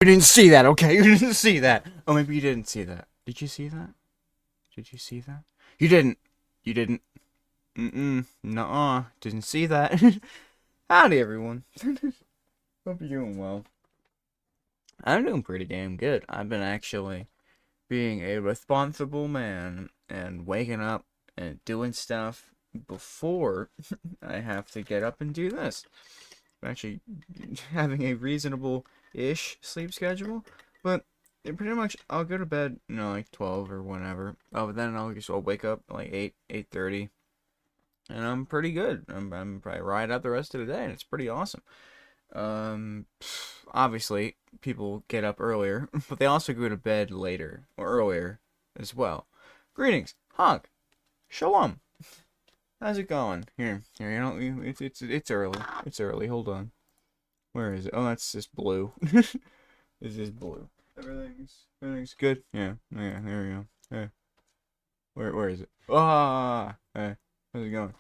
You didn't see that, okay? You didn't see that. Oh, maybe you didn't see that. Did you see that? Did you see that? You didn't. You didn't. Nuh-uh. Didn't see that. Howdy, everyone. Hope you're doing well. I'm doing pretty damn good. I've been actually being a responsible man and waking up and doing stuff before I have to get up and do this. I'm actually having a reasonable-ish sleep schedule, but pretty much I'll go to bed, like 12 or whenever. Oh, but then I'll wake up at like 8:30, and I'm pretty good. I'm probably ride out the rest of the day, and it's pretty awesome. Obviously, people get up earlier, but they also go to bed later, or earlier, as well. Greetings, honk, shalom. How's it going? Here, it's early. It's early, hold on. Where is it? Oh, that's just blue. This is blue. Everything's good? Yeah, there we go. Yeah. Where is it? Ah! Hey, how's it going?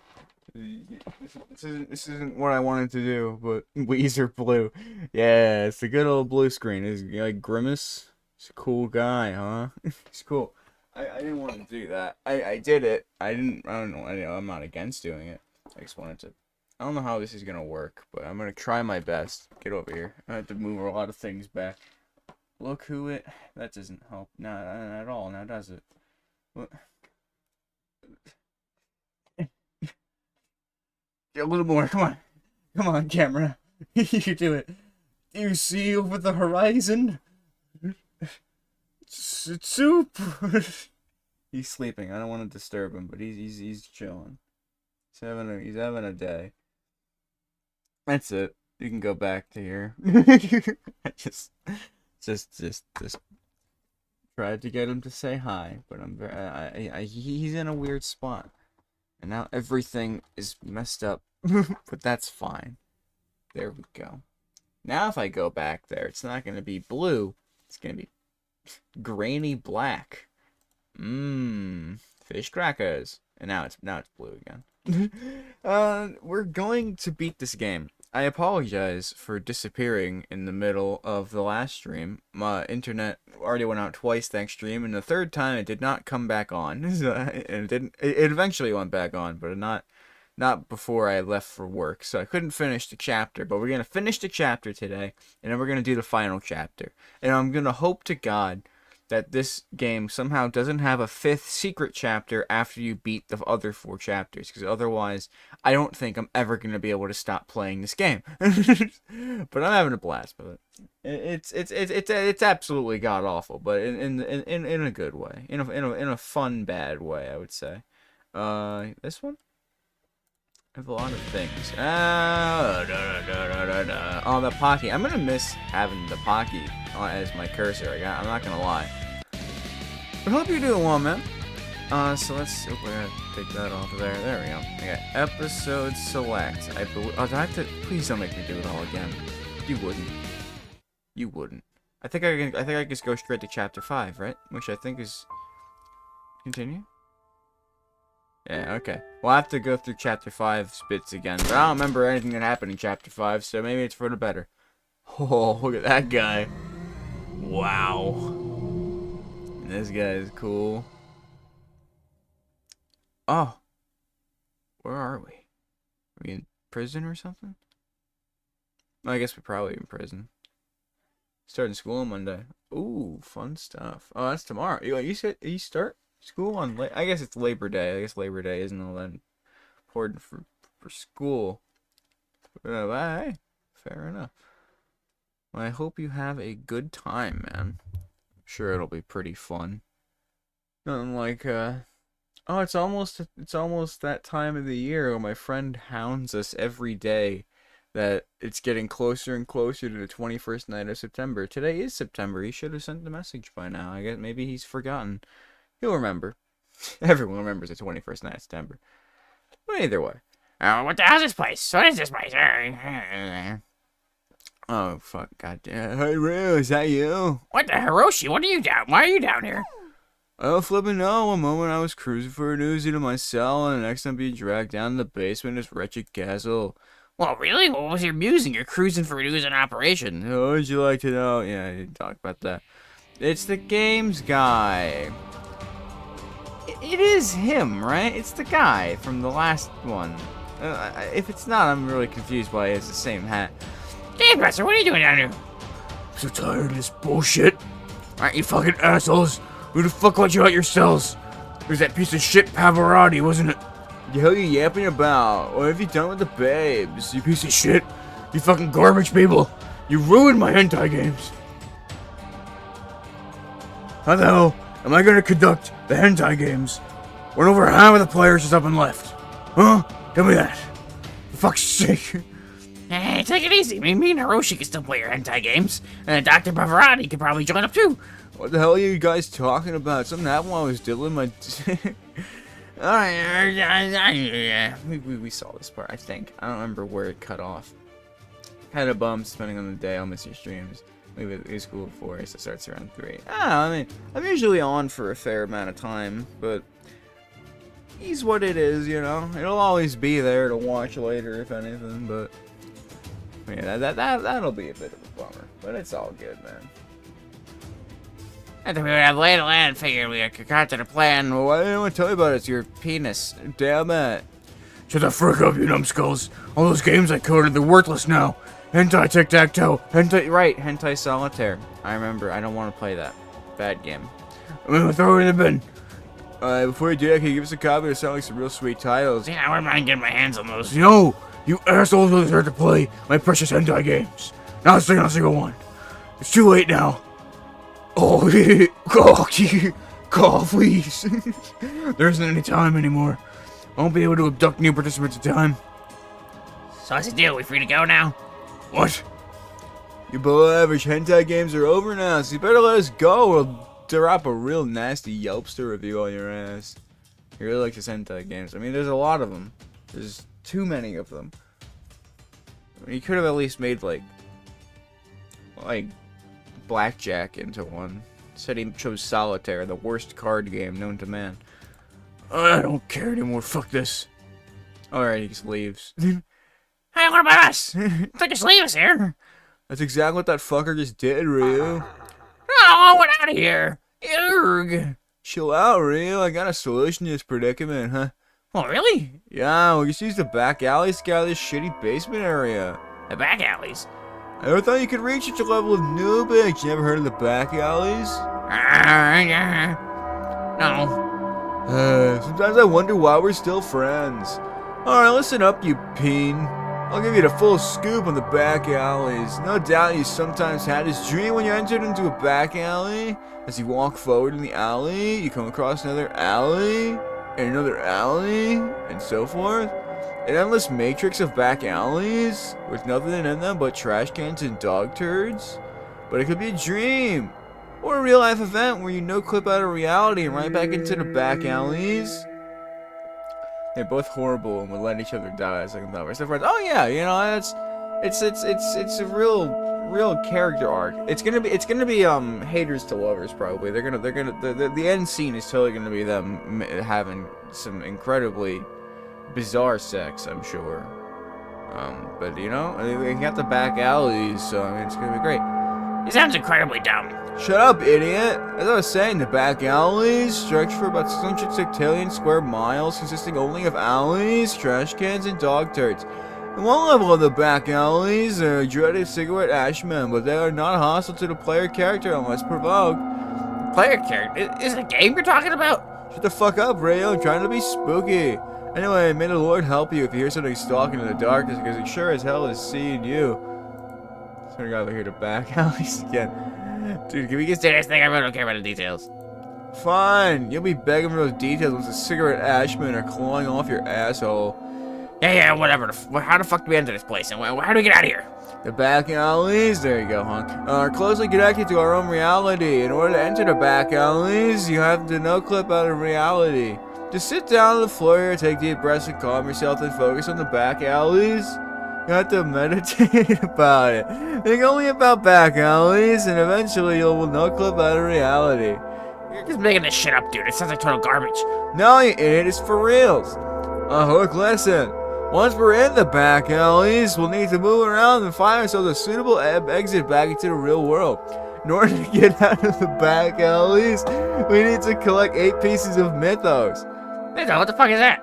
This isn't what I wanted to do, but Weezer blue. Yeah, it's the good old blue screen. Is like Grimace? He's a cool guy, huh? He's cool. I didn't want to do that. I did it. I don't know. I'm not against doing it. I just wanted to. I don't know how this is gonna work, but I'm gonna try my best. Get over here. I have to move a lot of things back. Look who it. That doesn't help. Not at all. Now does it? What? A little more. Come on, camera. You can do it. Do you see over the horizon? It's soup. He's sleeping. I don't want to disturb him, but he's chilling. He's having a day. That's it. You can go back to here. I just tried to get him to say hi, but he's in a weird spot, and now everything is messed up. But that's fine. There we go. Now if I go back there, it's not gonna be blue. It's gonna be grainy black. Fish crackers. And now it's blue again. We're going to beat this game. I apologize for disappearing in the middle of the last stream. My internet already went out twice thanks stream, and the third time it did not come back on. And it eventually went back on, but not before I left for work. So I couldn't finish the chapter, but we're gonna finish the chapter today, and then we're gonna do the final chapter. And I'm gonna hope to God that this game somehow doesn't have a 5th secret chapter after you beat the other 4 chapters, because otherwise I don't think I'm ever going to be able to stop playing this game. But I'm having a blast with it. It's absolutely god awful, but in a good way, in a fun bad way, I would say. This one. I have a lot of things. Oh, the Pocky. I'm gonna miss having the Pocky as my cursor. I'm not gonna lie. But hope you're doing well, man. So let's. Oh, we're gonna take that off of there. There we go. Okay. Episode select. I believe. Oh, do I have to? Please don't make me do it all again. You wouldn't. You wouldn't. I think I can just go straight to chapter 5, right? Which I think is. Continue. Yeah, okay. We'll have to go through chapter 5's bits again, but I don't remember anything that happened in chapter 5, so maybe it's for the better. Oh, look at that guy. Wow. This guy is cool. Oh. Where are we? Are we in prison or something? I guess we're probably in prison. Starting school on Monday. Ooh, fun stuff. Oh, that's tomorrow. You said you start school on, I guess it's Labor Day. I guess Labor Day isn't all that important for school. Hey, fair enough. Well, I hope you have a good time, man. I'm sure it'll be pretty fun. Nothing like, oh, it's almost that time of the year where my friend hounds us every day that it's getting closer and closer to the 21st night of September. Today is September. He should have sent the message by now. I guess maybe he's forgotten. He'll remember. Everyone remembers the 21st night of September. But either way. What the hell's this place? What is this place? Oh, fuck. Goddamn. Hey, Rio, is that you? What the Hiroshi? What are you down? Why are you down here? Oh, flippin' no. One moment I was cruising for an Uzi to my cell, and the next time being dragged down to the basement of this wretched castle. Well, really? What was your musing? You're cruising for news and operation. Oh, would you like to know? Yeah, I didn't talk about that. It's the games guy. It is him, right? It's the guy from the last one. If it's not, I'm really confused why he has the same hat. Game Master, what are you doing down here? I'm so tired of this bullshit. Aren't you fucking assholes? Who the fuck let you out your cells? It was that piece of shit Pavarotti, wasn't it? The hell you yapping about? What have you done with the babes? You piece of shit. You fucking garbage people. You ruined my hentai games. How the hell am I gonna conduct the hentai games when over half of the players is up and left? Huh? Tell me that. For fuck's sake. Hey, take it easy. Me and Hiroshi can still play your hentai games. And Dr. Pavarotti could probably join up too. What the hell are you guys talking about? Something happened while I was diddling my... we saw this part, I think. I don't remember where it cut off. Had a bum, depending on the day. I'll miss your streams. Maybe it was cool before, so it starts around 3. I mean, I'm usually on for a fair amount of time, but... he's what it is, you know? It'll always be there to watch later, if anything, but... yeah, that'll be a bit of a bummer, but it's all good, man. I thought we would have laid a land figure. We concocted a plan. Well, why didn't anyone tell you about it? It's your penis. Damn it. Shut the frick up, you numbskulls. All those games I coded, they're worthless now. Hentai tic-tac-toe. Hentai Solitaire. I remember. I don't want to play that. Bad game. I'm gonna throw it in the bin. Before you do that, can you give us a copy that sound like some real sweet titles? Yeah, I wouldn't mind getting my hands on those. No! You assholes will start to play my precious hentai games. Not a single one. It's too late now. Oh, call, please. There isn't any time anymore. I won't be able to abduct new participants in time. So what's the deal? We free to go now? What? Your below average hentai games are over now, so you better let us go or we'll drop a real nasty Yelpster review on your ass. You really like this hentai games. I mean, there's a lot of them. There's too many of them. I mean, you could have at least made, like Blackjack into one. Said he chose Solitaire, the worst card game known to man. I don't care anymore. Fuck this. Alright, he just leaves. Hey, what about us? Don't just leave us here. That's exactly what that fucker just did, Ryu. Oh, get out of here. Urgh. Chill out, Ryu. I got a solution to this predicament, huh? Oh, really? Yeah, we just use the back alley to scour this shitty basement area. The back alleys? I never thought you could reach such a level of noobage. You never heard of the back alleys? No. Sometimes I wonder why we're still friends. Alright, listen up, you peen. I'll give you the full scoop on the back alleys. No doubt you sometimes had this dream when you entered into a back alley. As you walk forward in the alley, you come across another alley, and another alley, and so forth. An endless matrix of back alleys with nothing in them but trash cans and dog turds. But it could be a dream, or a real life event where you no-clip out of reality and right back into the back alleys. They're both horrible and would let each other die. It's like, oh yeah, you know, it's a real character arc. It's gonna be haters to lovers probably. The end scene is totally gonna be them having some incredibly bizarre sex, I'm sure. But you know, they got the back alleys, so I mean, it's gonna be great. He sounds incredibly dumb. Shut up, idiot! As I was saying, the back alleys stretch for about 600 sectillion square miles, consisting only of alleys, trash cans, and dog turds. In one level of the back alleys are dreaded cigarette ashmen, but they are not hostile to the player character unless provoked. Player character? Is it a game you're talking about? Shut the fuck up, Rayo. I'm trying to be spooky. Anyway, may the Lord help you if you hear something stalking in the darkness, because he sure as hell is seeing you. So we got over here to back alleys again. Dude, can we get Serious thing, I really don't care about the details. Fine. You'll be begging for those details once the cigarette ashmen are clawing off your asshole. Yeah, whatever. How the fuck do we enter this place? And how do we get out of here? The back alleys, there you go, hunk, are closely connected to our own reality. In order to enter the back alleys, you have to no-clip out of reality. Just sit down on the floor, take deep breaths and calm yourself and focus on the back alleys. You have to meditate about it. Think only about back alleys, and eventually you'll no-clip out of reality. You're just making this shit up, dude. It sounds like total garbage. No, you idiot, it's for reals. Hook, listen. Once we're in the back alleys, we'll need to move around and find ourselves a suitable exit back into the real world. In order to get out of the back alleys, we need to collect 8 pieces of mythos. Mytho, what the fuck is that?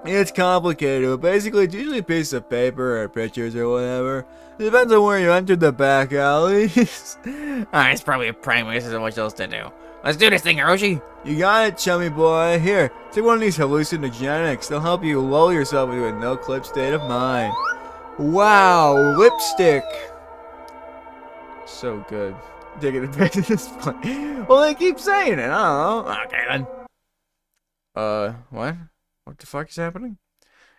It's complicated, but basically it's usually a piece of paper or pictures or whatever. It depends on where you entered the back alleys. Alright, it's probably a prank. This isn't much else to do. Let's do this thing, Hiroshi. You got it, chummy boy. Here, take one of these hallucinogenics. They'll help you lull yourself into a no-clip state of mind. Wow, lipstick. So good. Taking a picture of this point. Well, they keep saying it. I don't know. Okay, then. What? What the fuck is happening?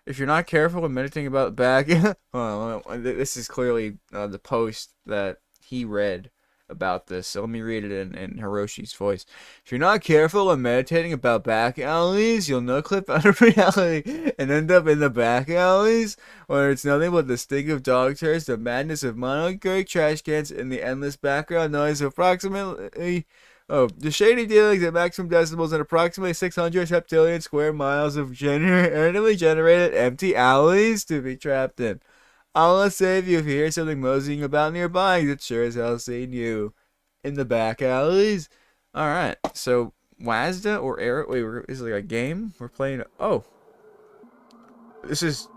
If you're not careful and meditating about back... Hold on, this is clearly the post that he read about this, so let me read it in Hiroshi's voice. If you're not careful and meditating about back alleys, you'll no-clip out of reality and end up in the back alleys, where it's nothing but the stink of dog turds, the madness of monochromatic trash cans, and the endless background noise of approximately... the shady dealings at maximum decibels and approximately 600 heptillion square miles of randomly generated empty alleys to be trapped in. I'll save you if you hear something moseying about nearby. It's sure as hell seen you in the back alleys. Alright, so WASDA or Eric? Wait, is it like a game? We're playing. Oh. This is.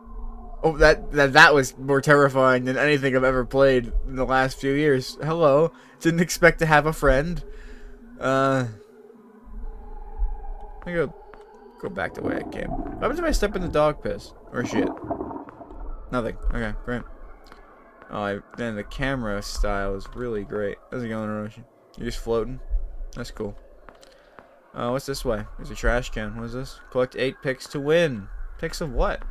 Oh, that was more terrifying than anything I've ever played in the last few years. Hello. Didn't expect to have a friend. I go back the way I came. What happens if I step in the dog piss? Or shit? Nothing. Okay, great. Oh, then the camera style is really great. How's it going, Hiroshi? You're just floating? That's cool. What's this way? There's a trash can. What is this? Collect 8 picks to win. Picks of what?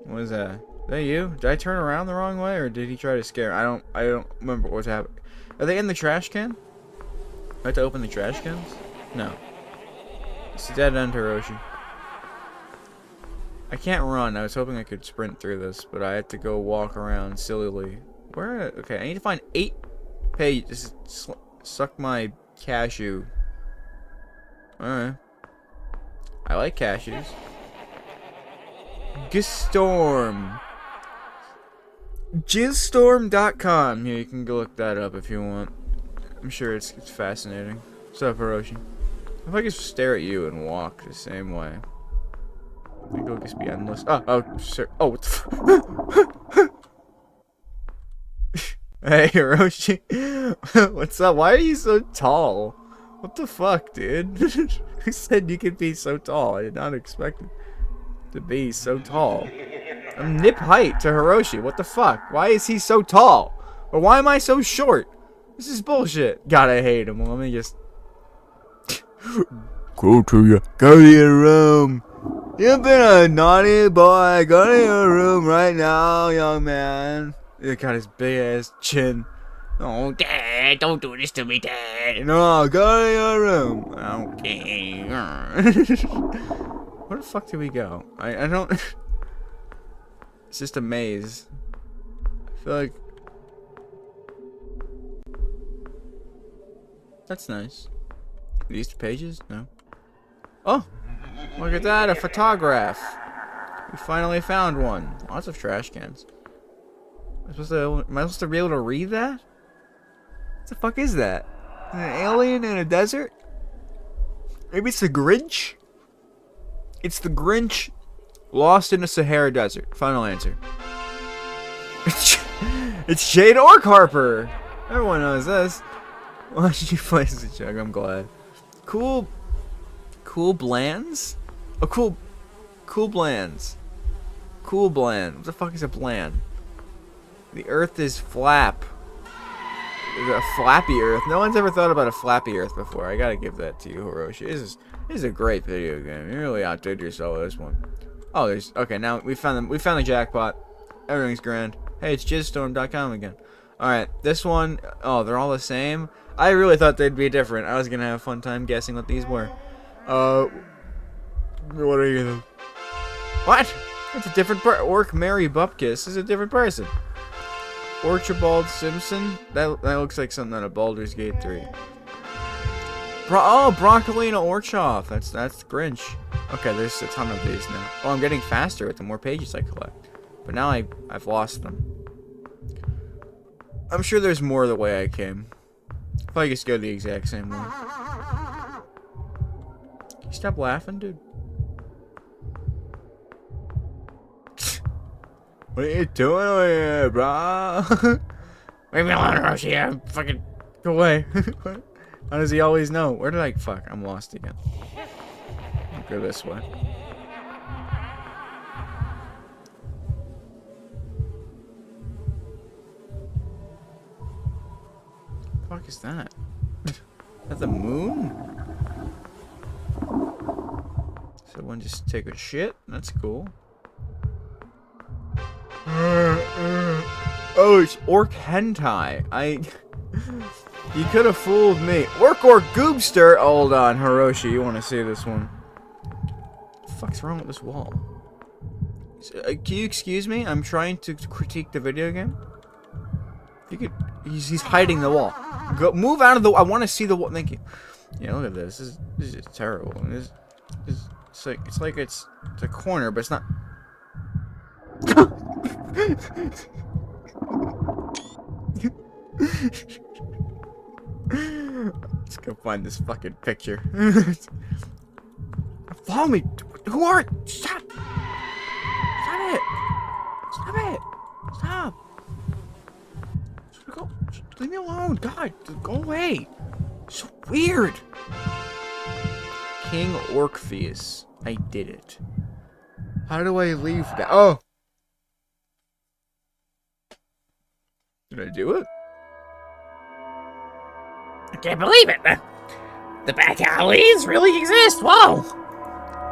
What is that? Is that you? Did I turn around the wrong way, or did he try to scare? I don't remember what was happening. Are they in the trash can? I have to open the trash cans? No. It's a dead end, Hiroshi. I can't run. I was hoping I could sprint through this, but I had to go walk around sillily. Where? Okay, I need to find 8 pages. Suck my cashew. Alright. I like cashews. Gistorm. Jizzstorm.com. Yeah, you can go look that up if you want. I'm sure it's fascinating. What's up, Hiroshi? If I could stare at you and walk the same way. I think it'll just be endless. Oh, sir. Oh, what the Hey, Hiroshi. What's up? Why are you so tall? What the fuck, dude? Who said you could be so tall? I did not expect it to be so tall. I'm nip height to Hiroshi. What the fuck? Why is he so tall? Or why am I so short? This is bullshit. God, I hate him. Well, let me just... Go to your room. You've been a naughty boy. Go to your room right now, young man. He got his big ass chin. Oh, Dad, don't do this to me, Dad. No, go to your room. Okay. Where the fuck did we go? I don't... It's just a maze. I feel like... That's nice. These pages? No. Oh! Look at that, a photograph. We finally found one. Lots of trash cans. Am I supposed to be able to read that? What the fuck is that? An alien in a desert? Maybe it's the Grinch? It's the Grinch lost in the Sahara Desert. Final answer. It's Jade Orc Harper! Everyone knows this. Why did you play as a joke? I'm glad. Cool Blands? Oh, cool Blands. Cool Bland. What the fuck is a bland? The earth is flap. A flappy earth. No one's ever thought about a flappy earth before. I gotta give that to you, Hiroshi. This is a great video game. You really outdid yourself with this one. Oh, there's... Okay, now we found the jackpot. Everything's grand. Hey, it's jizzstorm.com again. Alright, this one... Oh, they're all the same? I really thought they'd be different. I was gonna have a fun time guessing what these were. What are you? What? That's a different Orc Mary Bupkis is a different person. Orchibald Simpson? That looks like something out of Baldur's Gate 3. Broccolina Orchov. That's Grinch. Okay, there's a ton of these now. Oh, I'm getting faster with the more pages I collect. But now I've lost them. I'm sure there's more the way I came. If I just go the exact same way. Can you stop laughing, dude? What are you doing over here, brah? Leave me alone, Hiroshi. I'm fucking... Go away. How does he always know? Where did I... Fuck, I'm lost again. I'll go this way. The fuck is that? Is that the moon? Someone just take a shit? That's cool. Oh, it's Orc Hentai. You could have fooled me. Orc Goobster. Hold on, Hiroshi. You want to see this one? What the fuck's wrong with this wall? Can you excuse me? I'm trying to critique the video game. You could. He's hiding the wall. Go move out of the. I want to see the wall. Thank you. Yeah, look at this. This is just terrible. It's like it's a corner, but it's not. Let's go find this fucking picture. Follow me. Who are? Stop! Stop it! Stop it! Stop! Go. Leave me alone. God, go away. So weird. King Orpheus. I did it. How do I leave that? Oh. Did I do it? I can't believe it. The back alleys really exist. Whoa.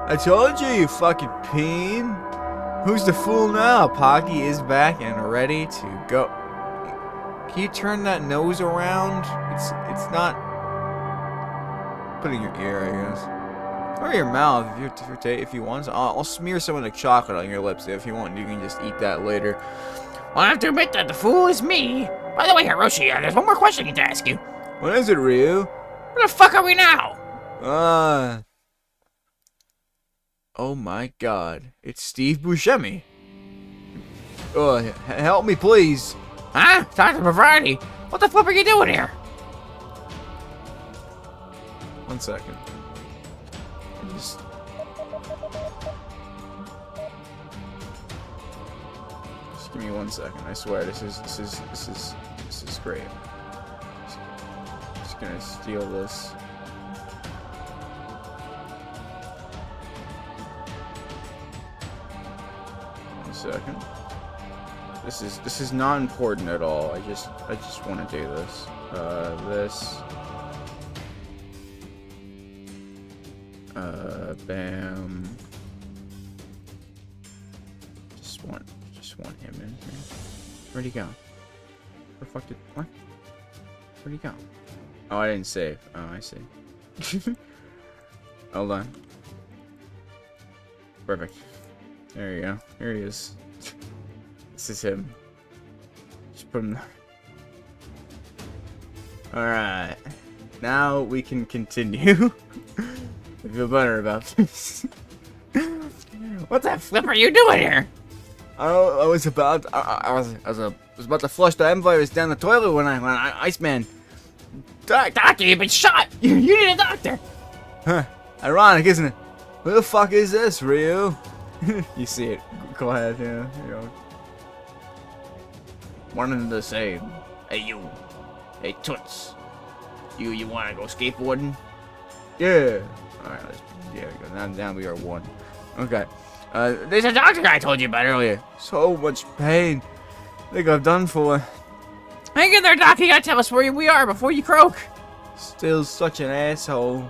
I told you, you fucking peen. Who's the fool now? Pocky is back and ready to go. Can you turn that nose around? It's not. Put it in your ear, I guess. Or your mouth if you want. I'll smear some of the chocolate on your lips if you want. You can just eat that later. Well, I have to admit that the fool is me. By the way, Hiroshi, there's one more question I need to ask you. What is it, Ryu? Where the fuck are we now? Oh my god. It's Steve Buscemi. Help me, please. Huh? Dr. Bavani? What the flip are you doing here? 1 second. Just give me 1 second. I swear, this is great. Just gonna steal this. One second. This is not important at all. I just want to do this. This. Bam. Just want him in here. Where'd he go? Where the fuck did what? Where'd he go? Oh, I didn't save. Oh, I see. Hold on. Perfect. There you go. Here he is. This is him. Just put him there. Alright. Now we can continue. I feel better about this. What the flip are you doing here? I was about to flush the M-virus down the toilet when Iceman. Doctor, you've been shot. You need a doctor. Huh. Ironic, isn't it? Who the fuck is this, Ryu? You see it. Go ahead, yeah. You know. One and the same. Hey, you. Hey, Toots. You want to go skateboarding? Yeah. Alright, there we go. Now we are one. Okay. There's a doctor guy I told you about earlier. So much pain. I think I've done for. Hang in there, Doc. You gotta tell us where we are before you croak. Still such an asshole.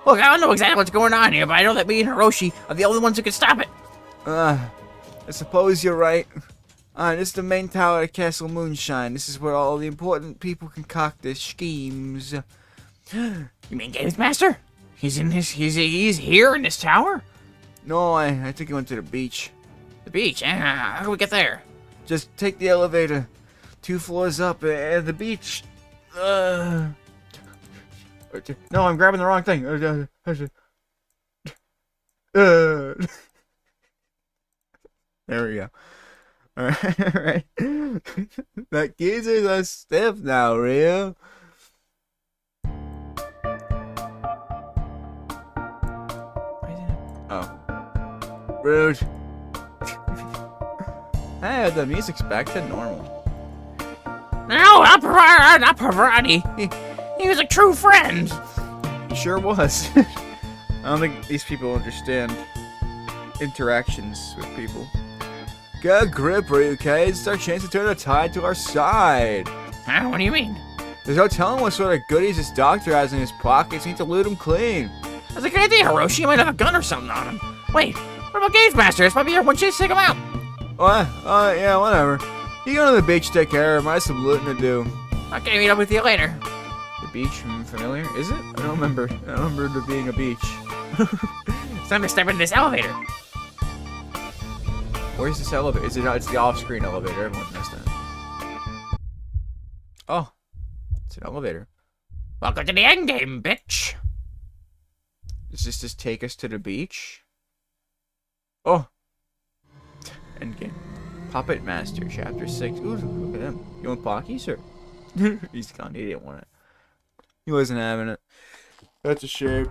Look, I don't know exactly what's going on here, but I know that me and Hiroshi are the only ones who can stop it. I suppose you're right. This is the main tower of Castle Moonshine. This is where all the important people concoct their schemes. You mean Games Master? He's here in this tower? No, I think he went to the beach. The beach? How can we get there? Just take the elevator. 2 floors up at the beach. No, I'm grabbing the wrong thing. There we go. Alright, alright. That geezer's a stiff now, Rio. Oh. Rude. Hey, the music's back to normal. No, not Pavarotti. He was a true friend. He sure was. I don't think these people understand interactions with people. Get a grip, Rio, okay? It's our chance to turn the tide to our side. Huh? What do you mean? There's no telling what sort of goodies this doctor has in his pockets. Need to loot them clean. That's a good idea, Hiroshi. You might have a gun or something on him. Wait, what about Games Master? This might be your one chance to take him out. What? Yeah, whatever. You go to the beach, take care of him. I have some looting to do. Okay, meet up with you later. The beach, familiar? Is it? I don't remember. I don't remember there being a beach. It's time to step into this elevator. Where's this elevator? Is it? It's the off-screen elevator. Everyone knows that. Oh, it's an elevator. Welcome to the end game, bitch. Does this just take us to the beach? Oh, end game. Puppet Master, Chapter 6. Ooh, look at him. You want Pockies, or? He's gone. He didn't want it. He wasn't having it. That's a shame.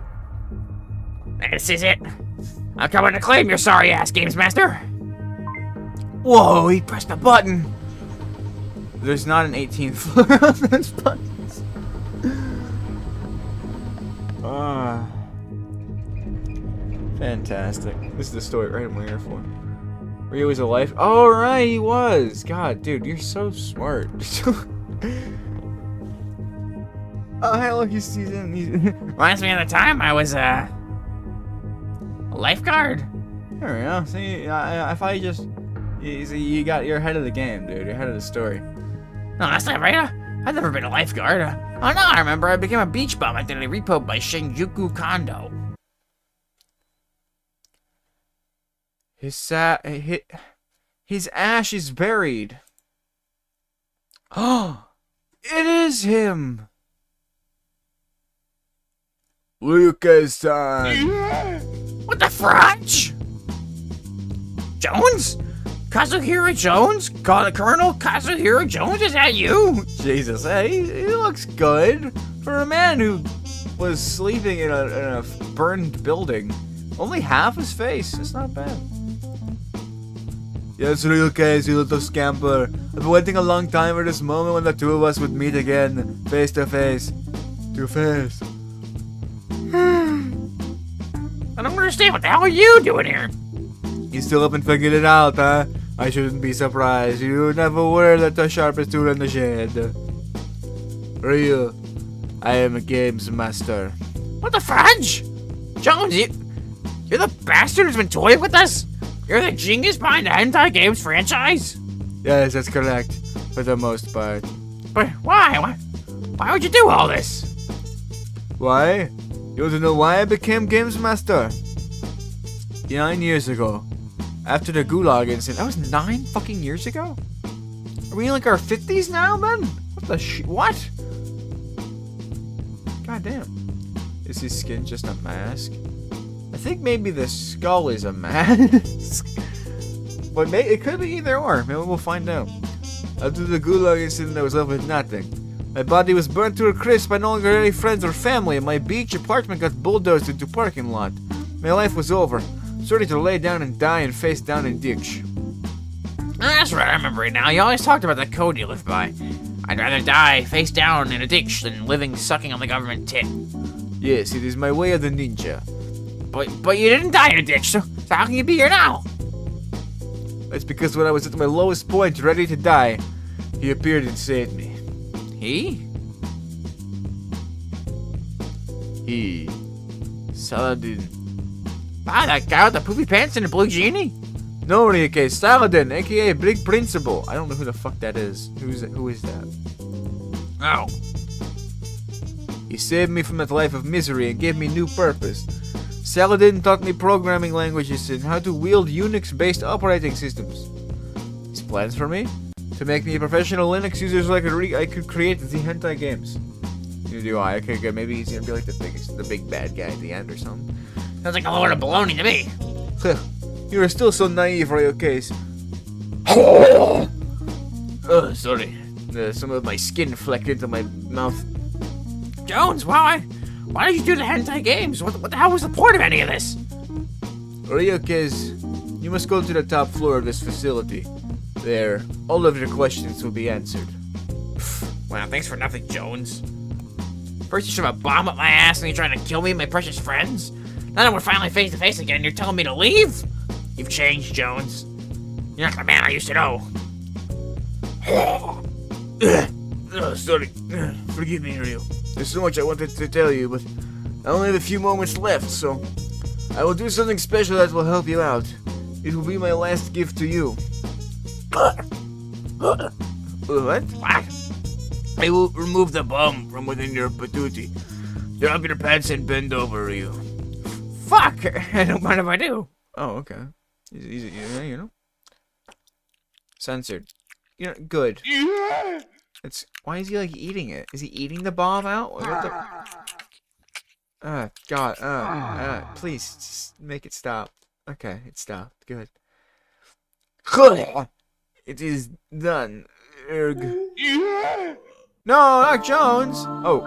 This is it. I'm coming to claim your sorry ass, Games Master. Whoa, he pressed a button. There's not an 18th floor on those buttons. Ah. Fantastic. This is the story right I'm here for. Rio was a life. Oh, right, he was. God, dude, you're so smart. Oh, hey, look, he's in. Reminds me of the time I was a lifeguard. There we go. See, I thought you're ahead of the game, dude. You're ahead of the story. No, that's not right. I've never been a lifeguard. Oh no, I remember I became a beach bum after the repo by Shinjuku Kondo. His ash is buried. Oh, it is him. Lucas-san. What the fudge? Jones? Kazuhira Jones? Colonel Kazuhira Jones? Is that you? Jesus, hey, he looks good for a man who was sleeping in a burned building. Only half his face. It's not bad. Yes, Ryukei, you little scamper. I've been waiting a long time for this moment when the two of us would meet again, face to face. To face. I don't understand. What the hell are you doing here? You still haven't figured it out, huh? I shouldn't be surprised. You never were the sharpest tool in the shed. Ryu, I am a games master. What the fudge? Jones, you're the bastard who's been toying with us? You're the genius behind the Hentai Games franchise? Yes, that's correct. For the most part. But why? Why would you do all this? Why? You want to know why I became games master? 9 years ago. After the Gulag incident. That was 9 fucking years ago? Are we in like our 50s now, man? What the what? God damn. Is his skin just a mask? I think maybe the skull is a mask. But it could be either or. Maybe we'll find out. After the Gulag incident, I was left with nothing. My body was burnt to a crisp. I no longer had any friends or family, and my beach apartment got bulldozed into parking lot. My life was over. Ready to lay down and die and face down in ditch. That's right, I remember it now. You always talked about the code you lived by. I'd rather die face down in a ditch than living sucking on the government tit. Yes, it is my way of the ninja. But you didn't die in a ditch, so how can you be here now? That's because when I was at my lowest point, ready to die, he appeared and saved me. He? Saladin. Ah, that guy with the poopy pants and the blue genie? No, Ryuke, Saladin, aka Big Principal. I don't know who the fuck that is. Who is that? Oh. He saved me from that life of misery and gave me new purpose. Saladin taught me programming languages and how to wield Unix-based operating systems. His plans for me? To make me a professional Linux user so I could create the hentai games. Neither do I. Okay, good. Maybe he's gonna be like the big bad guy at the end or something. Sounds like a load of baloney to me. You are still so naive, Ryokes. Oh, sorry. Some of my skin flecked into my mouth. Jones, why did you do the hentai games? What the hell was the point of any of this? Ryokes, you must go to the top floor of this facility. There, all of your questions will be answered. Well, thanks for nothing, Jones. First you shove a bomb up my ass and you're trying to kill me and my precious friends. Now that we're finally face to face again, you're telling me to leave? You've changed, Jones. You're not the man I used to know. Oh, sorry. Forgive me, Ryo. There's so much I wanted to tell you, but I only have a few moments left, so I will do something special that will help you out. It will be my last gift to you. What? What? I will remove the bomb from within your patootie. Drop your pants and bend over, Ryo. Fuck! I don't mind if I do. Oh, okay. Easy, you know. Censored. You know, good. It's why is he like eating it? Is he eating the bomb out? What the? God. Please just make it stop. Okay, it stopped. Good. It is done. Erg. No, not Jones. Oh.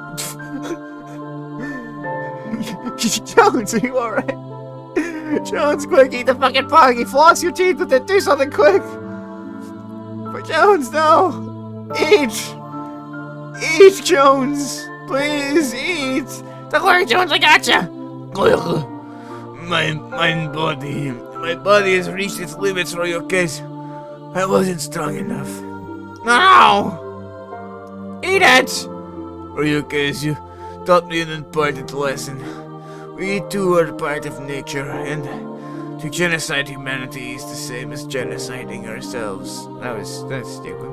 Jones, are you alright? Jones, quick, eat the fucking poggy. Floss your teeth with it. Do something quick. But Jones, no. Eat. Eat, Jones. Please, eat. Don't worry, Jones, I gotcha. My body has reached its limits, Ryokes. I wasn't strong enough. No! Eat it! Ryokes, you taught me an important lesson. We too are part of nature, and to genocide humanity is the same as genociding ourselves. That's stupid.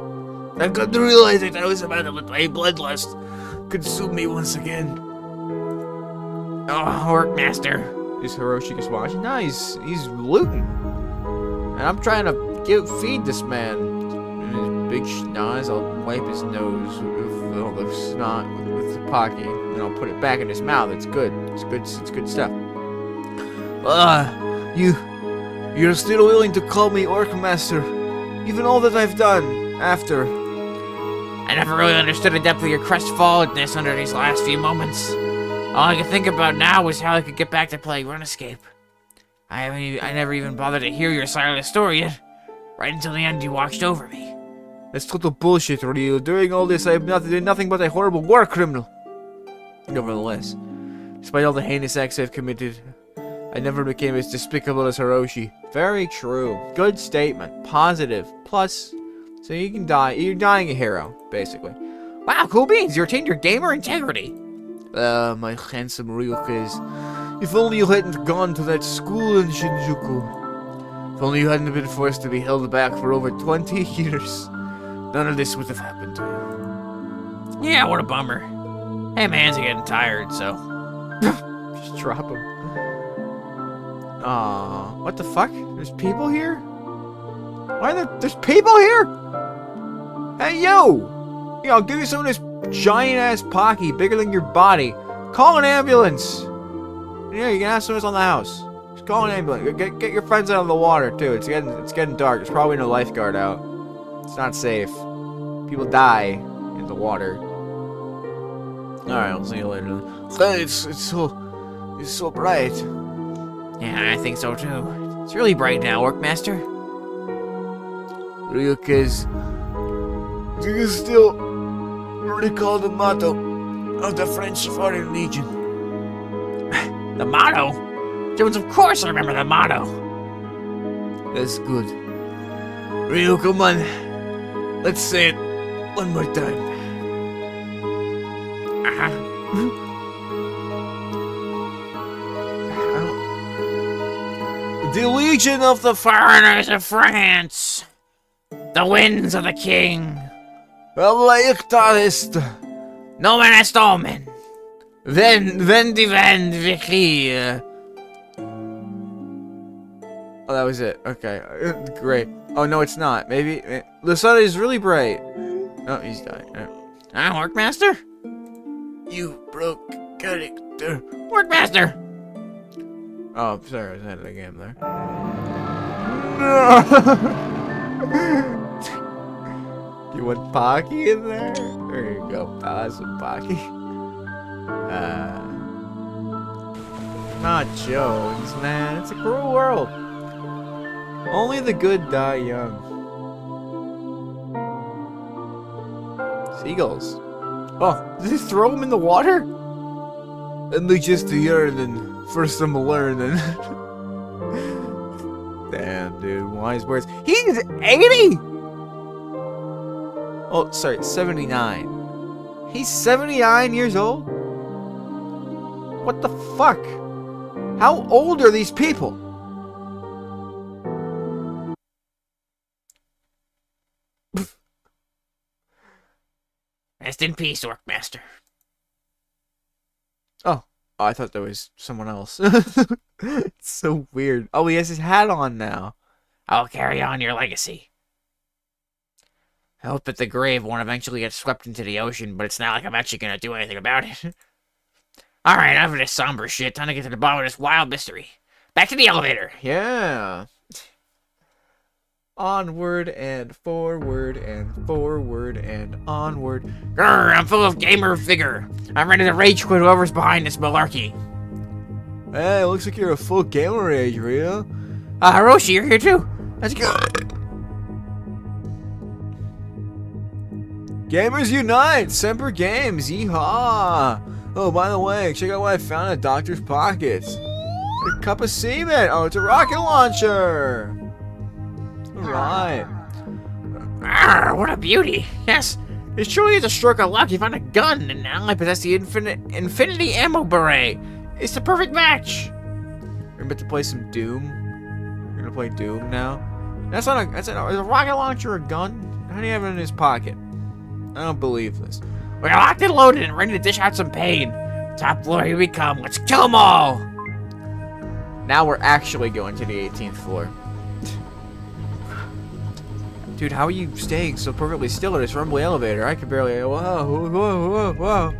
I got to realize that I was about to let my bloodlust consume me once again. Oh, Workmaster. Is Hiroshi just watching? No, he's looting. And I'm trying to feed this man. And his big schnoz, I'll wipe his nose with all the snot with the pocky, and I'll put it back in his mouth. It's good. It's good stuff. You're still willing to call me Orkmaster, even all that I've done after. I never really understood the depth of your crestfallenness under these last few moments. All I could think about now was how I could get back to playing RuneScape. I never even bothered to hear your side of the story yet. Right until the end, you watched over me. That's total bullshit, Ryu. During all this, I have done nothing but a horrible war criminal. Nevertheless, despite all the heinous acts I've committed, I never became as despicable as Hiroshi. Very true. Good statement. Positive. Plus, so you can die. You're dying a hero, basically. Wow, cool beans. You retained your gamer integrity. My handsome Ryukes. If only you hadn't gone to that school in Shinjuku. If only you hadn't been forced to be held back for over 20 years. None of this would have happened to you. Yeah, what a bummer. Hey, my hands are getting tired, so. Just drop them. Aw, what the fuck? There's people here? Why are there's people here? Hey, yo! Yeah, I'll give you some of this giant-ass Pocky, bigger than your body. Call an ambulance! Yeah, you can have some of this on the house. Just call an ambulance. Get your friends out of the water, too. It's getting dark. There's probably no lifeguard out. It's not safe. People die in the water. Alright, I'll see you later. Hey, it's so bright. Yeah, I think so too. It's really bright now, Workmaster. Ryukes, do you still recall the motto of the French Foreign Legion? The motto? Jones, of course I remember the motto. That's good. Ryu, come on. Let's say it one more time. The Legion of the Foreigners of France. The winds of the king. Leictarist. Nomen est omen. Vendivend Vicky. Oh, that was it. Okay, great. Oh, no, it's not. Maybe. The sun is really bright. Oh, he's dying. Workmaster? You broke character. Workmaster! Oh, sorry, I was ahead of the game there. No! You want Pocky in there? There you go, pal. That's some Pocky. Not Jones, man. It's a cruel world. Only the good die young. Seagulls. Oh, did they throw them in the water? And they just yearn and first them learning. Damn, dude. Wise words. He's 80! Oh, sorry, 79. He's 79 years old? What the fuck? How old are these people? Rest in peace, Orkmaster. Oh, I thought there was someone else. It's so weird. Oh, he has his hat on now. I'll carry on your legacy. I hope that the grave won't eventually get swept into the ocean, but it's not like I'm actually gonna do anything about it. Alright, enough of this somber shit. Time to get to the bottom of this wild mystery. Back to the elevator. Yeah. Onward and forward and forward and onward. Grr, I'm full of gamer vigor. I'm ready to rage quit whoever's behind this malarkey. Hey, looks like you're a full gamer age, Rio. Hiroshi, you're here too. That's good. Gamers unite! Semper Games! Yeehaw! Oh, by the way, check out what I found in Doctor's pockets. A cup of semen! Oh, it's a rocket launcher! Alright. Arr, what a beauty. Yes, it surely is a stroke of luck you found a gun, and now I possess the infinity ammo beret. It's the perfect match. We're about to play some Doom. We're gonna play Doom now. That's not a, is a rocket launcher a gun? How do you have it in his pocket? I don't believe this. We're locked and loaded and ready to dish out some pain. Top floor, here we come. Let's kill them all. Now we're actually going to the 18th floor. Dude, how are you staying so perfectly still in this rumbly elevator? I can barely. Whoa, whoa, whoa, whoa.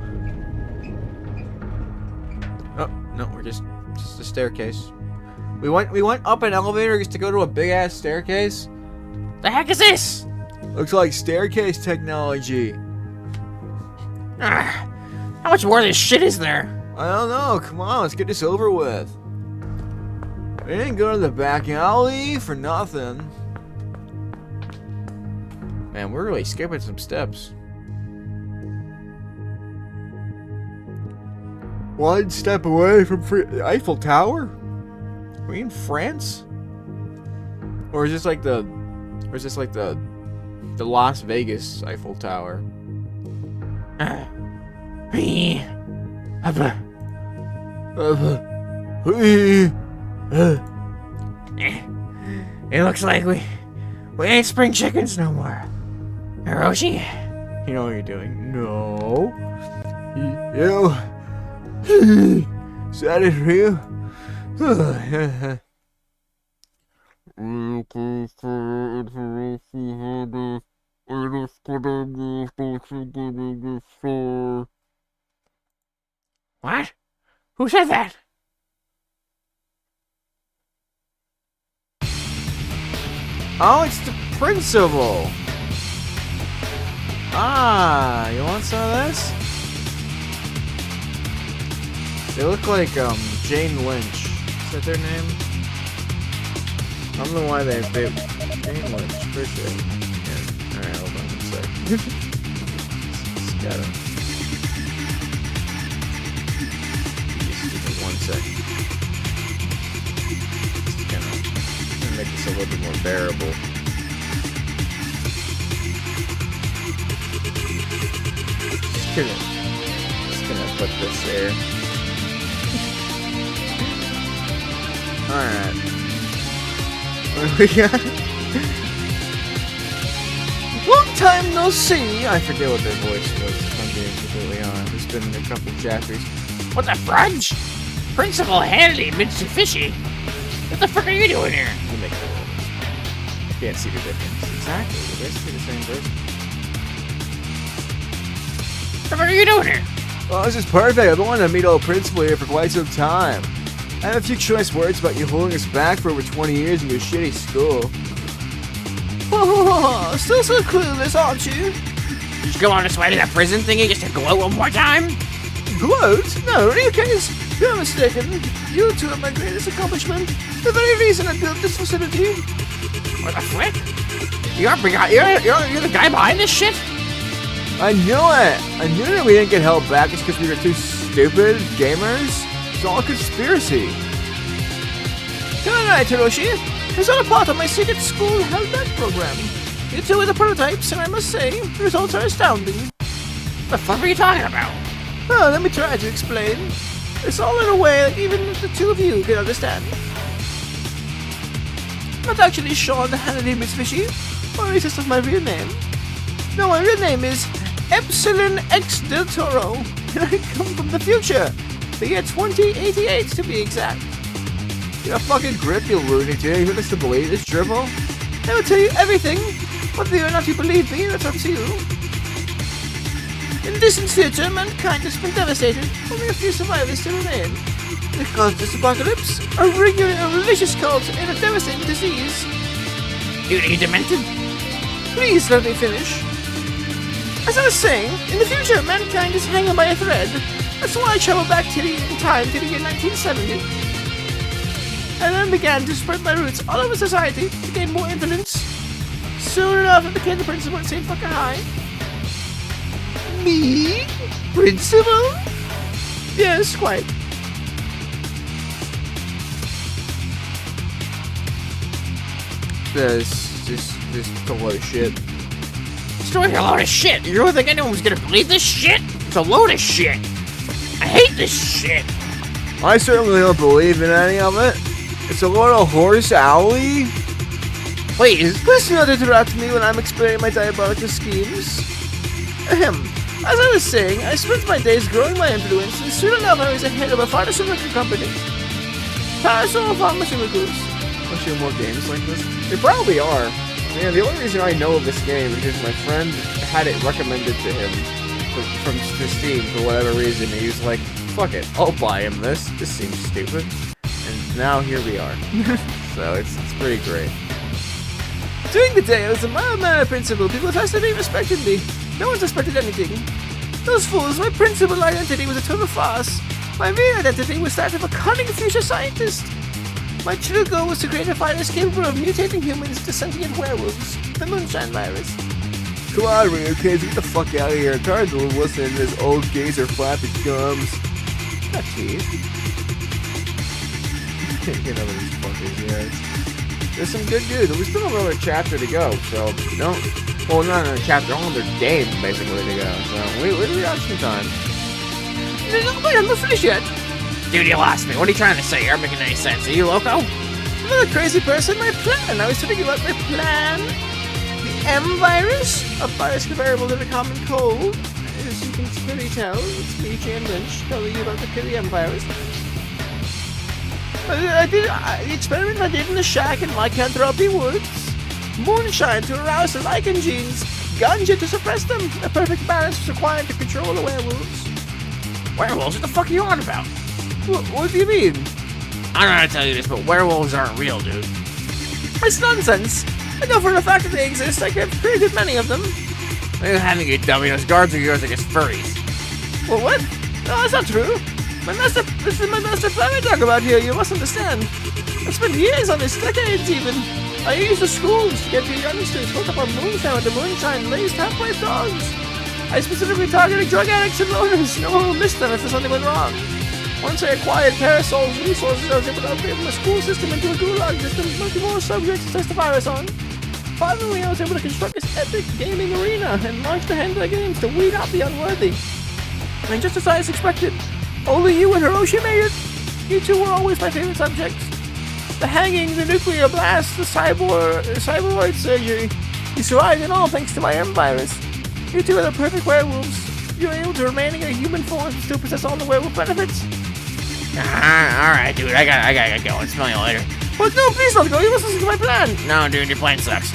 Oh no, we're just a staircase. We went up an elevator just to go to a big ass staircase. The heck is this? Looks like staircase technology. How much more of this shit is there? I don't know. Come on, let's get this over with. We didn't go to the back alley for nothing. Man, we're really skipping some steps. One step away from the Eiffel Tower? Are we in France? Or is this like the Las Vegas Eiffel Tower? It looks like we ain't spring chickens no more. Hiroshi? You know what you're doing? No. You. Is that it for you? What? Who said that? Oh, it's the principal. Ah, you want some of this? They look like Jane Lynch. Is that their name? I don't know why they Jane Lynch, for sure. Yeah. Alright, hold on a sec. Just gotta. Just give me 1 sec. Just gonna make this a little bit more bearable. Just gonna put this there. Alright. What do we got? Long time no see! I forget what their voice was, if I'm being completely honest. It's been a couple chapters. What the fudge? Principal Handy, Mitsubishi. What the frick are you doing here? We'll make it a little bit. Can't see the difference. Exactly. They're basically the same person. What the frick are you doing here? Oh, this is perfect. I've been wanting to meet old principal here for quite some time. I have a few choice words about you holding us back for over 20 years in your shitty school. Oh, still so clueless, aren't you? Just go on this way to that prison thingy just to gloat one more time? Gloat? No, Ryukes, you're mistaken. You two are my greatest accomplishment. The very reason I built this facility. What the frick? You're the guy behind this shit? I knew it! I knew that we didn't get held back just because we were two stupid gamers. It's all a conspiracy. You're right, Hiroshi. It's all a part of my secret school held back program. You two are the prototypes, and I must say, the results are astounding. The fuck are you talking about? Oh, let me try to explain. It's all in a way that even the two of you can understand. I'm not actually Sean Hannity Mitsubishi, or racist of my real name. No, my real name is Epsilon X Del Toro, and I come from the future, the year 2088 to be exact. You're a fucking grip, you loony too. You want us to believe this dribble? I will tell you everything. Whether or not you believe me, that's up to you. In distant future, mankind has been devastated. Only a few survivors still remain. They caused this apocalypse, a religious cult, and a devastating disease. Dude, are you demented? Please let me finish. As I was saying, in the future, mankind is hanging by a thread. That's why I traveled back in time to the year 1970. And then began to spread my roots all over society to gain more influence. Soon enough, I became the principal at St. Phucker High. Me? Principal? Yes, quite. This a load of shit. Story's a load of shit. You really think anyone was gonna believe this shit? It's a load of shit. I hate this shit. I certainly don't believe in any of it. It's a load of horse alley. Please. Please do not interrupt me when I'm explaining my diabolical schemes. Ahem. As I was saying, I spent my days growing my influence, and soon enough I was the head of a pharmaceutical company. Parasol Pharmaceuticals. Wish there were more games like this. There probably are. Man, the only reason I know of this game is because my friend had it recommended to him from Steam for whatever reason. He was like, fuck it, I'll buy him this. This seems stupid. And now here we are. So it's pretty great. During the day, I was a mild-mannered principal. People fascinated respected me. No one suspected anything. Those fools, my principal identity was a total farce. My real identity was that of a cunning future scientist. My true goal was to create a virus capable of mutating humans into sentient werewolves, the Moonshine virus. Come on, Rio kids, get the fuck out of here. I'm tired of listening to this old gazer flapping gums. Got teeth. Get over these fuckers, yeah. There's some good news. We still have another chapter to go, so don't. Well, not another chapter, another game basically to go. So we got some time. No, wait, I'm not finished yet. Dude, you lost me. What are you trying to say? You're not making any sense. Are you loco? I'm not a crazy person. My plan. I was telling you about my plan. The M virus, a virus comparable to the common cold. As you can clearly tell, it's me, Jane Lynch, telling you about the M virus. The experiment I did in the shack in Lycanthropy Woods. Moonshine to arouse the lichen genes. Ganja to suppress them. A perfect balance was required to control the werewolves. Werewolves? What the fuck are you on about? What do you mean? I don't know how to tell you this, but werewolves aren't real, dude. It's nonsense. I know for the fact that they exist. I have created many of them. You having you dummy. Those guards are yours against furries. Well, what? No, that's not true. This is my master plan I talk about here. You must understand. I spent years on this, decades even. I used the schools to get the youngsters hooked up on moonshine with the moonshine-laced half-life dogs. I specifically targeted drug addicts and loners. No one will miss them if something went wrong. Once I acquired Parasol's resources, I was able to upgrade my school system into a gulag system with much more subjects to test the virus on. Finally, I was able to construct this epic gaming arena and launch the hentai games to weed out the unworthy. And just as I expected, only you and Hiroshi made it. You two were always my favorite subjects. The hanging, the nuclear blast, the cyborg surgery. You survived it all thanks to my M virus. You two are the perfect werewolves. You're able to remain in a human form and still possess all the werewolf benefits. Alright, dude, I gotta go. I'll smell you later. But no, please don't go. You must listen to my plan. No, dude, your plan sucks.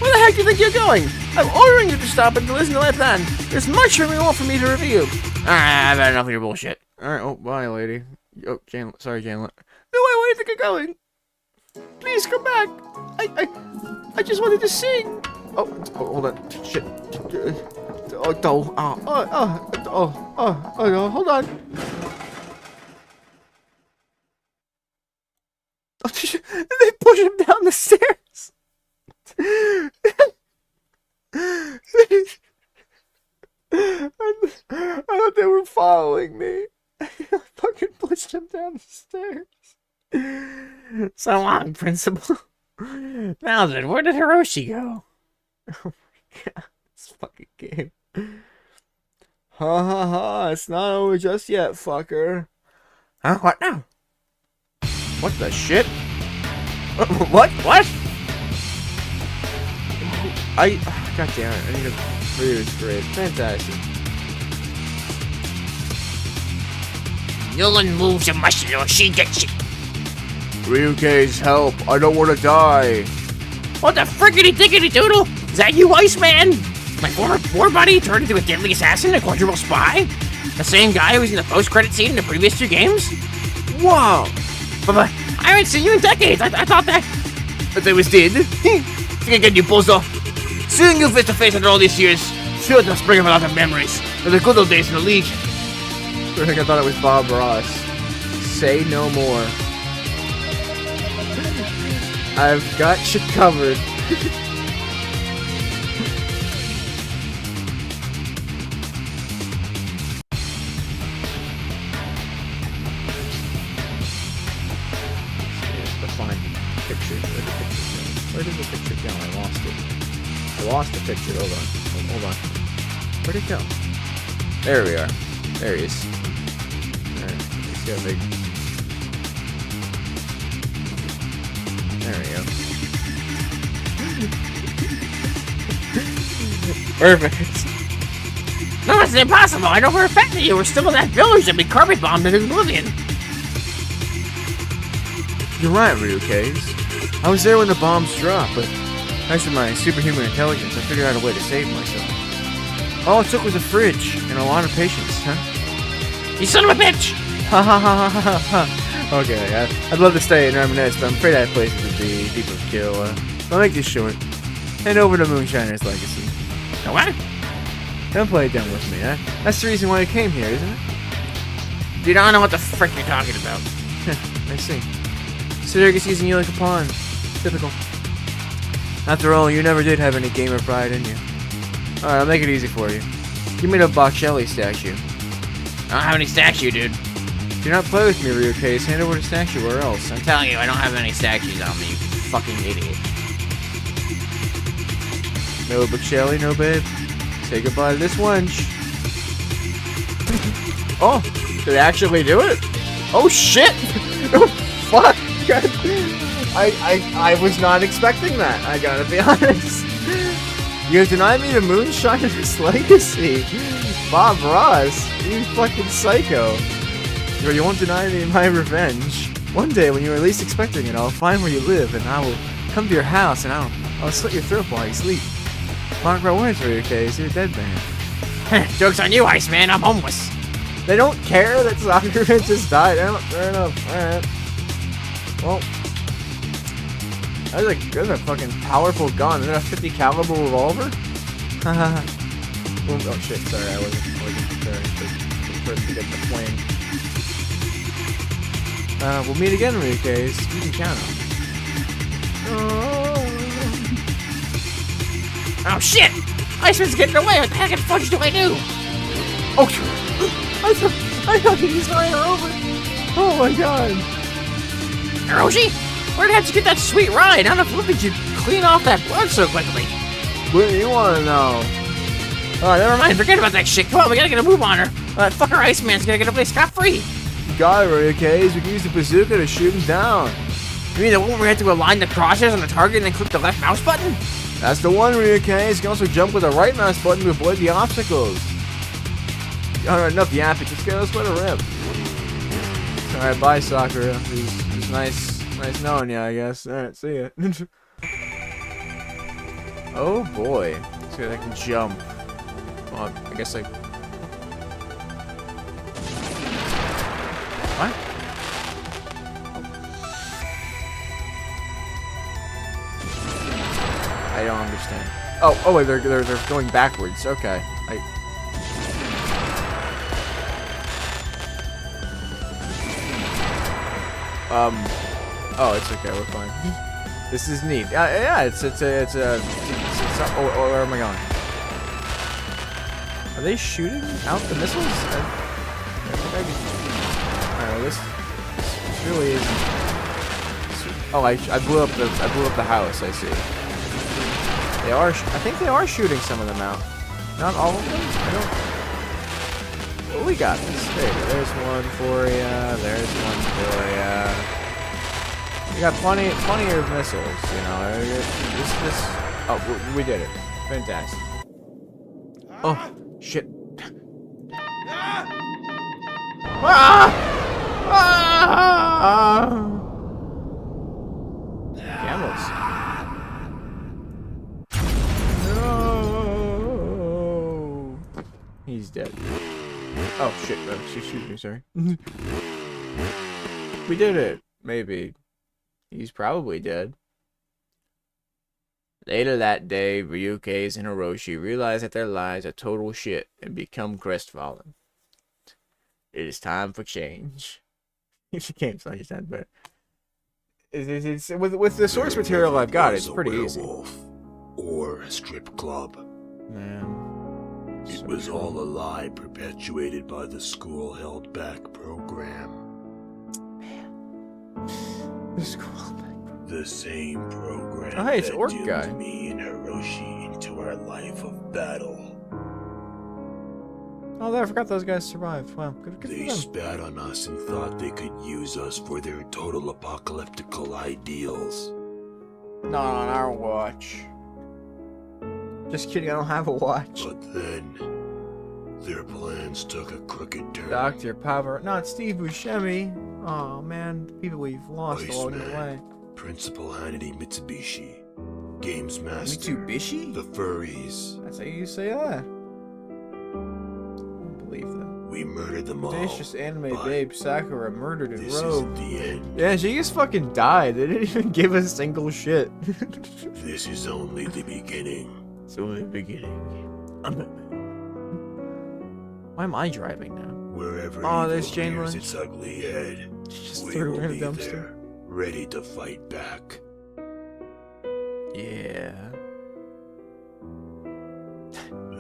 Where the heck do you think you're going? I'm ordering you to stop and to listen to my plan. There's much more for me to review. I've had enough of your bullshit. Alright, oh, bye, lady. Oh, sorry, Janlet. No, where do you think you're going? Please come back. I just wanted to sing. Oh, hold on. Shit. Hold on. Oh, they push him down the stairs. I thought they were following me. I fucking pushed him down the stairs. So long, Principal. Now then, where did Hiroshi go? Oh my god, this fucking game. Ha ha ha, it's not over just yet, fucker. Huh? What now? What the shit? What? God damn it, I need to read this grade. Fantastic. No one moves a muscle or she gets you. Ryukei's help, I don't want to die. What the frickety dickety doodle? Is that you, Iceman? My former war buddy turned into a deadly assassin, a quadruple spy? The same guy who was in the post-credit scene in the previous 2 games? Wow. But I haven't seen you in decades. I thought that But I was dead. Think again, you bozo. Seeing you face to face after all these years, sure does bring up a lot of memories of the good old days in the league. I think I thought it was Bob Ross. Say no more. I've got you covered. Where did the picture go? I lost it. I lost the picture. Hold on. Where'd it go? There we are. There he is. Alright, let's go big. There we go. Perfect. No, it's impossible. I know for a fact that you were still in that village that we carpet bombed into oblivion. You're right, Ryukei's. I was there when the bombs dropped, but thanks to my superhuman intelligence, I figured out a way to save myself. All it took was a fridge and a lot of patience, huh? You son of a bitch! Ha ha ha ha ha ha. Okay, I'd love to stay and reminisce, but I'm afraid I have places to be, people to kill. I'll make this short. Hand over to Moonshiner's legacy. No what? Don't play it dumb with me, huh? That's the reason why I came here, isn't it? Dude, I don't know what the frick you're talking about. I see. Suderga's using you like a pawn. Typical. After all, you never did have any gamer pride in you. Alright, I'll make it easy for you. Give me the Bocelli statue. I don't have any statue, dude. Do not play with me, Ryukei. Hand over the statue or else. I'm telling you, I don't have any statues on me, you fucking idiot. No Bocelli, no babe. Say goodbye to this wench. Oh, did it actually do it? Oh shit! Oh fuck! God. I was not expecting that, I gotta be honest. You denied me the Moonshiner's legacy. Bob Ross, you fucking psycho. You won't deny me my revenge. One day when you are least expecting it, I'll find where you live and I will come to your house and I'll slit your throat while you sleep. Mark my words, Ryukei, you're a dead man. Joke's on you, Iceman, I'm homeless. They don't care that Sakura just died. Fair enough. Alright. Well, that's a fucking powerful gun. Is that a 50 caliber revolver? Oh shit, sorry, I wasn't preparing for it to get the flame. We'll meet again, Ryukei. You can count on. Oh shit! Iceman's getting away! What the heck of fudge do I do? Oh, I thought he just ran her over. Oh my god. Hiroshi? Where the heck did you get that sweet ride? How the flip did you clean off that blood so quickly? What do you want to know? Oh, never mind. Forget about that shit. Come on, we gotta get a move on her. That fucker Iceman's gonna get away scot-free. You got it, Ryukei. We can use the bazooka to shoot him down. You mean the one where we had to align the crosshairs on the target and then click the left mouse button? That's the one, Ryukei. You can also jump with the right mouse button to avoid the obstacles. Alright, enough yapping. Let's let her rip. Alright, bye, Sakura. It was nice knowing you, I guess. Alright, see ya. Oh boy. Let's see if I can jump. Well, I guess I What? I don't understand. Oh wait, they're going backwards. Okay. Oh, it's okay. We're fine. This is neat. Yeah, it's where am I going? Are they shooting out the missiles? Alright, this really isn't. Oh, I blew up the house. I see. They are. I think they are shooting some of them out. Not all of them. I don't. Well, we got this. There you go. There's one for ya. There's one for ya. We got plenty of missiles. You know. This. Oh, we did it. Fantastic. Oh, shit. Ah! Ah! Camels. No. He's dead. Oh shit! Shoot me, sorry. We did it. Maybe. He's probably dead. Later that day, Ryuke's and Hiroshi realize that their lives are total shit and become crestfallen. It is time for change. If the game's not just that, but it's with the source material I've got, it's pretty easy. Or a strip club. Man, It was all a lie perpetuated by the school held back program. the school. The same program Oh, hey, it's that Orc doomed guy. me and Hiroshi into our life of battle. Oh, I forgot those guys survived. Wow, good for They them. spat on us and thought they could use us for their total apocalyptical ideals. Not on our watch. Just kidding, I don't have a watch. But then, their plans took a crooked turn. Dr. Power, not Steve Buscemi. Oh man, the people we've lost along the way. Iceman, Principal Hannity Mitsubishi, Games Master, Mitsubishi? the Furries. That's how you say that. I don't believe that. We murdered them all. Audacious anime but babe Sakura murdered in This Rogue. isn't the end. Yeah, she just fucking died. They didn't even give a single shit. This is only the beginning. It's only the beginning. Why am I driving now? Wherever Oh, there's evil Jane rears Lynch. its ugly head, She just we threw will her in a be dumpster. there, ready to fight back. Yeah.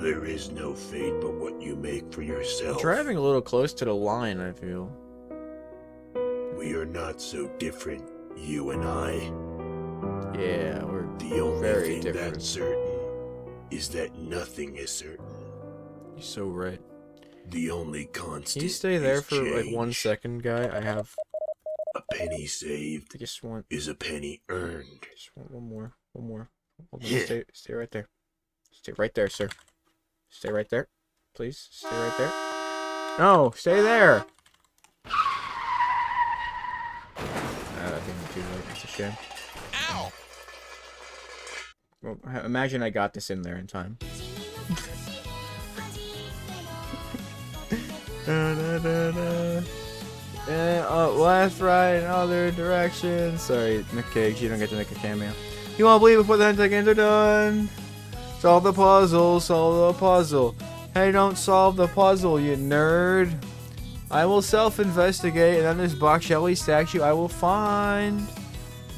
There is no fate but what you make for yourself. Driving a little close to the line, I feel. We are not so different, you and I. Yeah, we're The only very thing different. that's certain is that nothing is certain. You're so right. The only constant Can you stay there is for like 1 change. second, guy? I A penny saved just want is a penny earned. one more. Hold on, Yeah. stay right there. Stay right there, sir. Stay right there. Please, stay right there. No, stay there! I think I'm too late. It's a shame. Ow! Well, imagine I got this in there in time. Left, right, in other directions. Sorry, Nick Cage, you don't get to make a cameo. You won't believe before the hentai games are done. Solve the puzzle, solve the puzzle. Hey, don't solve the puzzle, you nerd. I will self-investigate, and then this Bocelli statue I will find.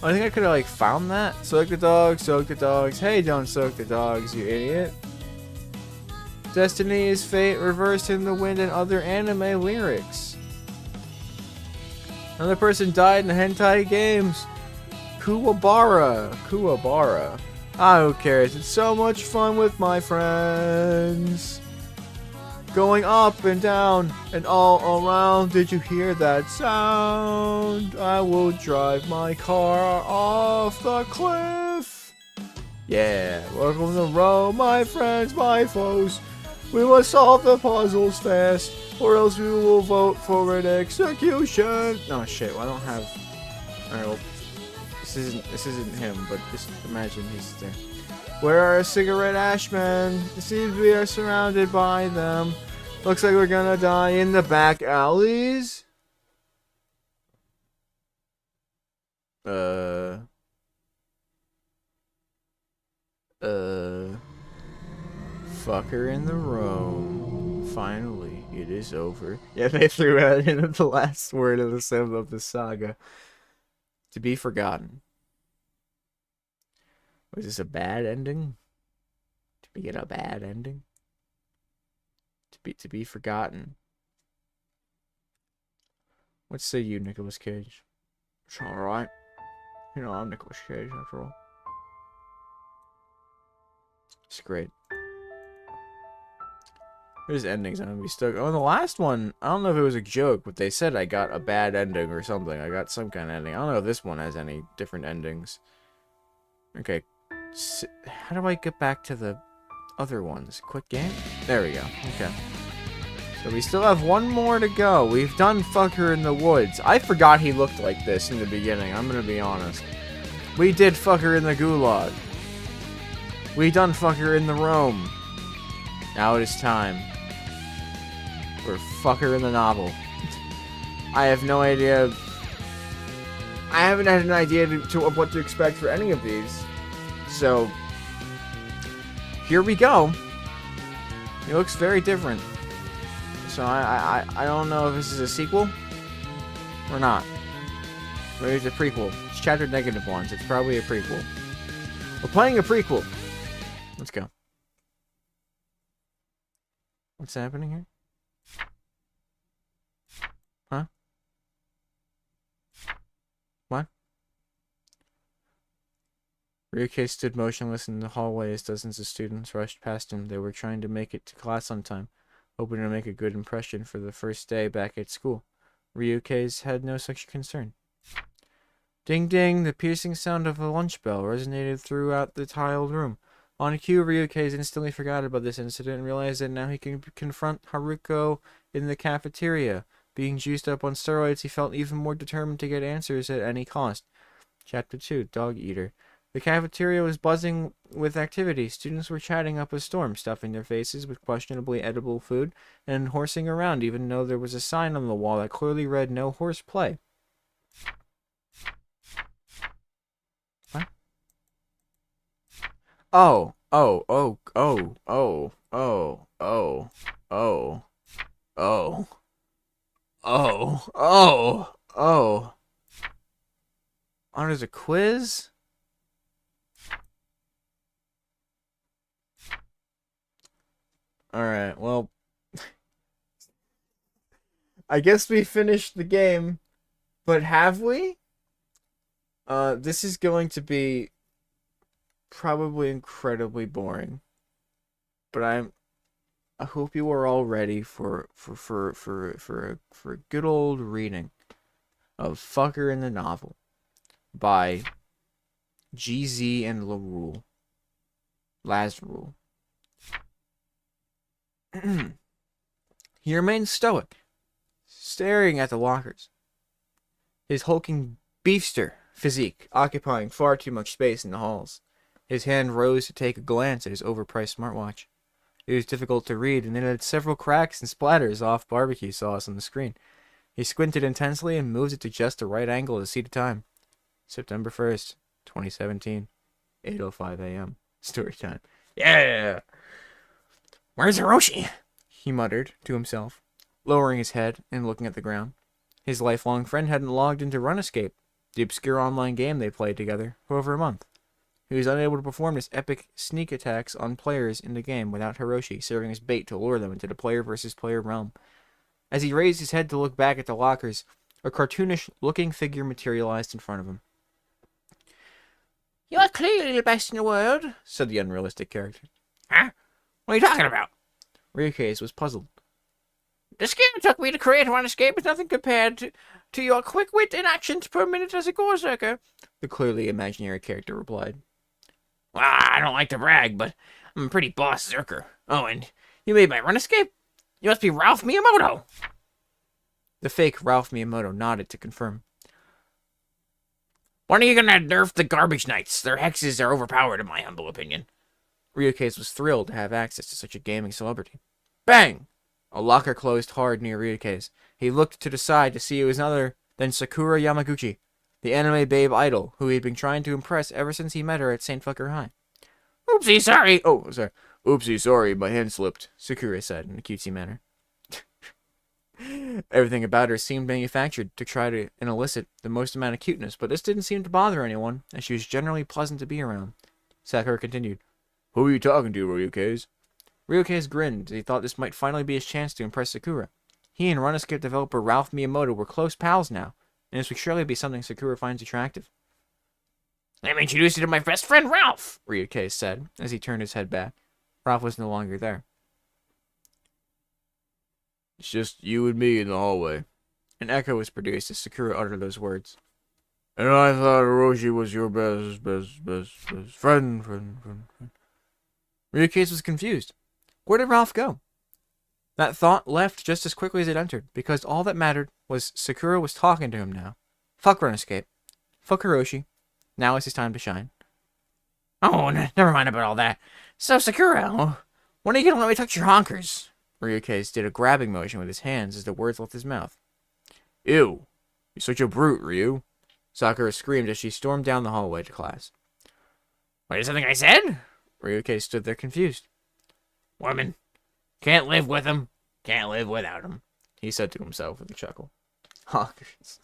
I think I could have like found that. Soak the dogs, soak the dogs. Hey, don't soak the dogs, you idiot. Destiny is fate reversed in the wind and other anime lyrics. Another person died in the hentai games. Kuwabara. Ah, who cares? It's so much fun with my friends. Going up and down and all around. Did you hear that sound? I will drive my car off the cliff. Yeah, welcome to Rome, my friends, my foes. We must solve the puzzles fast, or else we will vote for an execution. Oh shit, well, I don't have. Alright, well, this isn't him, but just imagine he's there. Where are cigarette ashmen? It seems we are surrounded by them. Looks like we're gonna die in the back alleys. Uh. Fucker in the room. Finally, it is over. Yeah, they threw out in the last word of the saga. To be forgotten. Was this a bad ending? Did we get a bad ending? To be forgotten. What say you, Nicolas Cage? It's alright. You know, I'm Nicolas Cage after all. It's great. There's endings I'm gonna be stuck. Oh, the last one, I don't know if it was a joke, but they said I got a bad ending or something. I got some kind of ending. I don't know if this one has any different endings. Okay. How do I get back to the other ones? Quick game? There we go. Okay. So we still have one more to go. We've done Fucker in the Woods. I forgot he looked like this in the beginning. I'm gonna be honest. We did Fucker in the Gulag. We done Fucker in the Rome. Now it is time for Fucker in the Novel. I have no idea. I haven't had an idea of what to expect for any of these. So, here we go. It looks very different. So I don't know if this is a sequel or not. Maybe it's a prequel. It's chapter -1. It's probably a prequel. We're playing a prequel. Let's go. What's happening here? Huh? What? Ryuke stood motionless in the hallway as dozens of students rushed past him. They were trying to make it to class on time, hoping to make a good impression for the first day back at school. Ryuke's had no such concern. Ding ding, the piercing sound of a lunch bell resonated throughout the tiled room. On cue, Ryuke instantly forgot about this incident and realized that now he can confront Haruko in the cafeteria. Being juiced up on steroids, he felt even more determined to get answers at any cost. Chapter 2, Dog Eater. The cafeteria was buzzing with activity. Students were chatting up a storm, stuffing their faces with questionably edible food, and horsing around, even though there was a sign on the wall that clearly read "No horse play." What? Oh, oh, oh, oh, oh, oh, oh, oh, oh, oh, oh, oh. Oh, there's a quiz? Alright, well, I guess we finished the game, but have we? This is going to be probably incredibly boring, but I hope you are all ready for a good old reading of Fucker in the Novel by GZ and LaRule. Lazarule. He remained stoic, staring at the lockers, his hulking beefster physique occupying far too much space in the halls. His hand rose to take a glance at his overpriced smartwatch. It was difficult to read, and it had several cracks and splatters off barbecue sauce on the screen. He squinted intensely and moved it to just the right angle to see the time. September 1st, 2017, 8:05 a.m. Story time. Yeah! Where's Hiroshi? He muttered to himself, lowering his head and looking at the ground. His lifelong friend hadn't logged into RunEscape, the obscure online game they played together, for over a month. He was unable to perform his epic sneak attacks on players in the game without Hiroshi serving as bait to lure them into the player versus player realm. As he raised his head to look back at the lockers, a cartoonish-looking figure materialized in front of him. "You are clearly the best in the world," said the unrealistic character. "Huh? What are you talking about?" Ryuke was puzzled. "The skill it took me to create RunEscape is nothing compared to your quick wit and actions per minute as a Gorserker," the clearly imaginary character replied. "Well, I don't like to brag, but I'm a pretty boss Zerker. Oh, and you made my RunEscape? You must be Ralph Miyamoto." The fake Ralph Miyamoto nodded to confirm. "When are you gonna nerf the Garbage Knights? Their hexes are overpowered in my humble opinion." Ryuke was thrilled to have access to such a gaming celebrity. Bang! A locker closed hard near Ryuke's. He looked to the side to see it was none other than Sakura Yamaguchi. the anime babe idol who he'd been trying to impress ever since he met her at St. Phucker High. Oopsie, sorry. Oh, sorry. Oopsie, sorry, my hand slipped, Sakura said in a cutesy manner. Everything about her seemed manufactured to try to elicit the most amount of cuteness, but this didn't seem to bother anyone, as she was generally pleasant to be around. Sakura continued, "Who are you talking to, Ryukase?" Ryukase grinned as he thought this might finally be his chance to impress Sakura. He and Runescape developer Ralph Miyamoto were close pals now, and this would surely be something Sakura finds attractive. Let me introduce you to my best friend, Ralph, Ryukase said, as he turned his head back. Ralph was no longer there. It's just you and me in the hallway. An echo was produced as Sakura uttered those words. And I thought Hiroshi was your best friend. Ryukase was confused. Where did Ralph go? That thought left just as quickly as it entered, because all that mattered was Sakura was talking to him now. Fuck Runescape. Fuck Hiroshi. Now is his time to shine. Oh, never mind about all that. So, Sakura, when are you gonna let me touch your honkers? Ryukase did a grabbing motion with his hands as the words left his mouth. Ew. You're such a brute, Ryu. Sakura screamed as she stormed down the hallway to class. Wait, something I said? Ryukase stood there confused. Women. Can't live with them. Can't live without them. He said to himself with a chuckle. Hawkers.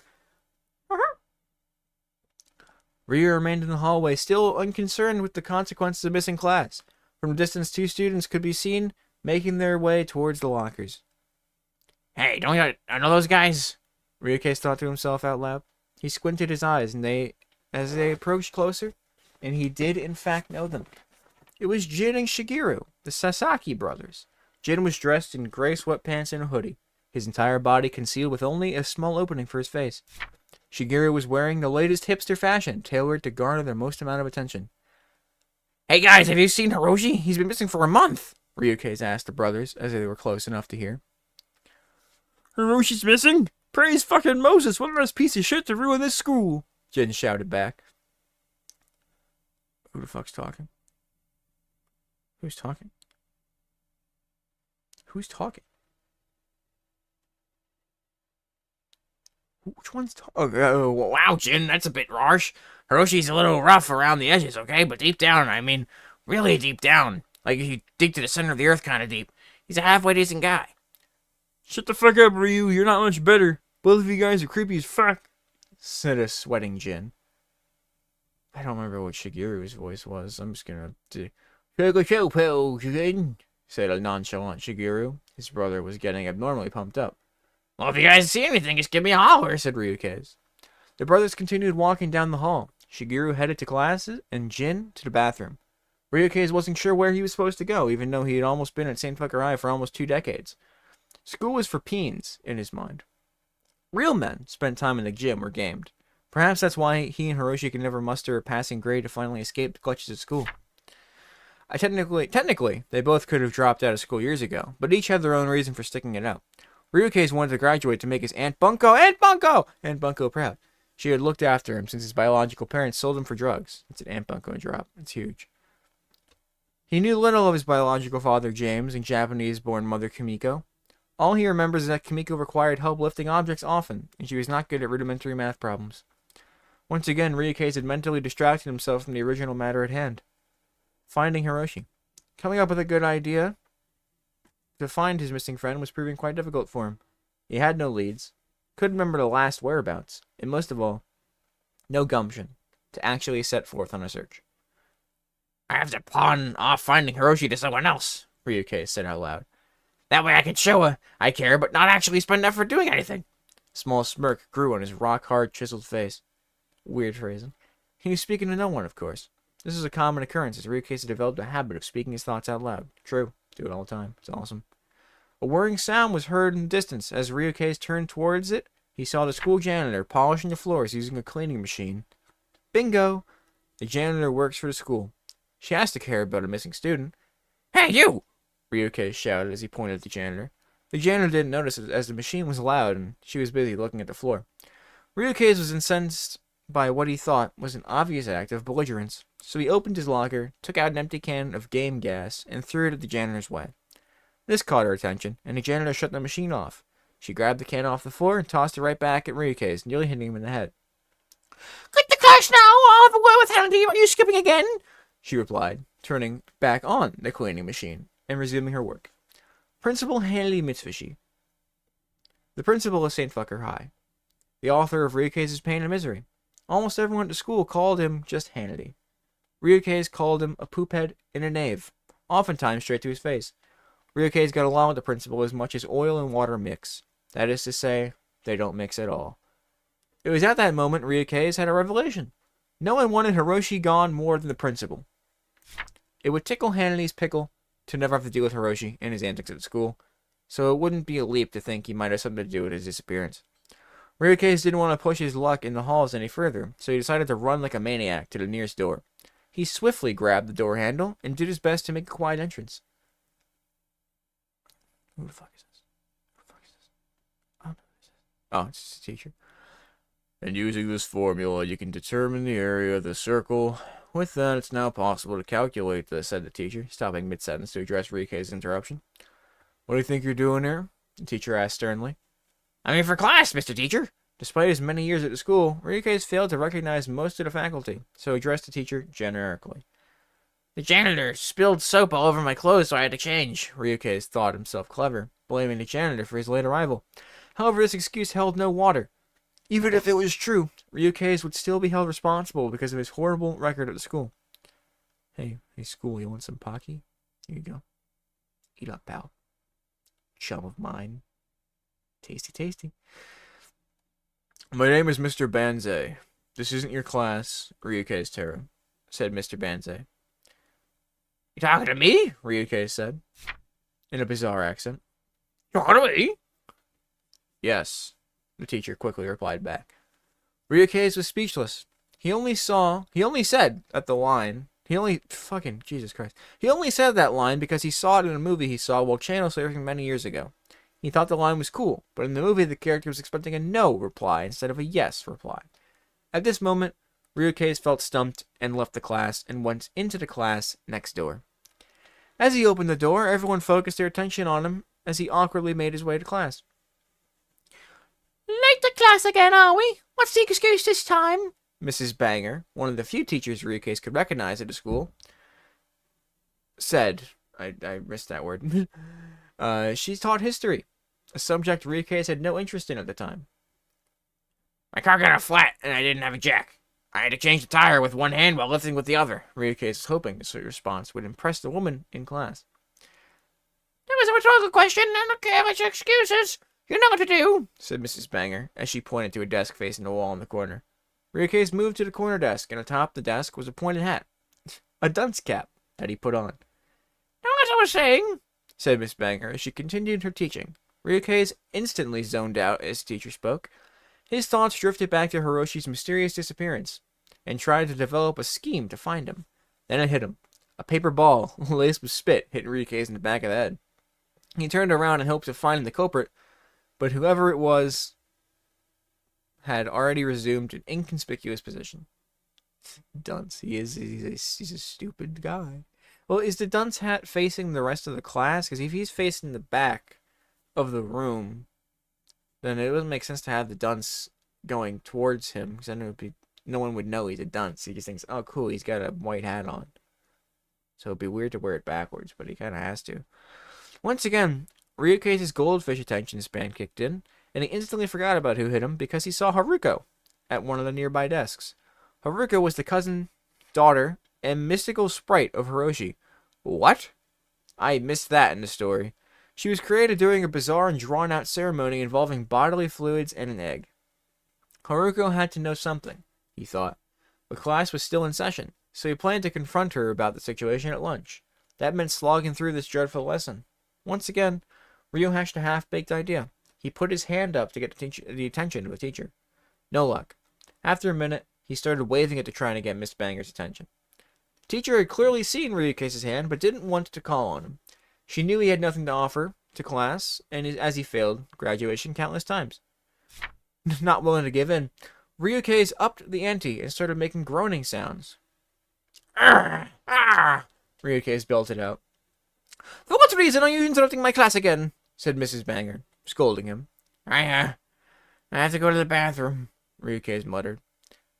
Ryu remained in the hallway, still unconcerned with the consequences of missing class. From a distance, two students could be seen making their way towards the lockers. Hey, don't you know those guys? Ryukase thought to himself out loud. He squinted his eyes, and as they approached closer, and he did in fact know them. It was Jin and Shigeru, the Sasaki brothers. Jin was dressed in gray sweatpants and a hoodie, his entire body concealed with only a small opening for his face. Shigeru was wearing the latest hipster fashion, tailored to garner the most amount of attention. Hey guys, have you seen Hiroshi? He's been missing for a month. Ryukase asked the brothers, as they were close enough to hear. Hiroshi's missing? Praise fucking Moses, what a nice piece of shit to ruin this school. Jin shouted back. Who the fuck's talking? Who's talking? Who's talking? Which one's talking? Oh, wow, Jin, that's a bit harsh. Hiroshi's a little rough around the edges, okay? But deep down, I mean, really deep down. Like if you dig to the center of the earth kind of deep. He's a halfway decent guy. Shut the fuck up, Ryu. You're not much better. Both of you guys are creepy as fuck, said a sweating Jin. I don't remember what Shigeru's voice was. I'm just gonna do... said a nonchalant Shigeru. His brother was getting abnormally pumped up. Well, if you guys see anything, just give me a holler, said Ryukase. The brothers continued walking down the hall. Shigeru headed to classes, and Jin to the bathroom. Ryukase wasn't sure where he was supposed to go, even though he had almost been at St. Phucker High for almost 2 decades. School was for peens, in his mind. Real men spent time in the gym or gamed. Perhaps that's why he and Hiroshi could never muster a passing grade to finally escape the clutches at school. Technically, they both could have dropped out of school years ago, but each had their own reason for sticking it out. Ryukase wanted to graduate to make his Aunt Bunko proud. She had looked after him since his biological parents sold him for drugs. It's an Aunt Bunko drop. It's huge. He knew little of his biological father, James, and Japanese-born mother, Kimiko. All he remembers is that Kimiko required help lifting objects often, and she was not good at rudimentary math problems. Once again, Ryukase had mentally distracted himself from the original matter at hand. Finding Hiroshi. Coming up with a good idea to find his missing friend was proving quite difficult for him. He had no leads, couldn't remember the last whereabouts, and most of all, no gumption to actually set forth on a search. I have to pawn off finding Hiroshi to someone else, Ryukase said out loud. That way I can show her I care, but not actually spend effort doing anything. A small smirk grew on his rock-hard, chiseled face. Weird phrasing. He was speaking to no one, of course. This is a common occurrence, as Ryukase had developed a habit of speaking his thoughts out loud. True. Do it all the time. It's awesome. A whirring sound was heard in the distance. As Ryukase turned towards it, he saw the school janitor polishing the floors using a cleaning machine. Bingo! The janitor works for the school. She has to care about a missing student. Hey, you! Ryukase shouted as he pointed at the janitor. The janitor didn't notice it as the machine was loud and she was busy looking at the floor. Ryukase was incensed by what he thought was an obvious act of belligerence, so he opened his locker, took out an empty can of game gas, and threw it at the janitor's way. This caught her attention, and the janitor shut the machine off. She grabbed the can off the floor and tossed it right back at Ryukase, nearly hitting him in the head. Quit the class now, I'll have a word with Handy. Are you skipping again? She replied, turning back on the cleaning machine and resuming her work. Principal Hanley Mitsubishi. The principal of St. Phucker High. The author of Ryuke's Pain and Misery. Almost everyone at the school called him just Hannity. Ryuke's called him a poophead and a knave, oftentimes straight to his face. Ryuke's got along with the principal as much as oil and water mix. That is to say, they don't mix at all. It was at that moment Ryuke's had a revelation. No one wanted Hiroshi gone more than the principal. It would tickle Hannity's pickle to never have to deal with Hiroshi and his antics at school, so it wouldn't be a leap to think he might have something to do with his disappearance. Ryuke's didn't want to push his luck in the halls any further, so he decided to run like a maniac to the nearest door. He swiftly grabbed the door handle and did his best to make a quiet entrance. Who the fuck is this? Who the fuck is this? I don't know who this is. Oh, it's just a teacher. And using this formula, you can determine the area of the circle. With that, it's now possible to calculate this, said the teacher, stopping mid-sentence to address Ryuke's interruption. What do you think you're doing here? The teacher asked sternly. I'm here for class, Mr. Teacher. Despite his many years at the school, Ryuke's failed to recognize most of the faculty, so he addressed the teacher generically. The janitor spilled soap all over my clothes, so I had to change. Ryuke's thought himself clever, blaming the janitor for his late arrival. However, this excuse held no water. Even if it was true, Ryuke's would still be held responsible because of his horrible record at the school. Hey, school, you want some Pocky? Here you go. Eat up, pal. Chum of mine. Tasty, tasty. My name is Mr. Banzai. This isn't your class, Ryuke's terror, said Mr. Banzai. You talking to me? Ryuke said, in a bizarre accent. You talking to me? Yes, the teacher quickly replied back. Ryuke was speechless. He only said at the line, Jesus Christ. He only said that line because he saw it in a movie he saw while channel surfing many years ago. He thought the line was cool, but in the movie the character was expecting a no reply instead of a yes reply. At this moment, Ryuke felt stumped and left the class and went into the class next door. As he opened the door, everyone focused their attention on him as he awkwardly made his way to class. Late to class again, are we? What's the excuse this time? Mrs. Banger, one of the few teachers Ryuke could recognize at the school, said, I missed that word. She taught history, a subject Ryuke had no interest in at the time. My car got a flat and I didn't have a jack. I had to change the tire with one hand while lifting with the other. Ryuke was hoping this response would impress the woman in class. That was a rhetorical question. I don't care about your excuses. You know what to do, said Mrs. Banger, as she pointed to a desk facing the wall in the corner. Ryuke moved to the corner desk, and atop the desk was a pointed hat. A dunce cap that he put on. Now, as I was saying, said Miss Banger as she continued her teaching. Ryuke instantly zoned out as the teacher spoke. His thoughts drifted back to Hiroshi's mysterious disappearance, and tried to develop a scheme to find him. Then it hit him. A paper ball, laced with spit, hit Ryuke in the back of the head. He turned around in hopes of finding the culprit, but whoever it was had already resumed an inconspicuous position. Dunce. He's a stupid guy. Well, is the dunce hat facing the rest of the class? Because if he's facing the back of the room, then it doesn't make sense to have the dunce going towards him, because then it would be, no one would know he's a dunce. He just thinks, oh, cool, he's got a white hat on. So it'd be weird to wear it backwards, but he kind of has to. Once again, Ryuke's goldfish attention span kicked in, and he instantly forgot about who hit him because he saw Haruko at one of the nearby desks. Haruko was the cousin, daughter, and mystical sprite of Hiroshi. What? I missed that in the story. She was created during a bizarre and drawn-out ceremony involving bodily fluids and an egg. Haruko had to know something, he thought. But class was still in session, so he planned to confront her about the situation at lunch. That meant slogging through this dreadful lesson. Once again, Ryo hatched a half-baked idea. He put his hand up to get the attention of the teacher. No luck. After a minute, he started waving it to try to get Miss Banger's attention. The teacher had clearly seen Ryuke's hand, but didn't want to call on him. She knew he had nothing to offer to class, and as he failed graduation countless times. Not willing to give in, Ryuke's upped the ante and started making groaning sounds. Ryuke's belted out. For what reason are you interrupting my class again? Said Mrs. Banger, scolding him. I have to go to the bathroom, Ryuke's muttered.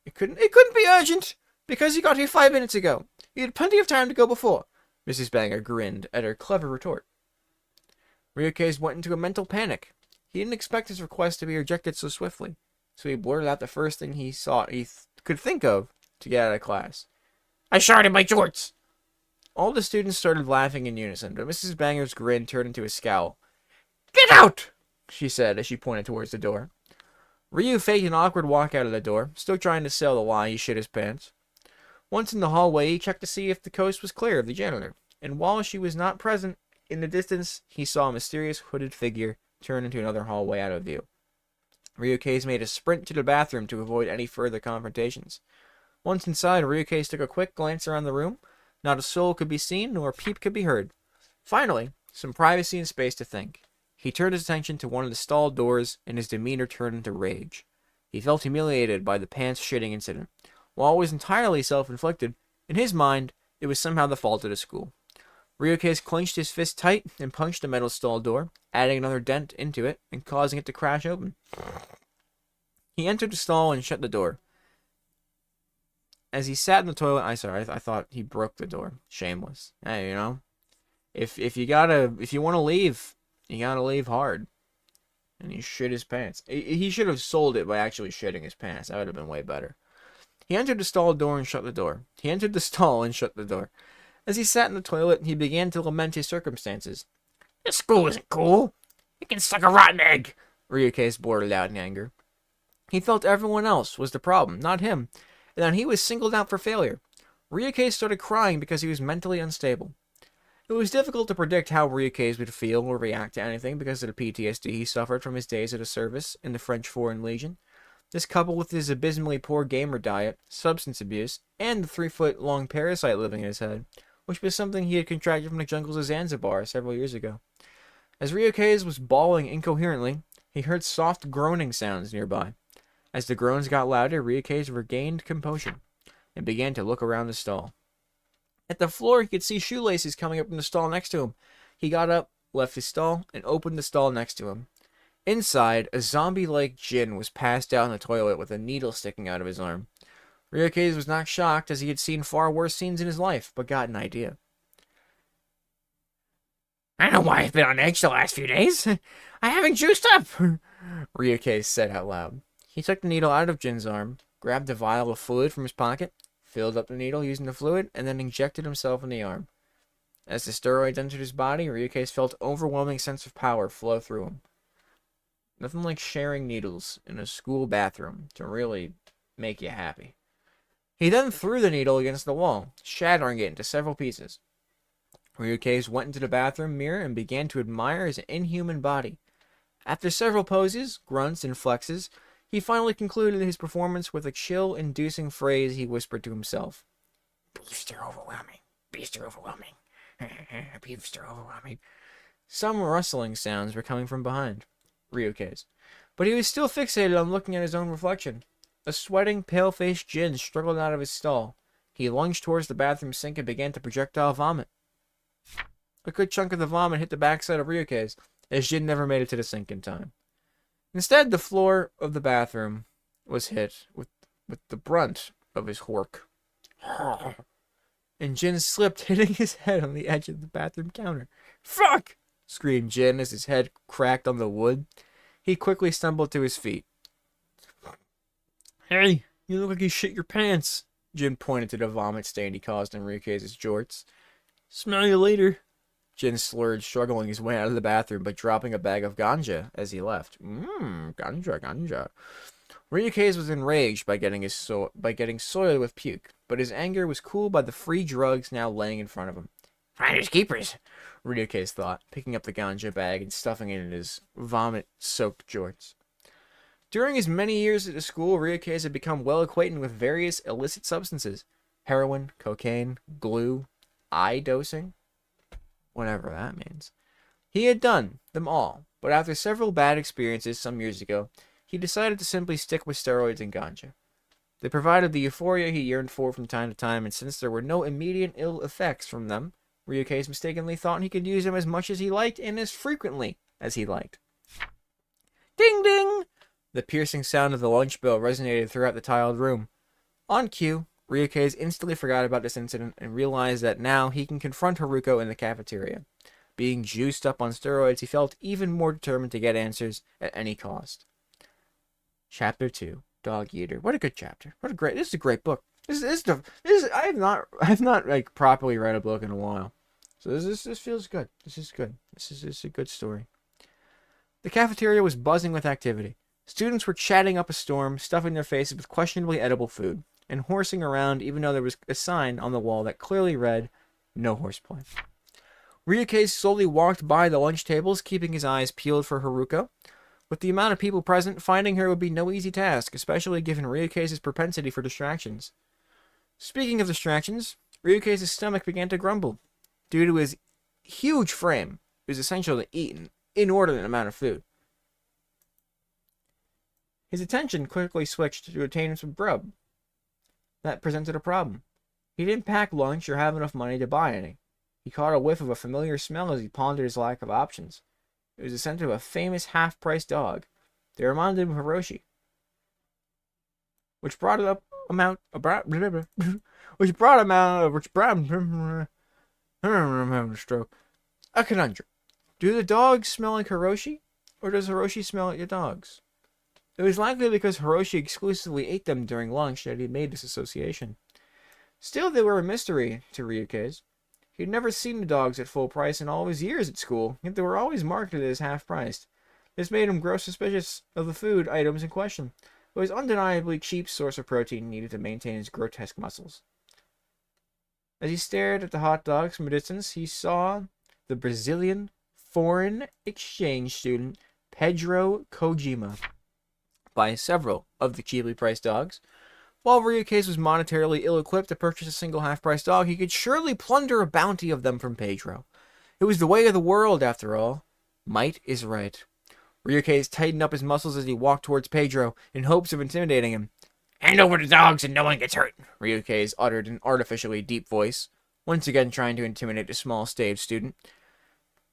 It couldn't be urgent, because you got here 5 minutes ago. You had plenty of time to go before. Mrs. Banger grinned at her clever retort. Ryukaze went into a mental panic. He didn't expect his request to be rejected so swiftly, so he blurted out the first thing he could think of to get out of class. I sharded my jorts. All the students started laughing in unison, but Mrs. Banger's grin turned into a scowl. Get out! She said as she pointed towards the door. Ryu faked an awkward walk out of the door, still trying to sell the lie he shit his pants. Once in the hallway, he checked to see if the coast was clear of the janitor, and while she was not present, in the distance, he saw a mysterious hooded figure turn into another hallway out of view. Ryukaze made a sprint to the bathroom to avoid any further confrontations. Once inside, Ryukaze took a quick glance around the room. Not a soul could be seen, nor a peep could be heard. Finally, some privacy and space to think. He turned his attention to one of the stall doors, and his demeanor turned into rage. He felt humiliated by the pants-shitting incident. While it was entirely self-inflicted, in his mind, it was somehow the fault of the school. Ryukaze clenched his fist tight and punched the metal stall door, adding another dent into it and causing it to crash open. He entered the stall and shut the door. As he sat in the toilet, I thought he broke the door. Shameless. Hey, you know, if you want to leave, you gotta leave hard. And he shit his pants. He should have sold it by actually shitting his pants. That would have been way better. He entered the stall door and shut the door. He entered the stall and shut the door. As he sat in the toilet, he began to lament his circumstances. This school isn't cool. You can suck a rotten egg. Ryukaze blurted out in anger. He felt everyone else was the problem, not him, and that he was singled out for failure. Ryukaze started crying because he was mentally unstable. It was difficult to predict how Ryukaze would feel or react to anything because of the PTSD he suffered from his days at a service in the French Foreign Legion. This, coupled with his abysmally poor gamer diet, substance abuse, and the 3-foot-long parasite living in his head, which was something he had contracted from the jungles of Zanzibar several years ago. As Ryukaze was bawling incoherently, he heard soft groaning sounds nearby. As the groans got louder, Ryukaze regained composure and began to look around the stall. At the floor, he could see shoelaces coming up from the stall next to him. He got up, left his stall, and opened the stall next to him. Inside, a zombie-like Jin was passed out in the toilet with a needle sticking out of his arm. Ryukaze was not shocked, as he had seen far worse scenes in his life, but got an idea. I know why I've been on edge the last few days. I haven't juiced up. Ryukaze said out loud. He took the needle out of Jin's arm, grabbed a vial of fluid from his pocket, filled up the needle using the fluid, and then injected himself in the arm. As the steroids entered his body, Ryukaze felt an overwhelming sense of power flow through him. Nothing like sharing needles in a school bathroom to really make you happy. He then threw the needle against the wall, shattering it into several pieces. Ryukaze went into the bathroom mirror and began to admire his inhuman body. After several poses, grunts, and flexes, he finally concluded his performance with a chill-inducing phrase he whispered to himself. Beasts are overwhelming. Beasts are overwhelming. Beasts are overwhelming. Some rustling sounds were coming from behind Ryukaze, but he was still fixated on looking at his own reflection. A sweating, pale-faced Jin struggled out of his stall. He lunged towards the bathroom sink and began to projectile vomit. A good chunk of the vomit hit the backside of Ryukaze, as Jin never made it to the sink in time. Instead, the floor of the bathroom was hit with the brunt of his hork. And Jin slipped, hitting his head on the edge of the bathroom counter. "Fuck!" screamed Jin as his head cracked on the wood. He quickly stumbled to his feet. "Hey, you look like you shit your pants." Jin pointed to the vomit stain he caused on Ryukaze's jorts. "Smell you later." Jin slurred, struggling his way out of the bathroom, but dropping a bag of ganja as he left. Ganja. Ryukaze was enraged by getting soiled with puke, but his anger was cooled by the free drugs now laying in front of him. Finders keepers. Ryukaze thought, picking up the ganja bag and stuffing it in his vomit-soaked jorts. During his many years at the school, Ryukaze had become well acquainted with various illicit substances. Heroin, cocaine, glue, eye dosing. Whatever that means. He had done them all, but after several bad experiences some years ago, he decided to simply stick with steroids and ganja. They provided the euphoria he yearned for from time to time, and since there were no immediate ill effects from them, Ryukaze mistakenly thought he could use them as much as he liked and as frequently as he liked. Ding ding! The piercing sound of the lunch bell resonated throughout the tiled room. On cue, Ryukei instantly forgot about this incident and realized that now he can confront Haruko in the cafeteria. Being juiced up on steroids, he felt even more determined to get answers at any cost. Chapter 2, Dog Eater. What a good chapter. This is a great book. I have not like properly read a book in a while. So this feels good. This is good. This is a good story. The cafeteria was buzzing with activity. Students were chatting up a storm, stuffing their faces with questionably edible food, and horsing around even though there was a sign on the wall that clearly read, "No horseplay." Ryukei slowly walked by the lunch tables, keeping his eyes peeled for Haruko. With the amount of people present, finding her would be no easy task, especially given Ryukei's propensity for distractions. Speaking of distractions, Ryukei's stomach began to grumble. Due to his huge frame, it was essential to eat an inordinate amount of food. His attention quickly switched to obtain some grub. That presented a problem. He didn't pack lunch or have enough money to buy any. He caught a whiff of a familiar smell as he pondered his lack of options. It was the scent of a famous half-price dog. They reminded him of Hiroshi, which brought him a stroke. A conundrum. Do the dogs smell like Hiroshi, or does Hiroshi smell like the dogs? It was likely because Hiroshi exclusively ate them during lunch that he made this association. Still, they were a mystery to Ryukei. He had never seen the dogs at full price in all of his years at school, yet they were always marketed as half-priced. This made him grow suspicious of the food items in question. It was undeniably cheap source of protein needed to maintain his grotesque muscles. As he stared at the hot dogs from a distance, he saw the Brazilian foreign exchange student Pedro Kojima buy several of the cheaply priced dogs. While Ryukei was monetarily ill-equipped to purchase a single half-price dog, he could surely plunder a bounty of them from Pedro. It was the way of the world, after all. Might is right. Ryukei tightened up his muscles as he walked towards Pedro, in hopes of intimidating him. Hand over the dogs and no one gets hurt. Ryukei uttered in an artificially deep voice, once again trying to intimidate the small stage student.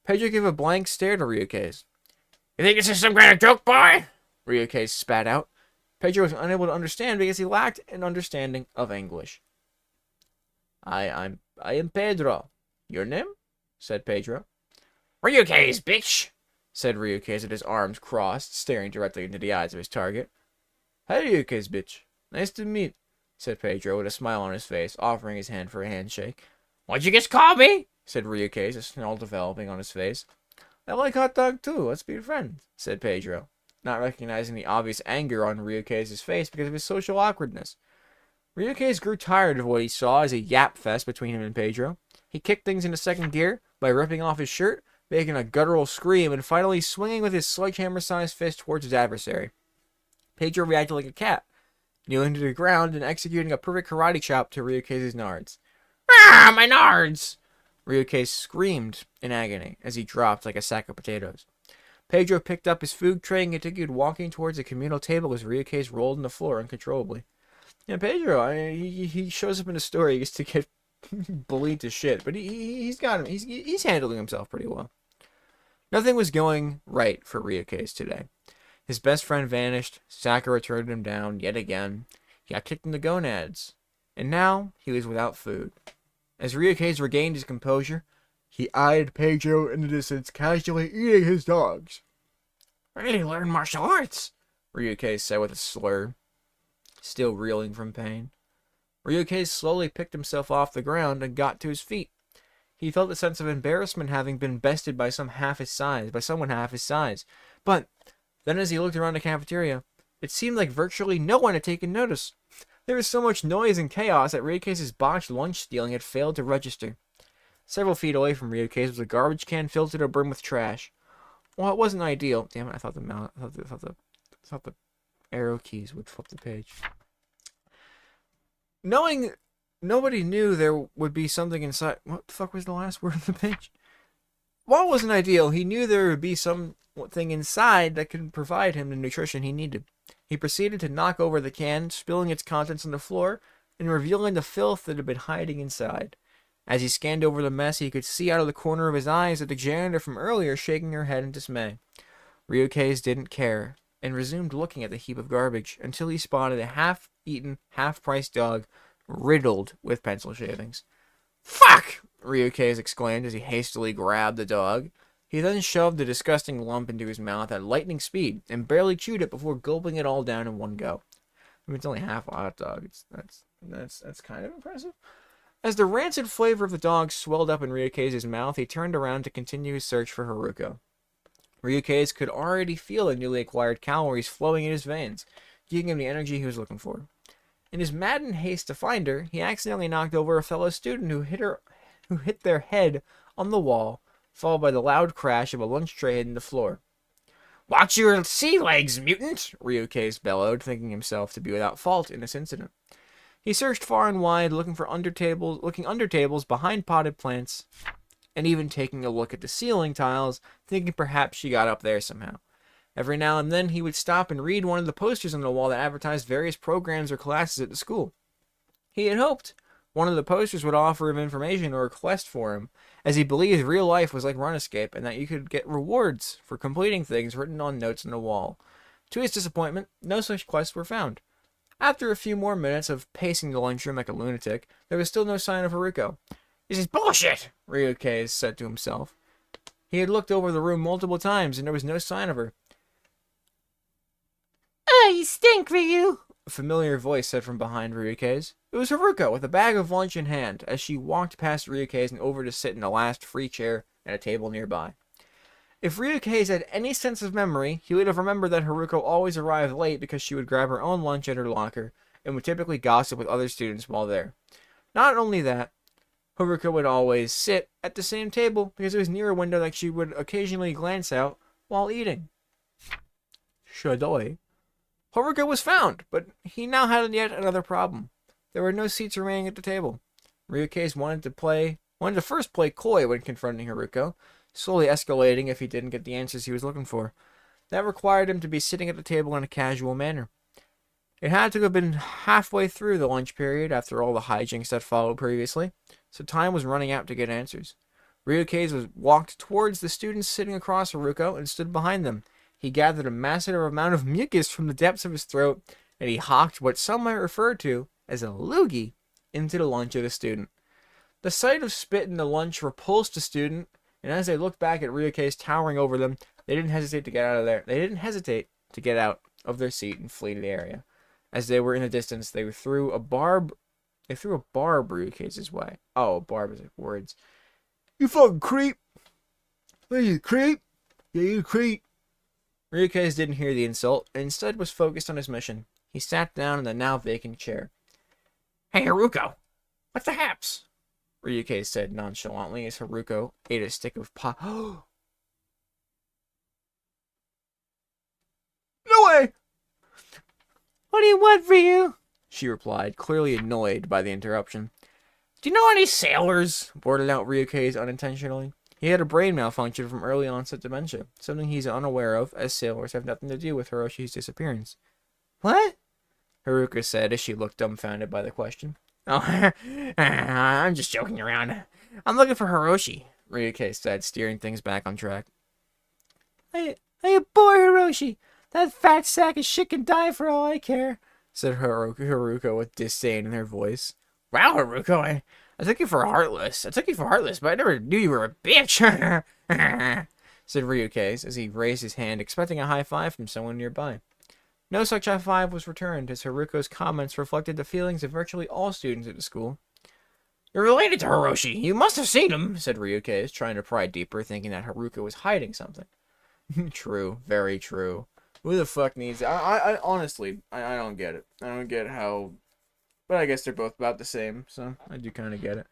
Pedro gave a blank stare to Ryukei. You think this is some kind of joke, boy? Ryukei spat out. Pedro was unable to understand because he lacked an understanding of English. I am Pedro. Your name? Said Pedro. Ryukei's, bitch, said Ryukei with his arms crossed, staring directly into the eyes of his target. Hey, Ryukei's bitch. Nice to meet, said Pedro with a smile on his face, offering his hand for a handshake. What'd you just call me? Said Ryukei, a snarl developing on his face. I like hot dog too. Let's be friends, said Pedro, not recognizing the obvious anger on Ryukei's face because of his social awkwardness. Ryukei grew tired of what he saw as a yap fest between him and Pedro. He kicked things into second gear by ripping off his shirt, making a guttural scream, and finally swinging with his sledgehammer-sized fist towards his adversary. Pedro reacted like a cat, kneeling to the ground and executing a perfect karate chop to Ryukei's nards. Ah, my nards! Ryukei screamed in agony as he dropped like a sack of potatoes. Pedro picked up his food tray and continued walking towards the communal table as Ryukei rolled on the floor uncontrollably. Yeah, Pedro, he shows up in the story just to get bullied to shit, but he's got him. He's handling himself pretty well. Nothing was going right for Ryukei today. His best friend vanished. Sakura turned him down yet again. He got kicked in the gonads, and now he was without food. As Ryukei regained his composure, he eyed Pedro in the distance, casually eating his dogs. Really learn martial arts, Ryukei said with a slur, still reeling from pain. Ryukei slowly picked himself off the ground and got to his feet. He felt a sense of embarrassment having been bested by someone half his size. But then as he looked around the cafeteria, it seemed like virtually no one had taken notice. There was so much noise and chaos that Ryukei's botched lunch stealing had failed to register. Several feet away from Ryukei was a garbage can filled to the brim with trash. Well, it wasn't ideal. Damn it! I thought the arrow keys would flip the page. Knowing nobody knew there would be something inside. What the fuck was the last word of the page? While it wasn't ideal, he knew there would be something inside that could provide him the nutrition he needed. He proceeded to knock over the can, spilling its contents on the floor and revealing the filth that had been hiding inside. As he scanned over the mess, he could see out of the corner of his eyes that the janitor from earlier shaking her head in dismay. Ryukei didn't care and resumed looking at the heap of garbage until he spotted a half-eaten, half-priced dog riddled with pencil shavings. "Fuck!" Ryukei exclaimed as he hastily grabbed the dog. He then shoved the disgusting lump into his mouth at lightning speed and barely chewed it before gulping it all down in one go. I mean, it's only half a hot dog. That's kind of impressive. As the rancid flavor of the dog swelled up in Ryukei's mouth, he turned around to continue his search for Haruko. Ryukei could already feel the newly acquired calories flowing in his veins, giving him the energy he was looking for. In his maddened haste to find her, he accidentally knocked over a fellow student who hit their head on the wall, followed by the loud crash of a lunch tray hitting the floor. "Watch your sea legs, mutant!" Ryukei bellowed, thinking himself to be without fault in this incident. He searched far and wide, looking under tables, behind potted plants, and even taking a look at the ceiling tiles, thinking perhaps she got up there somehow. Every now and then he would stop and read one of the posters on the wall that advertised various programs or classes at the school. He had hoped one of the posters would offer him information or a quest for him, as he believed real life was like Run Escape and that you could get rewards for completing things written on notes on the wall. To his disappointment, no such quests were found. After a few more minutes of pacing the lunchroom like a lunatic, there was still no sign of Haruko. "This is bullshit!" Ryukei said to himself. He had looked over the room multiple times and there was no sign of her. "Oh, you stink, Ryu!" A familiar voice said from behind Ryukei's. It was Haruko with a bag of lunch in hand as she walked past Ryukei's and over to sit in the last free chair at a table nearby. If Ryukei had any sense of memory, he would have remembered that Haruko always arrived late because she would grab her own lunch at her locker and would typically gossip with other students while there. Not only that, Haruko would always sit at the same table because it was near a window that she would occasionally glance out while eating. Shadoi. Haruko was found, but he now had yet another problem. There were no seats remaining at the table. Ryukei wanted to first play coy when confronting Haruko, slowly escalating if he didn't get the answers he was looking for. That required him to be sitting at the table in a casual manner. It had to have been halfway through the lunch period after all the hijinks that followed previously, so time was running out to get answers. Ryukei walked towards the students sitting across Haruko and stood behind them. He gathered a massive amount of mucus from the depths of his throat, and he hawked what some might refer to as a loogie into the lunch of the student. The sight of spit in the lunch repulsed the student, and as they looked back at Ryukei towering over them, they didn't hesitate to get out of there. They didn't hesitate to get out of their seat and flee to the area. As they were in the distance, they threw a barb Ryukei's way. Oh, a barb is like words. You fucking creep! What are you, creep? Yeah, you creep. Ryukei didn't hear the insult, and instead was focused on his mission. He sat down in the now vacant chair. "Hey, Haruko, what the haps?" Ryukei said nonchalantly as Haruko ate a stick of pie. No way! "What do you want, Ryu?" she replied, clearly annoyed by the interruption. "Do you know any sailors?" Blurted out Ryukei unintentionally. He had a brain malfunction from early onset dementia, something he's unaware of, as sailors have nothing to do with Hiroshi's disappearance. "What?" Haruka said as she looked dumbfounded by the question. "Oh, I'm just joking around. I'm looking for Hiroshi," Ryukei said, steering things back on track. I abhor Hiroshi. That fat sack of shit can die for all I care," said Haruka with disdain in her voice. "Wow, Haruko, I took you for heartless. But I never knew you were a bitch," said Ryukei as he raised his hand, expecting a high five from someone nearby. No such high five was returned, as Haruko's comments reflected the feelings of virtually all students at the school. "You're related to Hiroshi. You must have seen him," said Ryukei, trying to pry deeper, thinking that Haruka was hiding something. True, very true. Who the fuck needs... I honestly, I don't get it. I don't get how... But I guess they're both about the same, so I do kind of get it.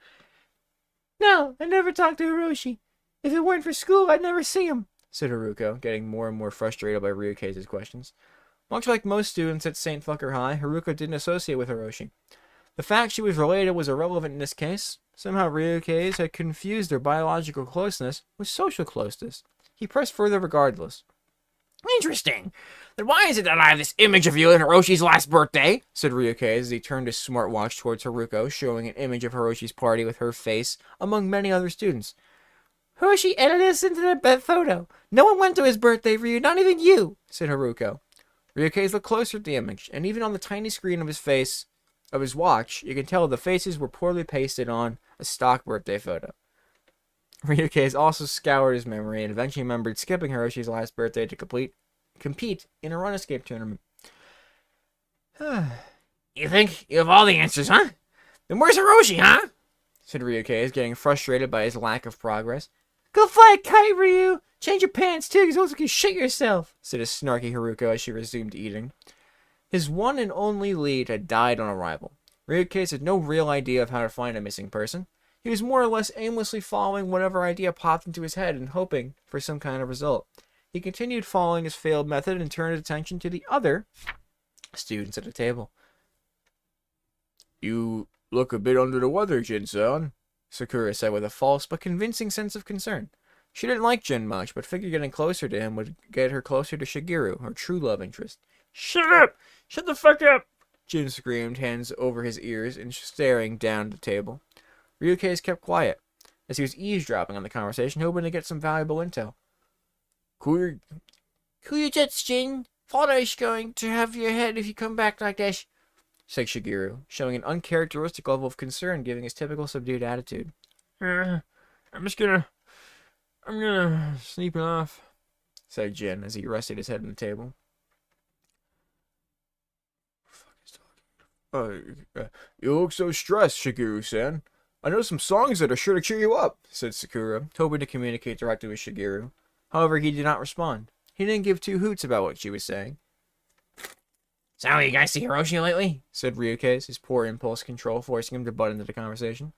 "No, I never talked to Hiroshi. If it weren't for school, I'd never see him," said Haruko, getting more and more frustrated by Ryukei's questions. Much like most students at St. Phucker High, Haruko didn't associate with Hiroshi. The fact she was related was irrelevant in this case. Somehow Ryukei had confused their biological closeness with social closeness. He pressed further regardless. "Interesting. Then why is it that I have this image of you at Hiroshi's last birthday?" said Ryukei as he turned his smartwatch towards Haruko, showing an image of Hiroshi's party with her face among many other students. "Hiroshi edited us into that photo. No one went to his birthday, Ryu, not even you," said Haruko. Ryukei's looked closer at the image, and even on the tiny screen of his watch, you can tell the faces were poorly pasted on a stock birthday photo. Ryukei's also scoured his memory and eventually remembered skipping Hiroshi's last birthday to compete in a run escape tournament. You think you have all the answers, huh? Then where's Hiroshi, huh? Said Ryukei, getting frustrated by his lack of progress. Go fly a kite, Ryu! Change your pants, too, because it looks like you shit yourself, said a snarky Haruko as she resumed eating. His one and only lead had died on arrival. Ryukei had no real idea of how to find a missing person. He was more or less aimlessly following whatever idea popped into his head and hoping for some kind of result. He continued following his failed method and turned his attention to the other students at the table. You look a bit under the weather, Jin-san, Sakura said with a false but convincing sense of concern. She didn't like Jin much, but figured getting closer to him would get her closer to Shigeru, her true love interest. Shut up! Shut the fuck up! Jin screamed, hands over his ears and staring down the table. Ryukei kept quiet, as he was eavesdropping on the conversation, hoping to get some valuable intel. Cool your jets, Jin. Father is going to have your head if you come back like this, said Shigeru, showing an uncharacteristic level of concern given his typical subdued attitude. I'm gonna sleep it off, said Jin as he rested his head on the table. You look so stressed, Shigeru-san. I know some songs that are sure to cheer you up, said Sakura, hoping to communicate directly with Shigeru. However, he did not respond. He didn't give two hoots about what she was saying. So, you guys see Hiroshi lately? Said Ryukei, his poor impulse control forcing him to butt into the conversation.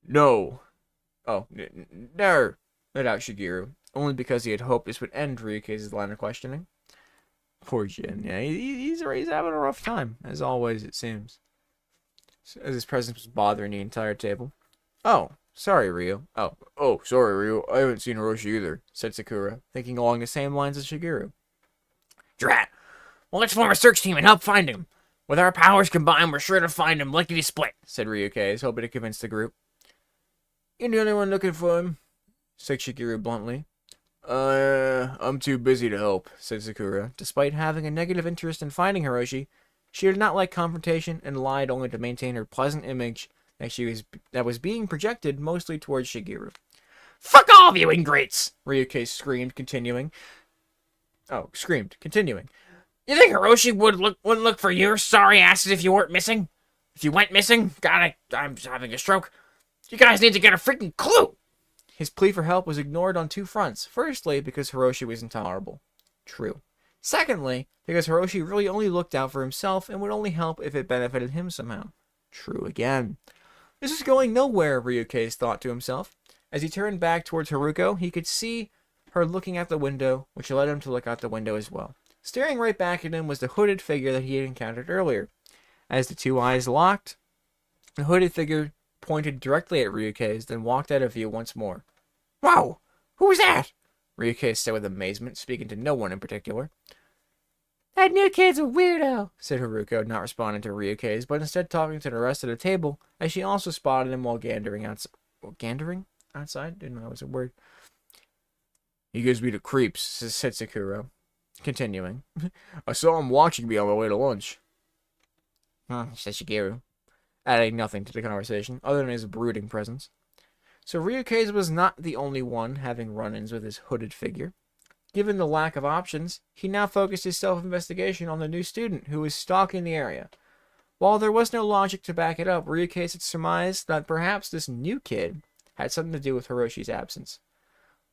No. Oh, no, let out Shigeru, only because he had hoped this would end Ryukei's line of questioning. Poor Jin, yeah, he's having a rough time, as always, it seems. As his presence was bothering the entire table. Oh, sorry, Ryu. Oh, sorry, Ryu. I haven't seen Hiroshi either, said Sakura, thinking along the same lines as Shigeru. Drat. Well, let's form a search team and help find him. With our powers combined, we're sure to find him lickety-split, said Ryukei, hoping to convince the group. You the only one looking for him? Said Shigeru bluntly. I'm too busy to help, said Sakura. Despite having a negative interest in finding Hiroshi, she did not like confrontation and lied only to maintain her pleasant image that was being projected mostly towards Shigeru. Fuck all of you ingrates! Ryukei screamed, continuing. You think Hiroshi wouldn't look for your sorry asses if you weren't missing? If you went missing? God, I'm having a stroke. You guys need to get a freaking clue! His plea for help was ignored on two fronts. Firstly, because Hiroshi was intolerable. True. Secondly, because Hiroshi really only looked out for himself and would only help if it benefited him somehow. True again. This is going nowhere, Ryukei thought to himself. As he turned back towards Haruko, he could see her looking out the window, which led him to look out the window as well. Staring right back at him was the hooded figure that he had encountered earlier. As the two eyes locked, the hooded figure pointed directly at Ryukei, then walked out of view once more. Whoa! Who was that? Ryukei said with amazement, speaking to no one in particular. That new kid's a weirdo, said Haruko, not responding to Ryukei's, but instead talking to the rest of the table, as she also spotted him while gandering outside. Gandering? Outside? Didn't know that was a word. He gives me the creeps, said Sakura, continuing. I saw him watching me on my way to lunch. Said Shigeru, adding nothing to the conversation, other than his brooding presence. So Ryukei was not the only one having run-ins with his hooded figure. Given the lack of options, he now focused his self-investigation on the new student who was stalking the area. While there was no logic to back it up, Ryukei had surmised that perhaps this new kid had something to do with Hiroshi's absence.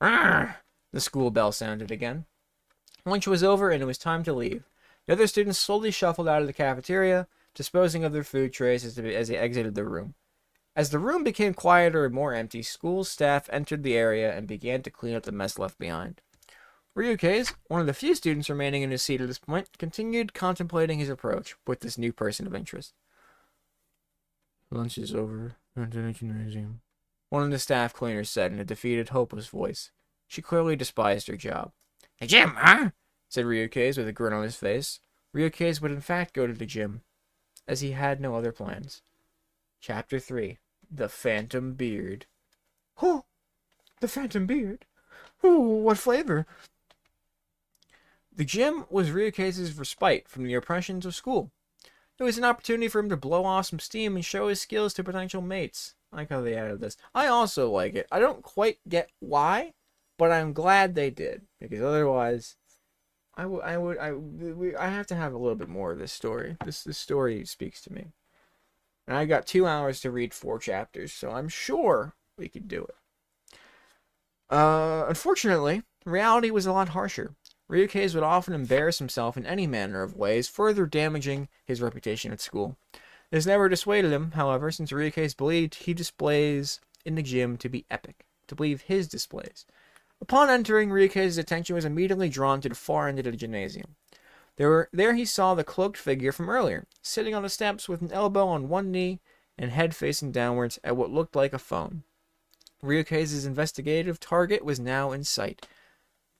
The school bell sounded again. Lunch was over and it was time to leave. The other students slowly shuffled out of the cafeteria, disposing of their food trays as they exited the room. As the room became quieter and more empty, school staff entered the area and began to clean up the mess left behind. Ryukei, one of the few students remaining in his seat at this point, continued contemplating his approach with this new person of interest. Lunch is over. Gymnasium. One of the staff cleaners said in a defeated, hopeless voice. She clearly despised her job. The gym, huh? Said Ryukei with a grin on his face. Ryukei would in fact go to the gym, as he had no other plans. Chapter 3. The Phantom Beard. Oh, the Phantom Beard? Ooh, what flavor? The gym was Ryuke's respite from the oppressions of school. It was an opportunity for him to blow off some steam and show his skills to potential mates. I like how they added this. I also like it. I don't quite get why, but I'm glad they did, because otherwise, I have to have a little bit more of this story. This story speaks to me, and I got 2 hours to read 4 chapters, so I'm sure we could do it. Unfortunately, reality was a lot harsher. Ryuke's would often embarrass himself in any manner of ways, further damaging his reputation at school. This never dissuaded him, however, since Ryuke's believed he displays in the gym to be epic, to believe his displays. Upon entering, Ryuke's attention was immediately drawn to the far end of the gymnasium. There he saw the cloaked figure from earlier, sitting on the steps with an elbow on one knee and head facing downwards at what looked like a phone. Ryuke's investigative target was now in sight.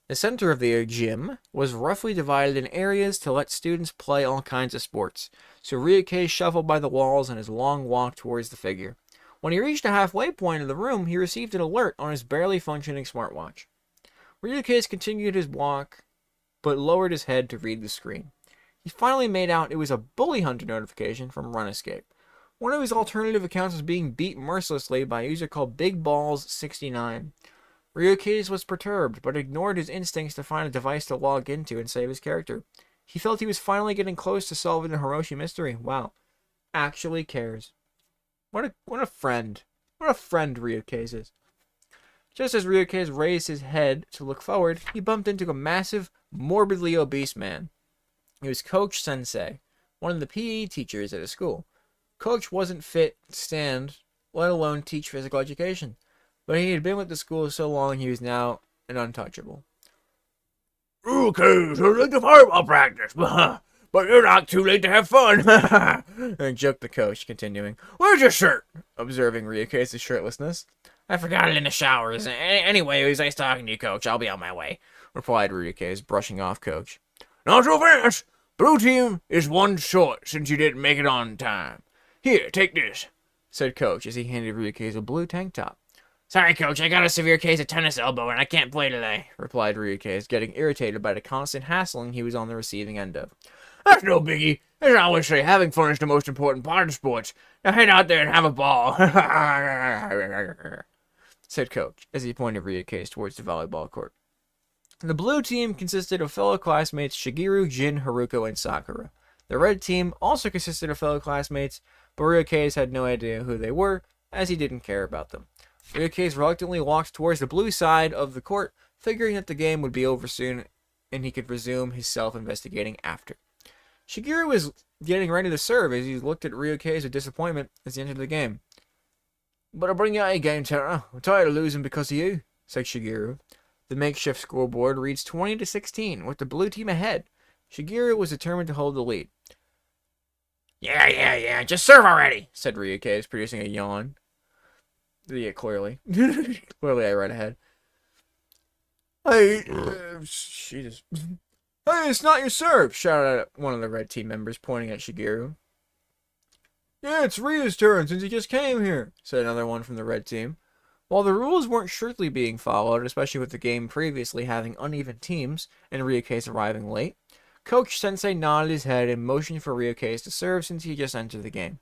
The center of the gym was roughly divided in areas to let students play all kinds of sports, so Ryuke shuffled by the walls on his long walk towards the figure. When he reached the halfway point of the room, he received an alert on his barely functioning smartwatch. Ryuke continued his walk, but lowered his head to read the screen. He finally made out it was a bully hunter notification from Run Escape. One of his alternative accounts was being beat mercilessly by a user called Big Balls 69. Ryuke's was perturbed, but ignored his instincts to find a device to log into and save his character. He felt he was finally getting close to solving the Hiroshi mystery. Wow. Actually cares. What a friend. What a friend Ryuke's is. Just as Ryuke's raised his head to look forward, he bumped into a massive, morbidly obese man. He was Coach Sensei, one of the PE teachers at his school. Coach wasn't fit to stand, let alone teach physical education. But he had been with the school so long he was now an untouchable. Okay, so like the fireball practice, but you're not too late to have fun. And joked the coach, continuing. Where's your shirt? Observing Ryuke's shirtlessness. I forgot it in the showers. Anyway, it was nice talking to you, Coach. I'll be on my way. Replied Ryuke's, brushing off Coach. Not so fast. Blue team is 1 short since you didn't make it on time. Here, take this, said Coach as he handed Ryuke's a blue tank top. Sorry, Coach, I got a severe case of tennis elbow and I can't play today, replied Ryuke's, getting irritated by the constant hassling he was on the receiving end of. That's no biggie. As I always say, having fun is the most important part of sports. Now head out there and have a ball, said Coach as he pointed Ryuke's towards the volleyball court. The blue team consisted of fellow classmates Shigeru, Jin, Haruko, and Sakura. The red team also consisted of fellow classmates, but Ryuke's had no idea who they were, as he didn't care about them. Ryuke's reluctantly walked towards the blue side of the court, figuring that the game would be over soon and he could resume his self-investigating after. Shigeru was getting ready to serve as he looked at Ryuke's with disappointment as he entered the game. But I'll bring you out a game, Terra. I'm tired of losing because of you, said Shigeru. The makeshift scoreboard reads 20-16, with the blue team ahead. Shigeru was determined to hold the lead. Yeah, just serve already, said Ryuke's, producing a yawn. Yeah, clearly. Clearly I read ahead. Hey, Jesus. Hey, it's not your serve, shouted out one of the red team members, pointing at Shigeru. Yeah, it's Ryu's turn since he just came here, said another one from the red team. While the rules weren't strictly being followed, especially with the game previously having uneven teams and Ryuke's arriving late, Coach Sensei nodded his head and motioned for Ryuke's to serve since he just entered the game.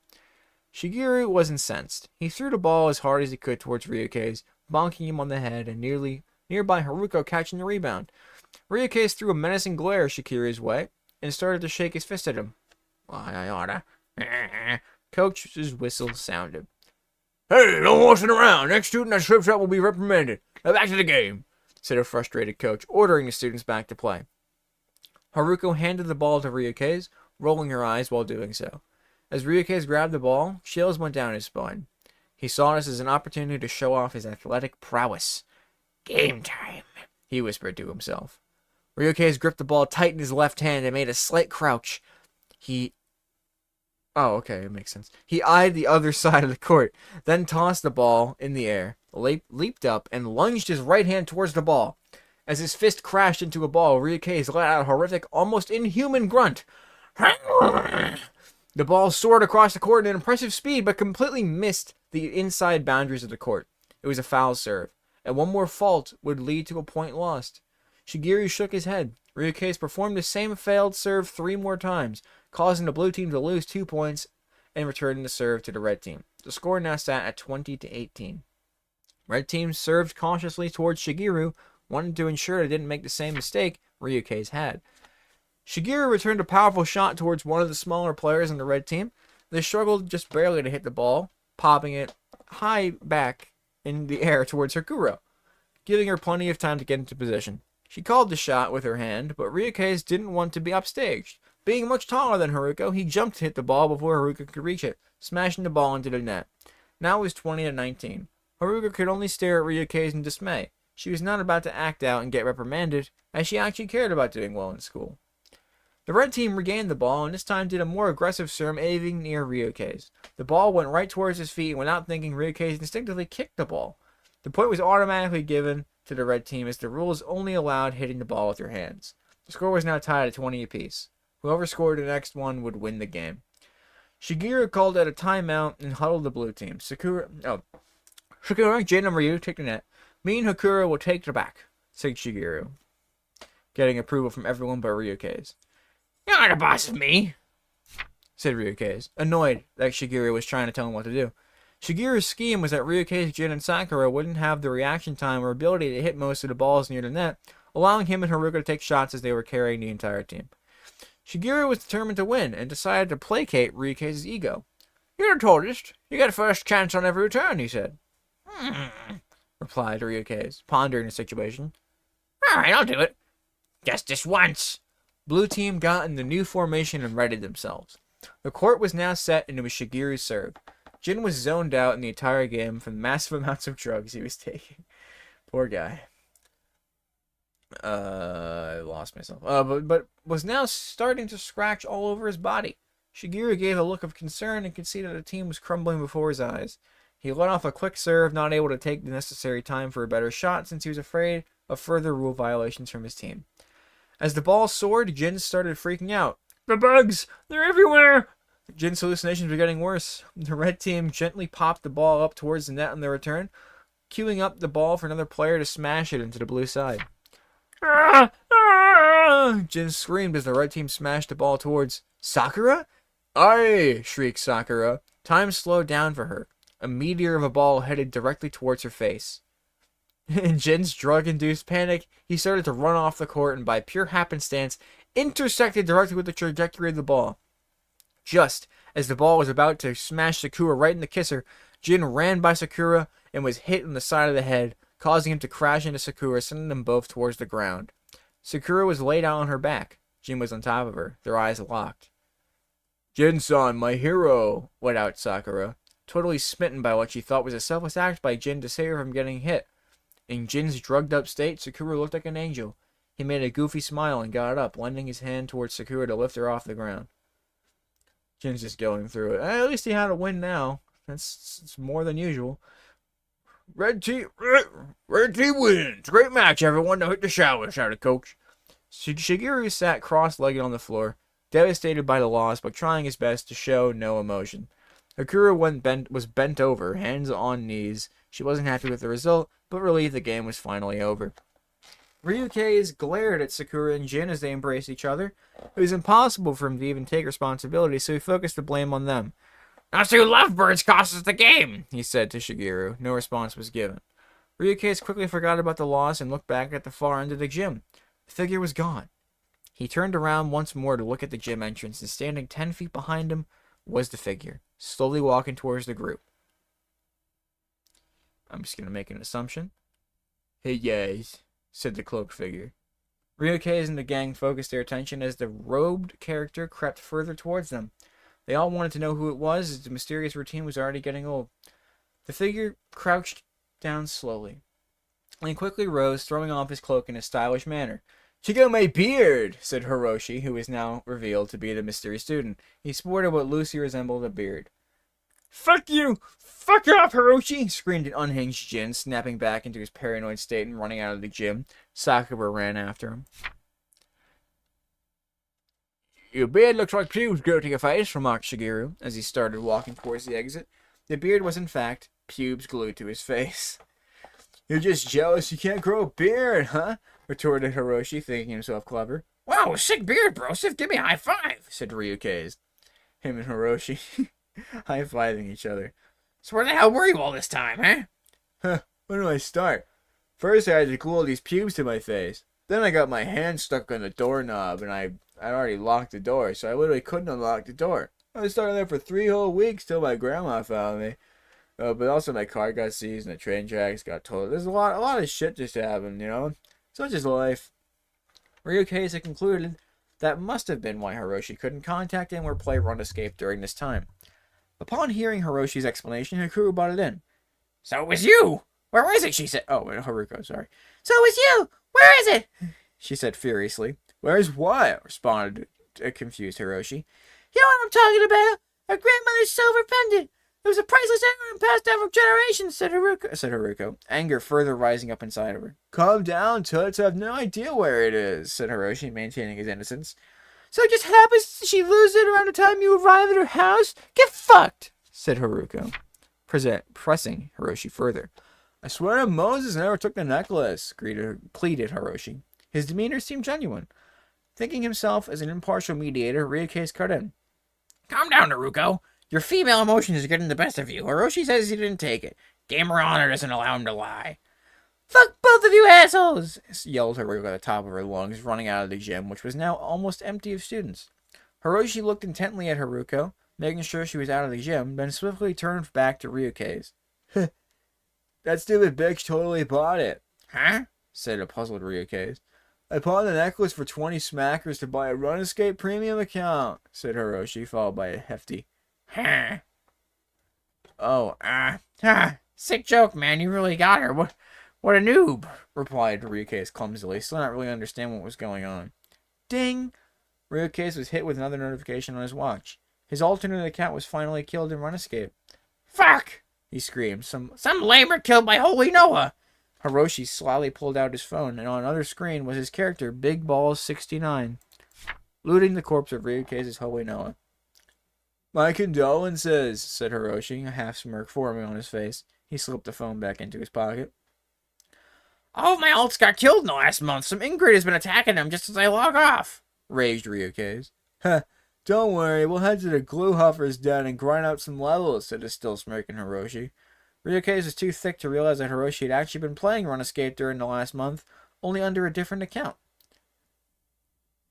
Shigeru was incensed. He threw the ball as hard as he could towards Ryuke's, bonking him on the head and nearby Haruko catching the rebound. Ryuke's threw a menacing glare Shigeru's way and started to shake his fist at him. Why, I oughta. Coach's whistle sounded. Hey, no horsing around. Next student that trips up will be reprimanded. Now back to the game, said a frustrated coach, ordering the students back to play. Haruko handed the ball to Ryuke's, rolling her eyes while doing so. As Ryuke's grabbed the ball, chills went down his spine. He saw this as an opportunity to show off his athletic prowess. Game time, he whispered to himself. Ryuke's gripped the ball tight in his left hand and made a slight crouch. Oh, okay, it makes sense. He eyed the other side of the court, then tossed the ball in the air, leaped up, and lunged his right hand towards the ball. As his fist crashed into a ball, Ryuke's let out a horrific, almost inhuman grunt. The ball soared across the court at an impressive speed, but completely missed the inside boundaries of the court. It was a foul serve, and one more fault would lead to a point lost. Shigeru shook his head. Ryukei's performed the same failed serve 3 more times, causing the blue team to lose 2 points and returning the serve to the red team. The score now sat at 20-18. Red team served cautiously towards Shigeru, wanting to ensure they didn't make the same mistake Ryukei's had. Shigeru returned a powerful shot towards one of the smaller players on the red team. They struggled just barely to hit the ball, popping it high back in the air towards Hakuro, giving her plenty of time to get into position. She called the shot with her hand, but Ryukei's didn't want to be upstaged. Being much taller than Haruko, he jumped to hit the ball before Haruko could reach it, smashing the ball into the net. Now it was 20-19. Haruko could only stare at Ryukei's in dismay. She was not about to act out and get reprimanded, as she actually cared about doing well in school. The red team regained the ball, and this time did a more aggressive serve aiming near Ryukei's. The ball went right towards his feet, and without thinking, Ryukei's instinctively kicked the ball. The point was automatically given to the red team, as the rules only allowed hitting the ball with your hands. The score was now tied at 20 apiece. Whoever scored the next one would win the game. Shigeru called out a timeout and huddled the blue team. Sakura, Jin, and Ryu take the net. Me and Hakura will take the back, said Shigeru, getting approval from everyone but Ryukei's. You're the boss of me, said Ryukei's, annoyed that Shigeru was trying to tell him what to do. Shigeru's scheme was that Ryukei's, Jin, and Sakura wouldn't have the reaction time or ability to hit most of the balls near the net, allowing him and Haruko to take shots as they were carrying the entire team. Shigeru was determined to win and decided to placate Ryukei's ego. You're the tallest. You get first chance on every return, he said. Replied Ryukei's, pondering the situation. Alright, I'll do it. Just this once. Blue team got in the new formation and readied themselves. The court was now set and it was Shigeru's serve. Jin was zoned out in the entire game from the massive amounts of drugs he was taking. Poor guy. I lost myself. But was now starting to scratch all over his body. Shigeru gave a look of concern and could see that the team was crumbling before his eyes. He let off a quick serve, not able to take the necessary time for a better shot since he was afraid of further rule violations from his team. As the ball soared, Jin started freaking out. The bugs! They're everywhere! Jin's hallucinations were getting worse. The red team gently popped the ball up towards the net on their return, queuing up the ball for another player to smash it into the blue side. Ah! Ah! Jin screamed as the red team smashed the ball towards Sakura? Aye! Shrieked Sakura. Time slowed down for her. A meteor of a ball headed directly towards her face. In Jin's drug-induced panic, he started to run off the court and by pure happenstance, intersected directly with the trajectory of the ball. Just as the ball was about to smash Sakura right in the kisser, Jin ran by Sakura and was hit in the side of the head, causing him to crash into Sakura, sending them both towards the ground. Sakura was laid out on her back. Jin was on top of her, their eyes locked. Jin-san, my hero, let out Sakura, totally smitten by what she thought was a selfless act by Jin to save her from getting hit. In Jin's drugged-up state, Sakura looked like an angel. He made a goofy smile and got up, lending his hand towards Sakura to lift her off the ground. Jin's just going through it. At least he had a win now. It's more than usual. Red team wins. Great match, everyone. Now hit the shower, shouted Coach. Shigeru sat cross-legged on the floor, devastated by the loss, but trying his best to show no emotion. Hakura was bent over, hands on knees. She wasn't happy with the result, but relieved the game was finally over. Ryukei's glared at Sakura and Jin as they embraced each other. It was impossible for him to even take responsibility, so he focused the blame on them. Those two lovebirds cost us the game, he said to Shigeru. No response was given. Ryukei quickly forgot about the loss and looked back at the far end of the gym. The figure was gone. He turned around once more to look at the gym entrance, and standing 10 feet behind him was the figure, slowly walking towards the group. I'm just going to make an assumption. Hey guys, said the cloaked figure. Ryukei and the gang focused their attention as the robed character crept further towards them. They all wanted to know who it was, as the mysterious routine was already getting old. The figure crouched down slowly, and quickly rose, throwing off his cloak in a stylish manner. "Check out my beard," said Hiroshi, who was now revealed to be the mystery student. He sported what loosely resembled a beard. "Fuck you! Fuck off, Hiroshi!" screamed an unhinged Jin, snapping back into his paranoid state and running out of the gym. Sakura ran after him. "Your beard looks like pubes go to your face," remarked Shigeru, as he started walking towards the exit. The beard was, in fact, pubes glued to his face. "You're just jealous you can't grow a beard, huh? retorted Hiroshi, thinking himself clever. Wow, sick beard, brosif. Give me a high five. Said Ryukei. Him and Hiroshi high-fiving each other. So where the hell were you all this time, huh? Huh, where do I start? First, I had to glue all these pubes to my face. Then I got my hand stuck on the doorknob, and I'd already locked the door, so I literally couldn't unlock the door. I was stuck in there for 3 whole weeks till my grandma found me. But also my car got seized and the train tracks got towed. There's a lot of shit just happened, you know? Such is life. Ryukei had concluded that must have been why Hiroshi couldn't contact him or play Run Escape during this time. Upon hearing Hiroshi's explanation, Hikaru butted in. So it was you. Where is it? She said. Oh, Haruko, sorry. So it was you. Where is it? She said furiously. Where's what? Responded a confused Hiroshi. You know what I'm talking about? Our grandmother's silver pendant. It was a priceless heirloom passed down from generations, said Haruko, anger further rising up inside of her. Calm down, Toots. I have no idea where it is, said Hiroshi, maintaining his innocence. So it just happens she loses it around the time you arrive at her house? Get fucked, said Haruko, pressing Hiroshi further. I swear to Moses, I never took the necklace, pleaded Hiroshi. His demeanor seemed genuine. Thinking himself as an impartial mediator, Ryukei cut in. Calm down, Haruko. Your female emotions are getting the best of you. Hiroshi says he didn't take it. Gamer honor doesn't allow him to lie. Fuck both of you assholes! Yelled Haruko at the top of her lungs, running out of the gym, which was now almost empty of students. Hiroshi looked intently at Haruko, making sure she was out of the gym, then swiftly turned back to Ryukei's. That stupid bitch totally bought it. Huh? Said a puzzled Ryukei. I pawned the necklace for 20 smackers to buy a Run Escape premium account, said Hiroshi, followed by a hefty, Huh? Oh, Sick joke, man. You really got her. What a noob, replied Ryukei clumsily, still not really understanding what was going on. Ding! Ryukei was hit with another notification on his watch. His alternate account was finally killed in Run Escape. Fuck! He screamed. Some lamer killed my holy Noah! Hiroshi slyly pulled out his phone, and on another screen was his character, Big Balls 69, looting the corpse of Ryukei's holy Noah. My condolences, said Hiroshi, a half smirk forming on his face. He slipped the phone back into his pocket. All of my alts got killed in the last month. Some ingrate has been attacking them just as I log off, raged Ryukei. Huh, don't worry, we'll head to the glue huffer's den and grind out some levels, said the still smirking Hiroshi. Ryukei was too thick to realize that Hiroshi had actually been playing Run Escape during the last month, only under a different account.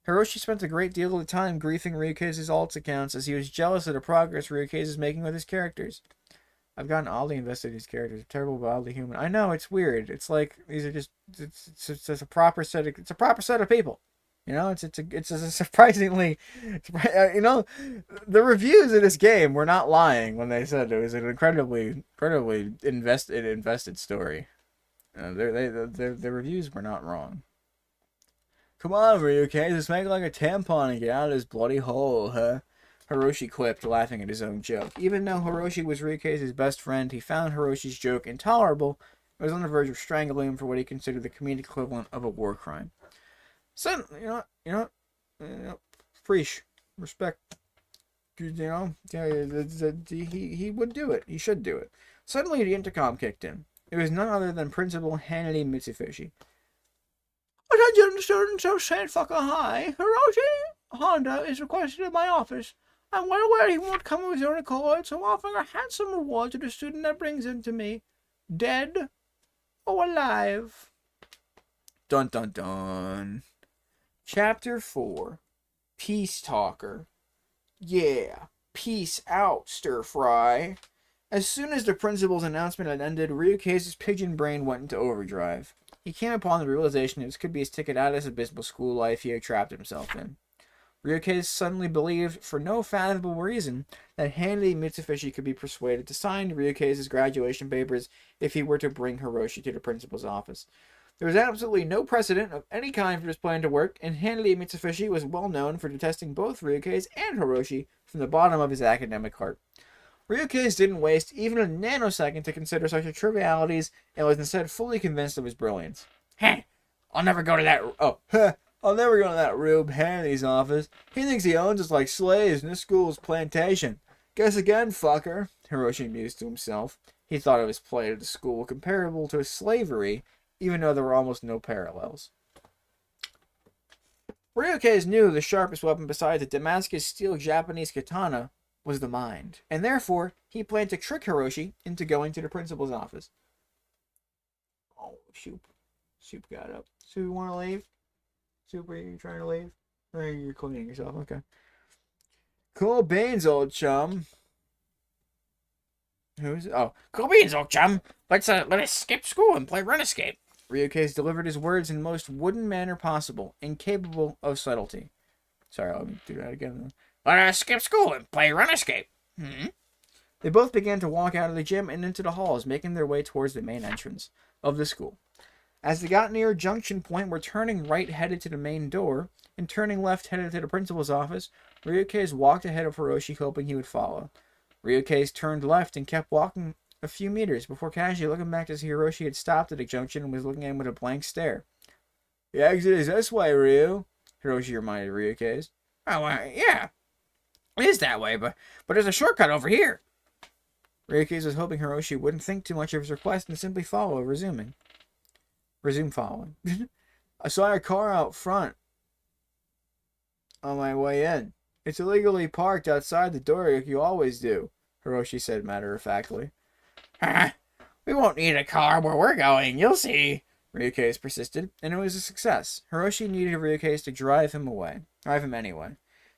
Hiroshi spent a great deal of the time griefing Ryukei's alts accounts as he was jealous of the progress Ryukei is making with his characters. I've gotten oddly invested in these characters. Terrible, but oddly human. I know, it's weird. It's like these are just it's a proper set of people. You know, it's a surprisingly, you know, the reviews of this game were not lying when they said it was an incredibly invested story. The reviews were not wrong. Come on, Ryukei, just make like a tampon and get out of this bloody hole, huh? Hiroshi quipped, laughing at his own joke. Even though Hiroshi was Ryukei's best friend, he found Hiroshi's joke intolerable and was on the verge of strangling him for what he considered the comedic equivalent of a war crime. So, you know, preach, respect. You know, he would do it. He should do it. Suddenly, the intercom kicked in. It was none other than Principal Hannity Mitsufushi. Attention, students of St. Phucker High. Hiroshi Honda is requested in my office. I'm well aware he won't come of his own accord, so I'm offering a handsome reward to the student that brings him to me. Dead or alive. Dun dun dun. Chapter 4. Peace Talker. Yeah, peace out, Stir Fry. As soon as the principal's announcement had ended, Ryukei's pigeon brain went into overdrive. He came upon the realization that this could be his ticket out of this abysmal school life he had trapped himself in. Ryukei suddenly believed, for no fathomable reason, that Hannity Mitsufushi could be persuaded to sign Ryukei's graduation papers if he were to bring Hiroshi to the principal's office. There was absolutely no precedent of any kind for this plan to work, and Hannity Mitsufushi was well known for detesting both Ryukei and Hiroshi from the bottom of his academic heart. Ryukei didn't waste even a nanosecond to consider such trivialities and was instead fully convinced of his brilliance. Heh, I'll never go to that. I'll never go to that Rube Hannity's office. He thinks he owns us like slaves in this school's plantation. Guess again, fucker, Hiroshi mused to himself. He thought of his plight at the school comparable to slavery, even though there were almost no parallels. Ryukei knew the sharpest weapon besides a Damascus steel Japanese katana was the mind, and therefore he planned to trick Hiroshi into going to the principal's office. Oh, Soup got up. Soup, you want to leave? Soup, are you trying to leave? Or you're cleaning yourself? Okay. Cool beans, old chum. Who's... Oh, Cool beans, old chum. Let us skip school and play Run Escape. Ryukei delivered his words in the most wooden manner possible, incapable of subtlety. Sorry, I'll do that again. Let us skip school and play Run Escape. They both began to walk out of the gym and into the halls, making their way towards the main entrance of the school. As they got near a junction point where turning right headed to the main door and turning left headed to the principal's office, Ryukei walked ahead of Hiroshi, hoping he would follow. Ryukei turned left and kept walking a few meters before casually looking back to see Hiroshi had stopped at a junction and was looking at him with a blank stare. The exit is this way, Ryu, Hiroshi reminded Ryukei. Oh, yeah. It is that way, but there's a shortcut over here. Ryukei was hoping Hiroshi wouldn't think too much of his request and simply follow, resume following. I saw your car out front on my way in. It's illegally parked outside the door like you always do, Hiroshi said matter-of-factly. We won't need a car where we're going, you'll see. Ryukei persisted, and it was a success. Hiroshi needed Ryukei to drive him anyway,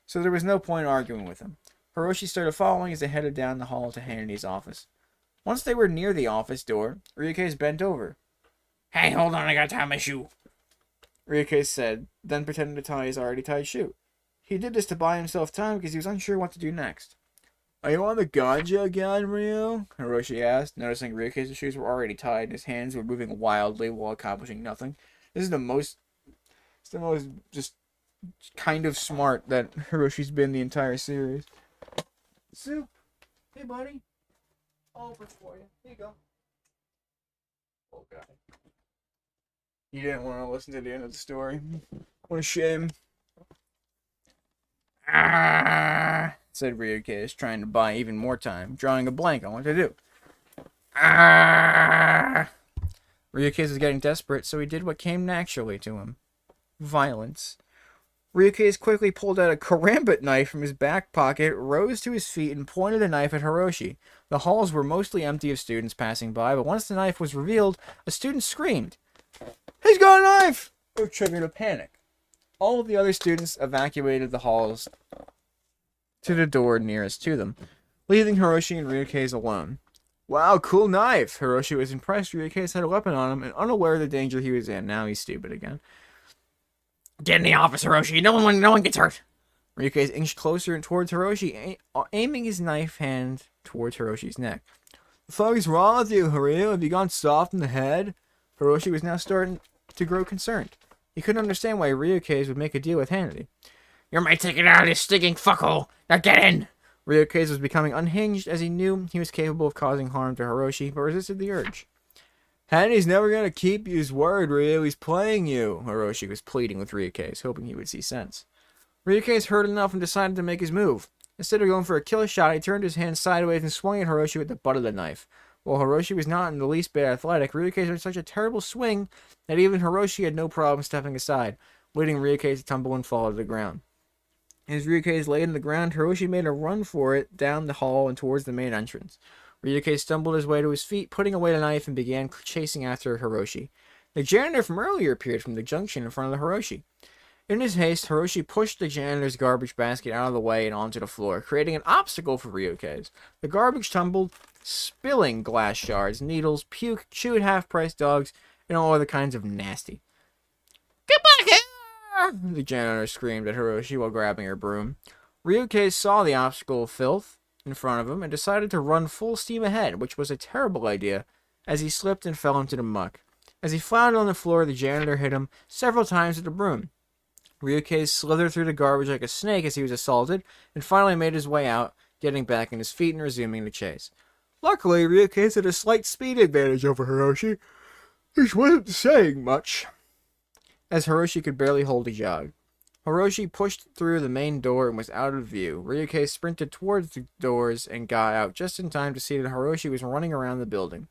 so there was no point arguing with him. Hiroshi started following as they headed down the hall to Hannity's office. Once they were near the office door, Ryukei bent over. Hey, hold on, I gotta tie my shoe. Ryukei said, then pretended to tie his already tied shoe. He did this to buy himself time because he was unsure what to do next. Are you on the ganja again, Ryu? Hiroshi asked, noticing Ryukei's shoes were already tied and his hands were moving wildly while accomplishing nothing. This is the most just kind of smart that Hiroshi's been the entire series. Soup. Hey, buddy. I'll open for you. Here you go. Oh, God. You didn't want to listen to the end of the story. What a shame. Said Ryukei, trying to buy even more time, drawing a blank on what to do. Ryukei was getting desperate, so he did what came naturally to him. Violence. Ryukei quickly pulled out a karambit knife from his back pocket, rose to his feet, and pointed the knife at Hiroshi. The halls were mostly empty of students passing by, but once the knife was revealed, a student screamed, "He's got a knife!" It triggered a panic. All of the other students evacuated the halls to the door nearest to them, leaving Hiroshi and Ryukei alone. Wow, cool knife! Hiroshi was impressed. Ryukei had a weapon on him and unaware of the danger he was in. Now he's stupid again. Get in the office, Hiroshi. No one gets hurt. Ryukei inched closer and towards Hiroshi, aiming his knife hand towards Hiroshi's neck. The fuck is wrong with you, Hiryu? Have you gone soft in the head? Hiroshi was now starting to grow concerned. He couldn't understand why Ryukei would make a deal with Hannity. You're my ticket out of this stinking fuckhole. Now get in. Ryukei was becoming unhinged as he knew he was capable of causing harm to Hiroshi, but resisted the urge. Hannity's never going to keep his word, Ryu. He's playing you. Hiroshi was pleading with Ryukei, hoping he would see sense. Ryukei heard enough and decided to make his move. Instead of going for a kill shot, he turned his hand sideways and swung at Hiroshi with the butt of the knife. While Hiroshi was not in the least bit athletic, Ryukei made such a terrible swing that even Hiroshi had no problem stepping aside, leading Ryukei to tumble and fall to the ground. As Ryukei lay on the ground, Hiroshi made a run for it down the hall and towards the main entrance. Ryukei stumbled his way to his feet, putting away the knife, and began chasing after Hiroshi. The janitor from earlier appeared from the junction in front of the Hiroshi. In his haste, Hiroshi pushed the janitor's garbage basket out of the way and onto the floor, creating an obstacle for Ryukei. The garbage tumbled, spilling glass shards, needles, puke, chewed half-price dogs, and all other kinds of nasty. Get back here! The janitor screamed at Hiroshi while grabbing her broom. Ryukei saw the obstacle of filth in front of him and decided to run full steam ahead, which was a terrible idea, as he slipped and fell into the muck. As he floundered on the floor, the janitor hit him several times with the broom. Ryukei slithered through the garbage like a snake as he was assaulted, and finally made his way out, getting back on his feet and resuming the chase. Luckily, Ryukei had a slight speed advantage over Hiroshi, which wasn't saying much, as Hiroshi could barely hold a jog. Hiroshi pushed through the main door and was out of view. Ryukei sprinted towards the doors and got out just in time to see that Hiroshi was running around the building.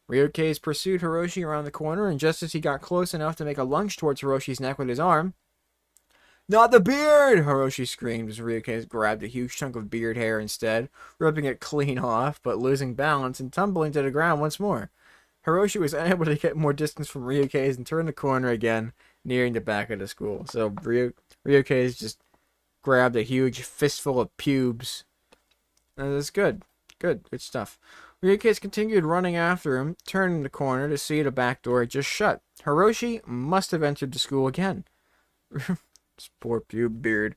Ryukei pursued Hiroshi around the corner, and just as he got close enough to make a lunge towards Hiroshi's neck with his arm, Not the beard! Hiroshi screamed as Ryuke grabbed a huge chunk of beard hair instead, ripping it clean off, but losing balance and tumbling to the ground once more. Hiroshi was unable to get more distance from Ryuke's and turned the corner again, nearing the back of the school. So Ryuke's just grabbed a huge fistful of pubes. And that's good. Good stuff. Ryuke's continued running after him, turning the corner to see the back door had just shut. Hiroshi must have entered the school again. This poor pube beard.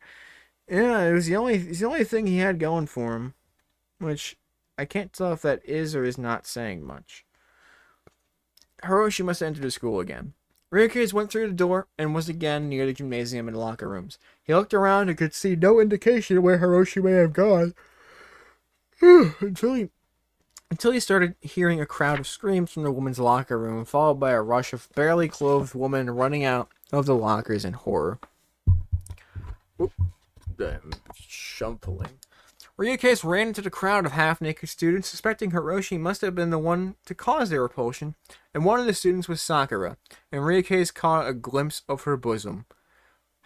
Yeah, it was the only thing he had going for him, which I can't tell if that is or is not saying much. Hiroshi must have entered the school again. Ryuke's went through the door and was again near the gymnasium and locker rooms. He looked around and could see no indication of where Hiroshi may have gone. until he started hearing a crowd of screams from the women's locker room, followed by a rush of barely clothed women running out of the lockers in horror. Shuffling. Ryuke's ran into the crowd of half-naked students, suspecting Hiroshi must have been the one to cause their repulsion, and one of the students was Sakura, and Ryuke's caught a glimpse of her bosom.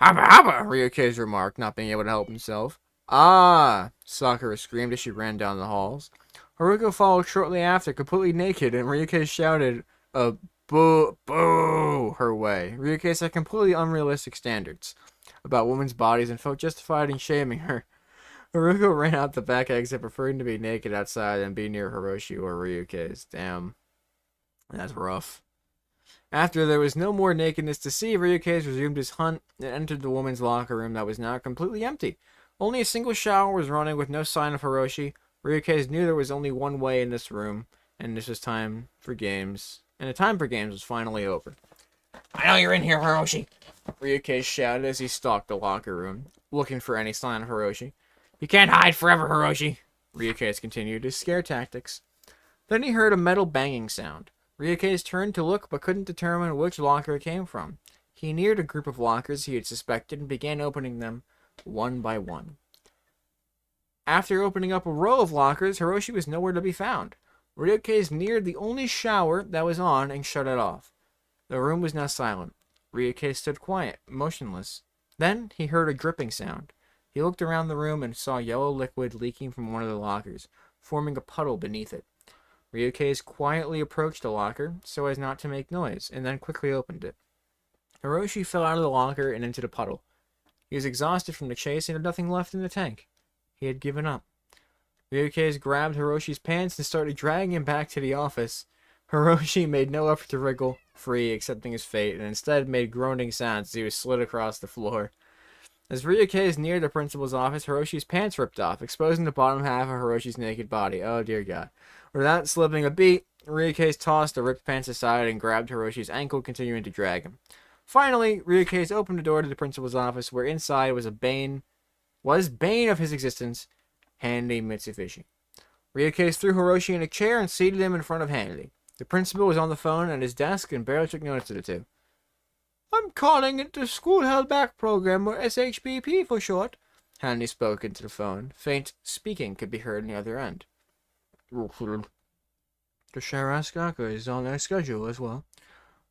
"Haba haba," Ryuke's remarked, not being able to help himself. "Ah!" Sakura screamed as she ran down the halls. Haruko followed shortly after, completely naked, and Ryuke shouted a boo her way. Ryuke set completely unrealistic standards about women's bodies and felt justified in shaming her. Haruko ran out the back exit, preferring to be naked outside than be near Hiroshi or Ryuke's. Damn. That's rough. After there was no more nakedness to see, Ryuke's resumed his hunt and entered the woman's locker room that was now completely empty. Only a single shower was running with no sign of Hiroshi. Ryuke's knew there was only one way in this room, and this was time for games. And the time for games was finally over. I know you're in here, Hiroshi. Ryuke shouted as he stalked the locker room, looking for any sign of Hiroshi. You can't hide forever, Hiroshi. Ryuke's continued his scare tactics. Then he heard a metal banging sound. Ryuke's turned to look but couldn't determine which locker it came from. He neared a group of lockers he had suspected and began opening them one by one. After opening up a row of lockers, Hiroshi was nowhere to be found. Ryuke's neared the only shower that was on and shut it off. The room was now silent. Ryuke stood quiet, motionless. Then he heard a dripping sound. He looked around the room and saw yellow liquid leaking from one of the lockers, forming a puddle beneath it. Ryuke quietly approached the locker so as not to make noise, and then quickly opened it. Hiroshi fell out of the locker and into the puddle. He was exhausted from the chase and had nothing left in the tank. He had given up. Ryuke grabbed Hiroshi's pants and started dragging him back to the office. Hiroshi made no effort to wriggle free, accepting his fate, and instead made groaning sounds as he was slid across the floor. As Ryuke neared the principal's office, Hiroshi's pants ripped off, exposing the bottom half of Hiroshi's naked body. Oh dear God. Without slipping a beat, Ryuke tossed the ripped pants aside and grabbed Hiroshi's ankle, continuing to drag him. Finally, Ryuke opened the door to the principal's office, where inside was bane of his existence, Handy Mitsubishi. Ryuke threw Hiroshi in a chair and seated him in front of Handy. The principal was on the phone at his desk and barely took notice of the two. "I'm calling it the School Held Back Program, or SHBP for short," Handy spoke into the phone. Faint speaking could be heard on the other end. "The Sharaskaka is on their schedule as well."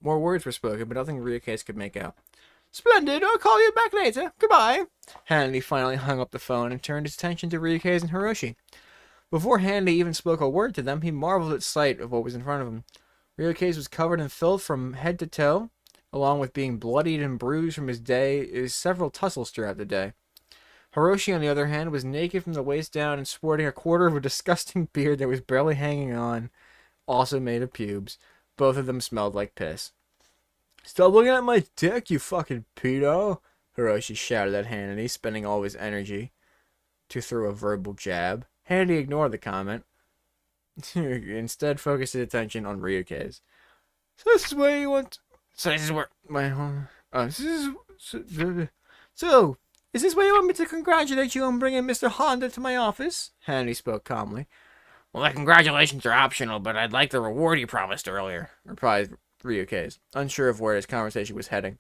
More words were spoken, but nothing Ryuke could make out. "Splendid, I'll call you back later. Goodbye." Handy finally hung up the phone and turned his attention to Ryuke and Hiroshi. Before Handy even spoke a word to them, he marveled at sight of what was in front of him. Ryuke was covered in filth from head to toe, along with being bloodied and bruised from his several tussles throughout the day. Hiroshi, on the other hand, was naked from the waist down and sporting a quarter of a disgusting beard that was barely hanging on, also made of pubes. Both of them smelled like piss. "Stop looking at my dick, you fucking pedo!" Hiroshi shouted at Handy, spending all of his energy to throw a verbal jab. Handy ignored the comment. Instead, focused his attention on Ryuke's. "So this is where you want... So this is where... So, is this where you want me to congratulate you on bringing Mr. Honda to my office?" Handy spoke calmly. Well, the congratulations are optional, but I'd like the reward you promised earlier," replied Ryuke, unsure of where his conversation was heading.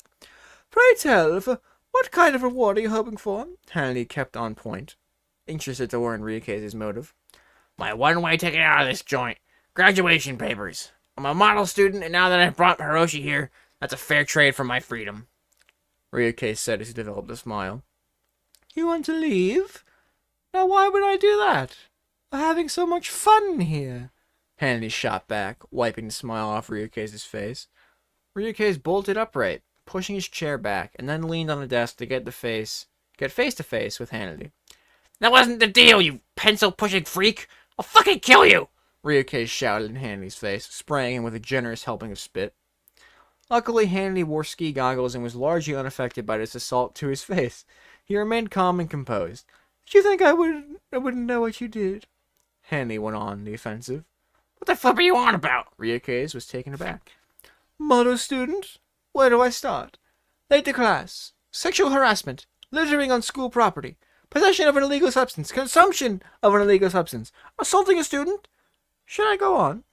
"Pray tell, what kind of reward are you hoping for?" Handy kept on point, interested to learn Ryuke's motive. "My one-way ticket out of this joint. Graduation papers. I'm a model student, and now that I've brought Hiroshi here, that's a fair trade for my freedom." Ryuke said as he developed a smile. You want to leave? Now why would I do that? We're having so much fun here. Hanley shot back, wiping the smile off Ryuke's face. Ryuke's bolted upright, pushing his chair back, and then leaned on the desk to get face to face with Hanley. That wasn't the deal, you pencil-pushing freak! I'll fucking kill you! Ryuke shouted in Hanley's face, spraying him with a generous helping of spit. Luckily, Hanley wore ski goggles and was largely unaffected by this assault to his face. He remained calm and composed. Did you think I wouldn't know what you did? Hanley went on the offensive. What the flip are you on about? Ryuke's was taken aback. Model student? Where do I start? Late to class. Sexual harassment. Littering on school property. Possession of an illegal substance. Consumption of an illegal substance. Assaulting a student? Should I go on?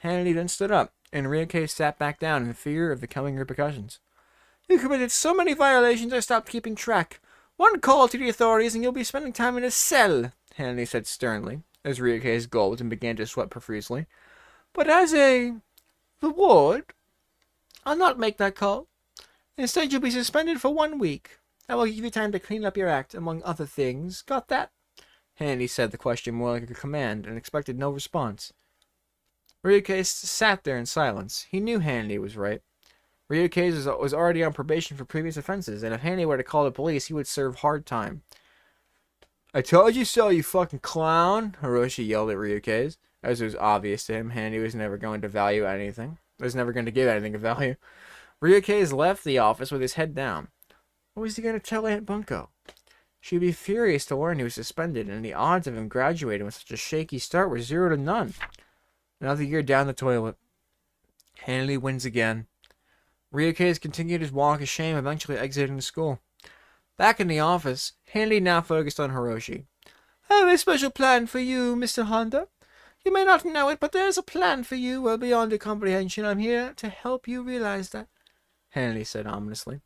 Hanley then stood up, and Ryuke sat back down in fear of the coming repercussions. You committed so many violations I stopped keeping track. One call to the authorities and you'll be spending time in a cell, Hanley said sternly, as Ryuke gulped and began to sweat profusely. But as a reward, I'll not make that call. Instead, you'll be suspended for 1 week. I will give you time to clean up your act, among other things. Got that? Hanley said the question more like a command and expected no response. Ryuke sat there in silence. He knew Hanley was right. Ryuke was already on probation for previous offenses, and if Hanley were to call the police, he would serve hard time. I told you so, you fucking clown, Hiroshi yelled at Ryuke. As it was obvious to him, Hanley was never going to value anything. Was never going to give anything of value. Ryuke left the office with his head down. What was he going to tell Aunt Bunko? She'd be furious to learn he was suspended, and the odds of him graduating with such a shaky start were 0 to none. Another year down the toilet. Hanley wins again. Ryuke continued his walk of shame, eventually exiting the school. Back in the office, Hanley now focused on Hiroshi. I have a special plan for you, Mr. Honda. You may not know it, but there's a plan for you well beyond your comprehension. I'm here to help you realize that, Hanley said ominously.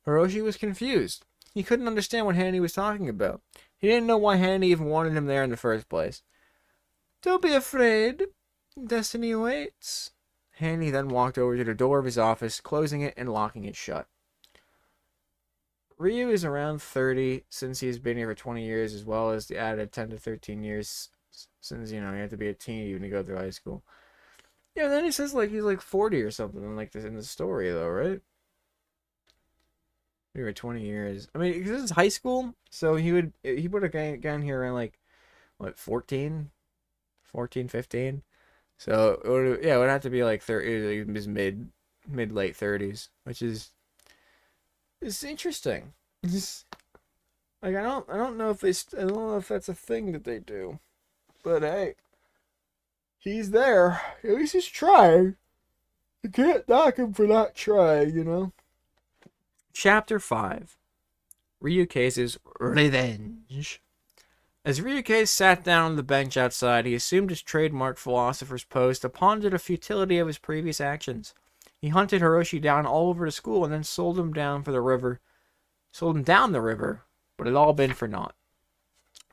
Hiroshi was confused. He couldn't understand what Hanley was talking about. He didn't know why Hanley even wanted him there in the first place. Don't be afraid. Destiny awaits. Hanley then walked over to the door of his office, closing it and locking it shut. Ryu is around 30 since he's been here for 20 years, as well as the added 10 to 13 years since, you had to be a teen even to go through high school. Yeah, then he says he's 40 or something like this in the story, though, right? We were 20 years. I mean, this is high school, so he would have gotten here around 14, 15. So it would have to be 30, his mid late 30s, which is interesting. I don't know if that's a thing that they do, but hey, he's there. At least he's trying. You can't knock him for not trying, Chapter 5. Ryuke's Revenge. As Ryuke sat down on the bench outside, he assumed his trademark philosopher's pose to ponder the futility of his previous actions. He hunted Hiroshi down all over the school and then sold him down the river, but it had all been for naught.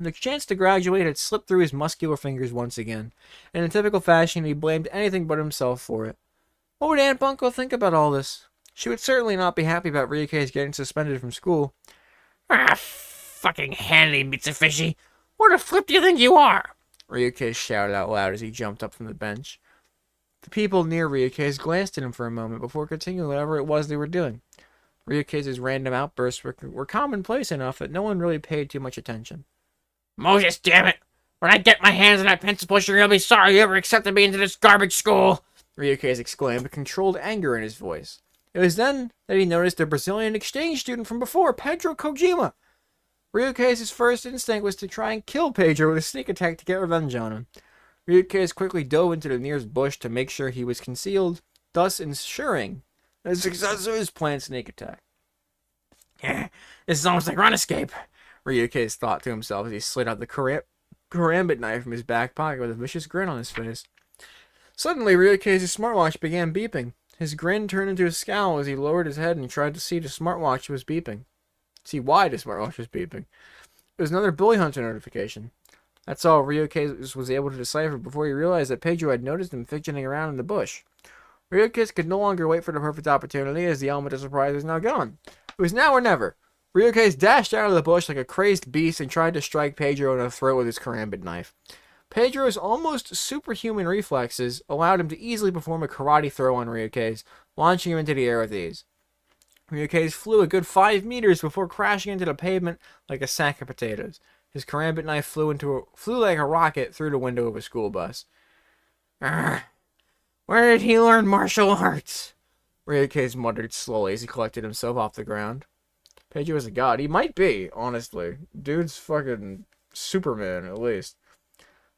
The chance to graduate had slipped through his muscular fingers once again, and in typical fashion he blamed anything but himself for it. What would Aunt Bunko think about all this? She would certainly not be happy about Ryuke's getting suspended from school. Ah, fucking Hanley, Mitsufishi. What the flip do you think you are? Ryuke shouted out loud as he jumped up from the bench. The people near Ryuke's glanced at him for a moment before continuing whatever it was they were doing. Ryuke's random outbursts were commonplace enough that no one really paid too much attention. Moses, damn it! When I get my hands on that pencil pusher, you'll be sorry you ever accepted me into this garbage school! Ryuke's exclaimed with controlled anger in his voice. It was then that he noticed the Brazilian exchange student from before, Pedro Kojima. Ryuke's first instinct was to try and kill Pedro with a sneak attack to get revenge on him. Ryuke quickly dove into the nearest bush to make sure he was concealed, thus ensuring the success of his planned sneak attack. This is almost like Run Escape. Ryuke thought to himself as he slid out the karambit knife from his back pocket with a vicious grin on his face. Suddenly, Ryuke's smartwatch began beeping. His grin turned into a scowl as he lowered his head and tried to see the smartwatch was beeping. See why the smartwatch was beeping. It was another Bully Hunter notification. That's all Ryuke was able to decipher before he realized that Pedro had noticed him fidgeting around in the bush. Ryukei could no longer wait for the perfect opportunity as the element of surprise was now gone. It was now or never. Ryukei dashed out of the bush like a crazed beast and tried to strike Pedro in the throat with his karambit knife. Pedro's almost superhuman reflexes allowed him to easily perform a karate throw on Ryukei, launching him into the air with ease. Ryukei flew a good 5 meters before crashing into the pavement like a sack of potatoes. His karambit knife flew like a rocket through the window of a school bus. Where did he learn martial arts? Ryukei muttered slowly as he collected himself off the ground. Pedro is a god. He might be, honestly. Dude's fucking Superman, at least.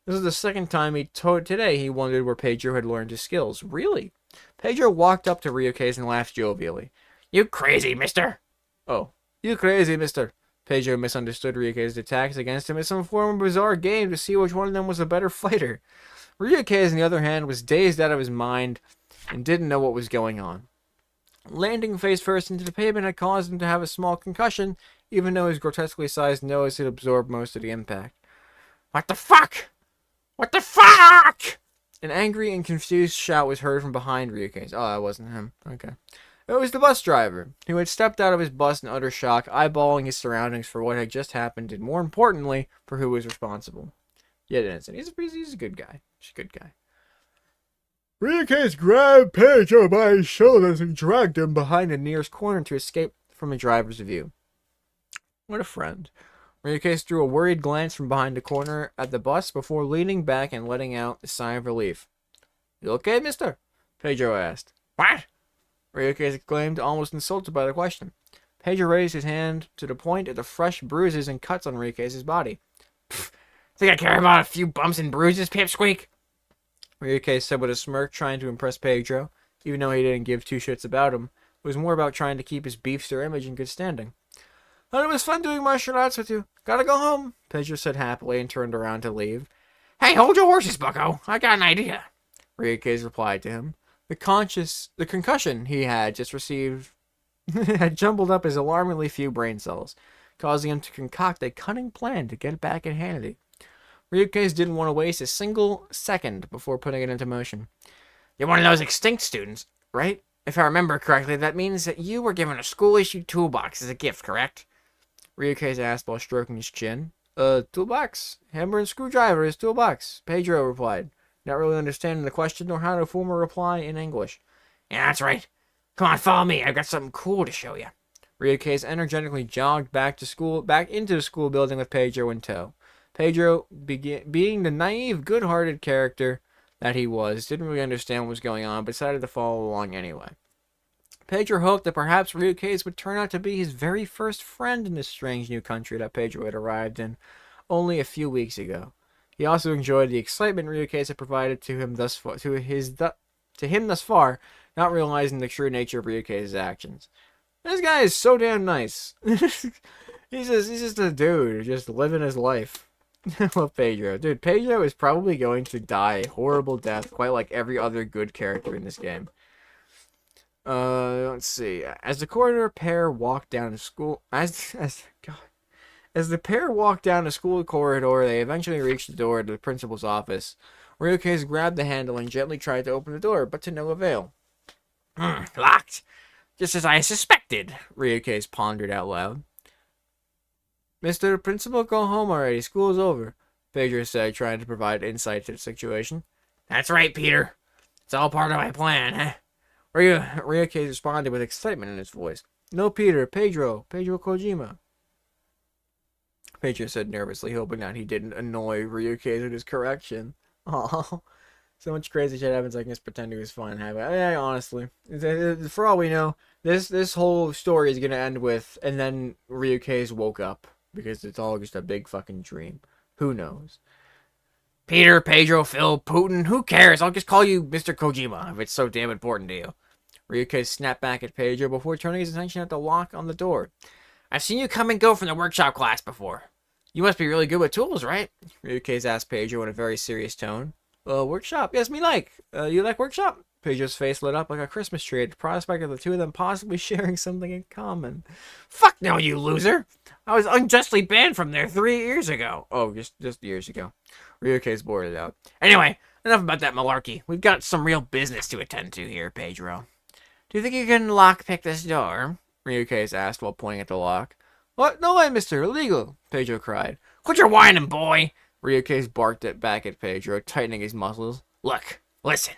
This is the second time today he wondered where Pedro had learned his skills. Really? Pedro walked up to Ryukei and laughed jovially. You crazy, mister? Oh, you crazy, mister. Pedro misunderstood Ryukei's attacks against him as some form of bizarre game to see which one of them was a better fighter. Ryukei, on the other hand, was dazed out of his mind and didn't know what was going on. Landing face first into the pavement had caused him to have a small concussion, even though his grotesquely sized nose had absorbed most of the impact. What the fuck? What the fuck? An angry and confused shout was heard from behind Ryukei. Oh, that wasn't him. Okay. It was the bus driver, who had stepped out of his bus in utter shock, eyeballing his surroundings for what had just happened, and more importantly, for who was responsible. Yet innocent. He's a good guy. He's a good guy. Ryukei grabbed Pedro by his shoulders and dragged him behind the nearest corner to escape from the driver's view. What a friend. Ryukei threw a worried glance from behind the corner at the bus before leaning back and letting out a sigh of relief. You okay, mister? Pedro asked. What? Ryukei exclaimed, almost insulted by the question. Pedro raised his hand to the point at the fresh bruises and cuts on Ryukei's body. Think I care about a few bumps and bruises, pipsqueak? Ryukei said with a smirk, trying to impress Pedro, even though he didn't give two shits about him. It was more about trying to keep his beefster image in good standing. "Thought it was fun doing martial arts with you. Gotta go home," Pedro said happily and turned around to leave. Hey, hold your horses, bucko. I got an idea. Ryukei replied to him. The concussion he had just received had jumbled up his alarmingly few brain cells, causing him to concoct a cunning plan to get back at Hannity. Ryukei didn't want to waste a single second before putting it into motion. You're one of those extinct students, right? If I remember correctly, that means that you were given a school-issued toolbox as a gift, correct? Ryukei asked while stroking his chin. Toolbox? Hammer and screwdriver is toolbox, Pedro replied, not really understanding the question nor how to form a reply in English. Yeah, that's right. Come on, follow me. I've got something cool to show you. Ryukei energetically jogged back into the school building with Pedro in tow. Pedro, being the naive, good-hearted character that he was, didn't really understand what was going on, but decided to follow along anyway. Pedro hoped that perhaps Ryukei would turn out to be his very first friend in this strange new country that Pedro had arrived in only a few weeks ago. He also enjoyed the excitement Ryukei had provided to him thus far, not realizing the true nature of Ryukei's actions. This guy is so damn nice. he's just a dude, just living his life. I love Pedro. Dude, Pedro is probably going to die a horrible death, quite like every other good character in this game. Let's see. As the pair walked down the school corridor, they eventually reached the door to the principal's office. Ryukei grabbed the handle and gently tried to open the door, but to no avail. Locked. Just as I suspected, Ryukei pondered out loud. Mr. Principal, go home already. School's over, Pedro said, trying to provide insight to the situation. That's right, Peter. It's all part of my plan, huh? Ryukei responded with excitement in his voice. No, Peter. Pedro Kojima. Pedro said nervously, hoping that he didn't annoy Ryukei with his correction. Oh, so much crazy shit happens. I can just pretend he was fine and have it. Yeah, honestly, for all we know, this whole story is gonna end with, and then Ryukei's woke up because it's all just a big fucking dream. Who knows? Peter, Pedro, Phil, Putin, who cares? I'll just call you Mr. Kojima if it's so damn important to you. Ryukei snapped back at Pedro before turning his attention at the lock on the door. I've seen you come and go from the workshop class before. You must be really good with tools, right? Ryukei asked Pedro in a very serious tone. Workshop? Yes, me like. You like workshop? Pedro's face lit up like a Christmas tree at the prospect of the two of them possibly sharing something in common. Fuck no, you loser! I was unjustly banned from there 3 years ago. Oh, just years ago. Ryuke's boarded out. Anyway, enough about that malarkey. We've got some real business to attend to here, Pedro. Do you think you can lockpick this door? Ryuke's asked while pointing at the lock. What? No way, mister. Illegal, Pedro cried. Quit your whining, boy! Ryuke's barked it back at Pedro, tightening his muscles. Look, listen.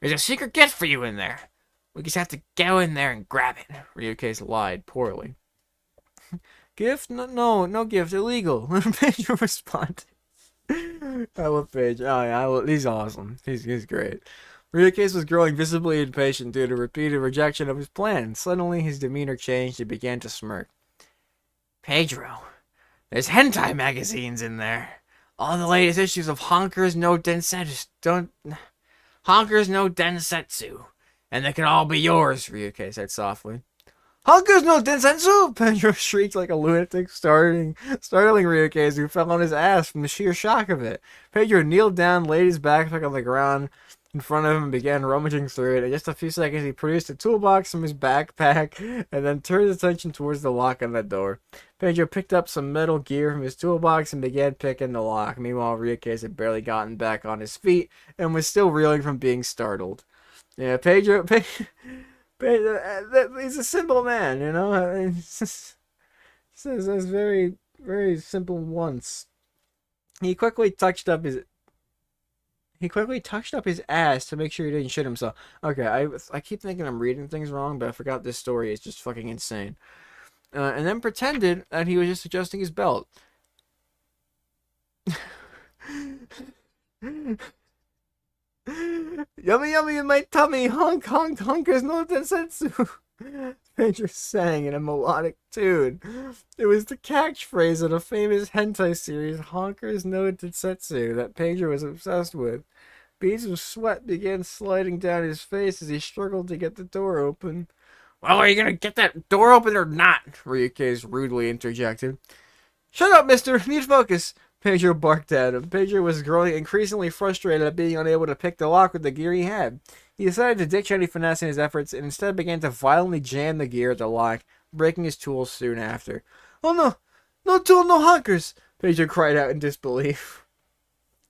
There's a secret gift for you in there. We just have to go in there and grab it. Ryuke's lied poorly. Gift? No gift. Illegal. Pedro responded. I love Pedro. Oh, yeah, he's awesome. He's great. Ryuke's was growing visibly impatient due to repeated rejection of his plan. Suddenly, his demeanor changed and began to smirk. Pedro, there's hentai magazines in there. All the latest issues of Honkers no Densetsu. And they can all be yours, Ryuke said softly. Honkers no Densetsu! Pedro shrieked like a lunatic, startling Ryuke, who fell on his ass from the sheer shock of it. Pedro kneeled down, laid his backpack on the ground in front of him and began rummaging through it. In just a few seconds, he produced a toolbox from his backpack and then turned his attention towards the lock on the door. Pedro picked up some metal gear from his toolbox and began picking the lock. Meanwhile, Ryuke had barely gotten back on his feet and was still reeling from being startled. Yeah, Pedro, he's a simple man, you know? I mean, it's very, very simple once. He quickly touched up his ass to make sure he didn't shit himself. Okay, I keep thinking I'm reading things wrong, but I forgot this story is just fucking insane. And then pretended that he was just adjusting his belt. Yummy yummy in my tummy, honk honk honkers no densetsu. Pedro sang in a melodic tune. It was the catchphrase of a famous hentai series, Honkers no Densetsu, that Pedro was obsessed with. Beads of sweat began sliding down his face as he struggled to get the door open. Well, are you gonna get that door open or not? Ryuke's rudely interjected. Shut up, mister! Need focus! Pedro barked at him. Pedro was growing increasingly frustrated at being unable to pick the lock with the gear he had. He decided to ditch any finesse in his efforts and instead began to violently jam the gear at the lock, breaking his tools soon after. Oh no! No tool, no honkers! Pedro cried out in disbelief.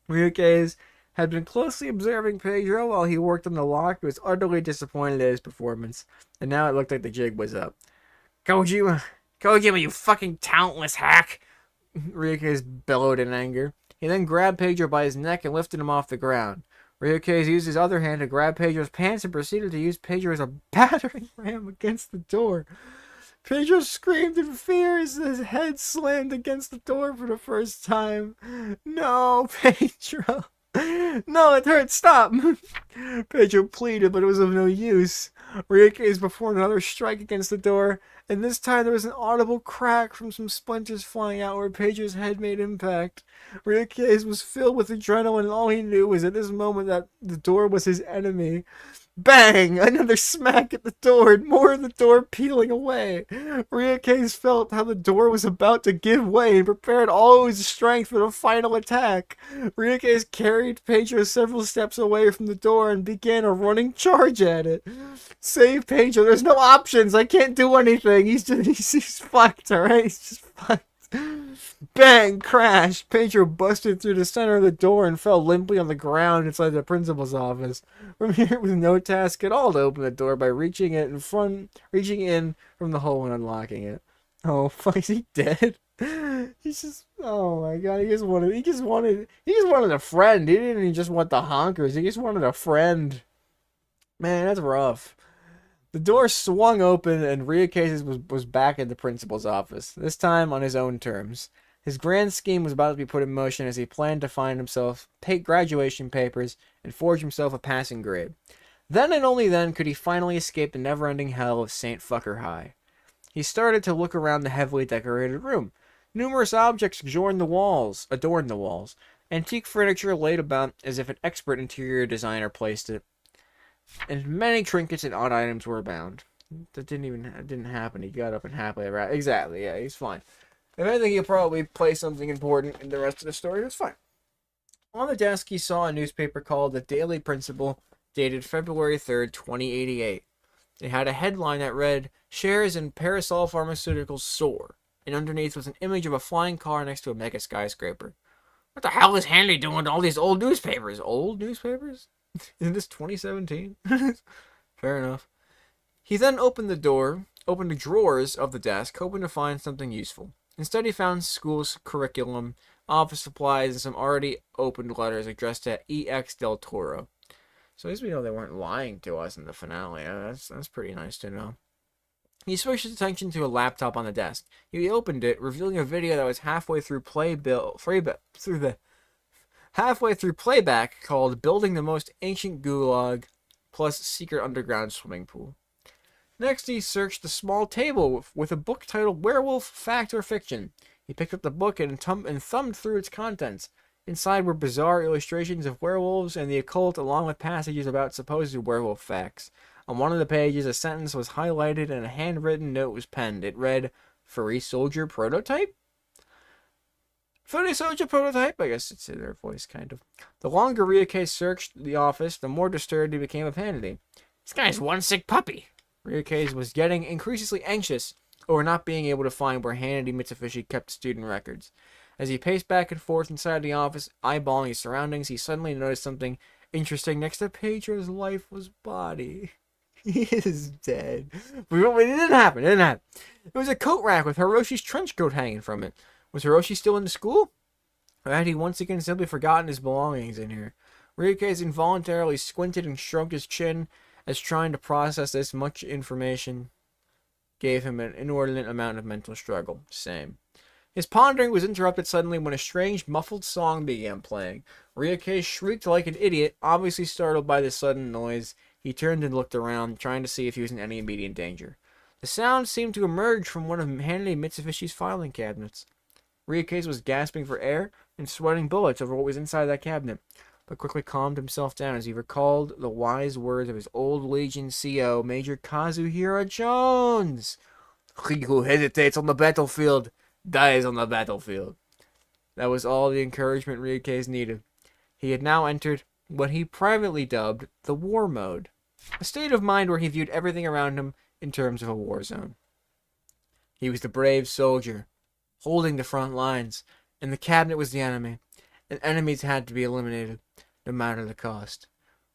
Ryuke's had been closely observing Pedro while he worked on the lock and was utterly disappointed at his performance. And now it looked like the jig was up. Kojima, you fucking talentless hack! Ryuke's bellowed in anger. He then grabbed Pedro by his neck and lifted him off the ground. Ryuke's used his other hand to grab Pedro's pants and proceeded to use Pedro as a battering ram against the door. Pedro screamed in fear as his head slammed against the door for the first time. No, Pedro. No, it hurts. Stop. Pedro pleaded, but it was of no use. Ryuke's performed another strike against the door, and this time there was an audible crack from some splinters flying out where Pedro's head made impact. Ryuke's was filled with adrenaline, and all he knew was at this moment that the door was his enemy. Bang! Another smack at the door, and more of the door peeling away. Ryuke's felt how the door was about to give way and prepared all his strength for the final attack. Ryuke's carried Pedro several steps away from the door and began a running charge at it. Save Pedro. There's no options. I can't do anything. He's fucked, alright? He's just fucked. Bang! Crash! Pedro busted through the center of the door and fell limply on the ground inside the principal's office. From here, it was no task at all to open the door by reaching in from the hole and unlocking it. Oh fuck! Is he dead? He's just. Oh my god! He just wanted a friend. He didn't even just want the honkers. He just wanted a friend. Man, that's rough. The door swung open and Ryuke's was back at the principal's office, this time on his own terms. His grand scheme was about to be put in motion as he planned to find himself graduation papers and forge himself a passing grade. Then and only then could he finally escape the never-ending hell of St. Phucker High. He started to look around the heavily decorated room. Numerous objects adorned the walls. Antique furniture laid about as if an expert interior designer placed it. And many trinkets and odd items were abound. That didn't happen. He got up and happily arrived. Exactly, yeah, he's fine. If anything, he'll probably play something important in the rest of the story. That's fine. On the desk, he saw a newspaper called The Daily Principal dated February 3rd, 2088. It had a headline that read, "Shares in Parasol Pharmaceuticals soar," and underneath was an image of a flying car next to a mega skyscraper. What the hell is Hanley doing with all these old newspapers? Old newspapers? Isn't this 2017? Fair enough. He then opened the drawers of the desk, hoping to find something useful. Instead, he found school's curriculum, office supplies, and some already opened letters addressed to E.X. Del Toro. So at least we know they weren't lying to us in the finale. That's pretty nice to know. He switched his attention to a laptop on the desk. He opened it, revealing a video that was halfway through playback called "Building the Most Ancient Gulag plus Secret Underground Swimming Pool." Next, he searched the small table with a book titled "Werewolf: Fact or Fiction." He picked up the book and thumbed through its contents. Inside were bizarre illustrations of werewolves and the occult, along with passages about supposed werewolf facts. On one of the pages, a sentence was highlighted and a handwritten note was penned. It read, "Furry Soldier Prototype?" Furry Soldier Prototype? I guess it's in their voice, kind of. The longer Ryuke searched the office, the more disturbed he became of Hannity. This guy's one sick puppy. Ryuke was getting increasingly anxious over not being able to find where Hannity Mitsubishi kept student records. As he paced back and forth inside the office, eyeballing his surroundings, he suddenly noticed something interesting next to Pedro's lifeless body. He is dead. But it didn't happen. It was a coat rack with Hiroshi's trench coat hanging from it. Was Hiroshi still in the school? Or had he once again simply forgotten his belongings in here? Ryuke involuntarily squinted and shrugged his chin, as trying to process this much information gave him an inordinate amount of mental struggle. Same. His pondering was interrupted suddenly when a strange, muffled song began playing. Ryuke shrieked like an idiot, obviously startled by the sudden noise. He turned and looked around, trying to see if he was in any immediate danger. The sound seemed to emerge from one of Hannity Mitsubishi's filing cabinets. Ryuke was gasping for air and sweating bullets over what was inside that cabinet, but quickly calmed himself down as he recalled the wise words of his old Legion CO, Major Kazuhira Jones. "He who hesitates on the battlefield dies on the battlefield." That was all the encouragement Ryuke needed. He had now entered what he privately dubbed the war mode, a state of mind where he viewed everything around him in terms of a war zone. He was the brave soldier, holding the front lines, and the cabinet was the enemy, and enemies had to be eliminated, no matter the cost.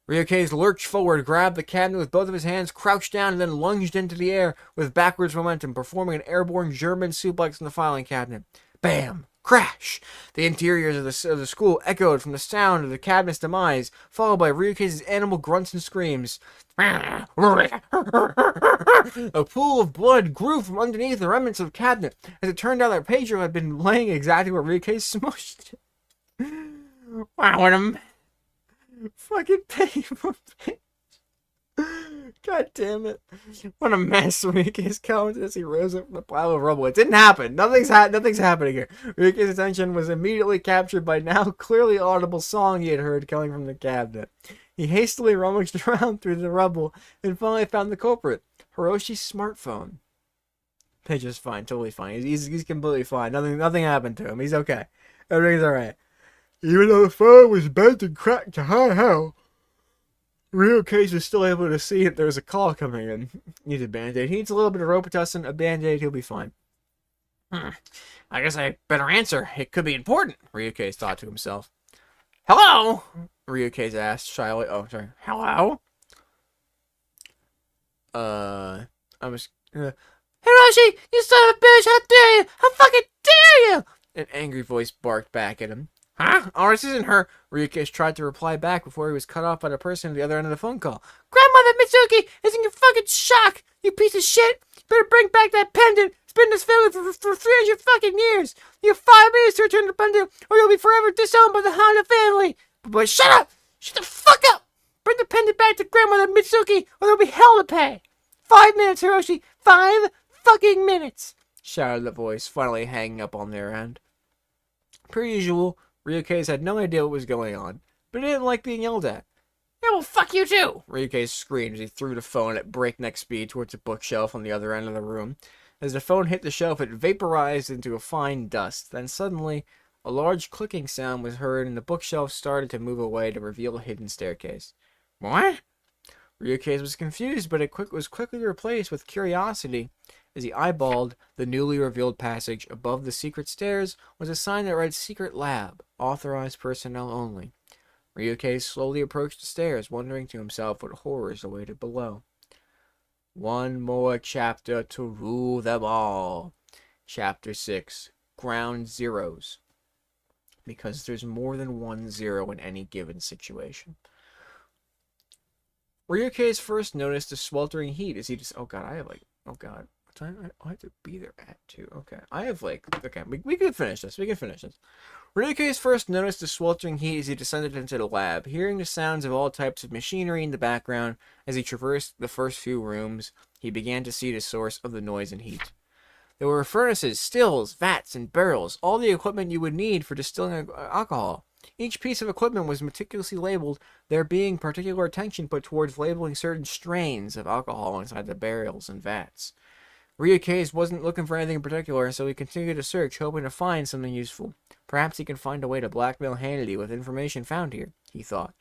Ryuke lurched forward, grabbed the cabinet with both of his hands, crouched down, and then lunged into the air with backwards momentum, performing an airborne German suplex in the filing cabinet. Bam! Crash! The interiors of the school echoed from the sound of the cabinet's demise, followed by Ryuke's animal grunts and screams. A pool of blood grew from underneath the remnants of the cabinet, as it turned out that Pedro had been laying exactly where Ryuke smushed it. Wow, what a... Fucking paper. God damn it. What a mess. Ryuke's commented as he rose up from the pile of rubble. It didn't happen. Nothing's happening here. Ryuke's attention was immediately captured by now clearly audible song he had heard coming from the cabinet. He hastily rummaged around through the rubble and finally found the culprit, Hiroshi's smartphone. Pedro's fine, totally fine. He's completely fine. Nothing happened to him. He's okay. Everything's alright. Even though the phone was bent and cracked to high hell, Ryuke was still able to see that there was a call coming in. Needs a band-aid. He needs a little bit of Robitussin, a band-aid, he'll be fine. I guess I better answer. It could be important. Ryuke thought to himself. Hello? Ryuke asked shyly. Oh, sorry. Hello? I was... Hiroshi, you son of a bitch, how dare you? How fucking dare you? An angry voice barked back at him. Huh? Oh, this isn't her. Ryuke tried to reply back before he was cut off by the person at the other end of the phone call. Grandmother Mitsuki is in fucking shock, you piece of shit. Better bring back that pendant. It's been in this family for 300 fucking years. You have 5 minutes to return the pendant, or you'll be forever disowned by the Honda family. But shut up! Shut the fuck up! Bring the pendant back to Grandmother Mitsuki, or there'll be hell to pay. 5 minutes, Hiroshi. 5 fucking minutes! Shouted the voice, finally hanging up on their end. Per usual, Ryuke had no idea what was going on, but he didn't like being yelled at. Yeah, well, fuck you too! Ryuke screamed as he threw the phone at breakneck speed towards a bookshelf on the other end of the room. As the phone hit the shelf, it vaporized into a fine dust. Then suddenly, a large clicking sound was heard, and the bookshelf started to move away to reveal a hidden staircase. What? Ryukei was confused, but it was quickly replaced with curiosity as he eyeballed the newly revealed passage. Above the secret stairs was a sign that read Secret Lab, authorized personnel only. Ryukei slowly approached the stairs, wondering to himself what horrors awaited below. One more chapter to rule them all. Chapter 6, Ground Zeros. Because there's more than 1 0 in any given situation. Ryukei's first noticed the sweltering heat as he just. Oh god, I have like. Oh god. What time? I have to be there at 2. Okay. I have like. Okay, we can finish this. Ryukei's first noticed the sweltering heat as he descended into the lab, hearing the sounds of all types of machinery in the background. As he traversed the first few rooms, he began to see the source of the noise and heat. There were furnaces, stills, vats, and barrels, all the equipment you would need for distilling alcohol. Each piece of equipment was meticulously labeled, there being particular attention put towards labeling certain strains of alcohol inside the barrels and vats. Ryukei wasn't looking for anything in particular, so he continued to search, hoping to find something useful. Perhaps he can find a way to blackmail Hannity with information found here, he thought.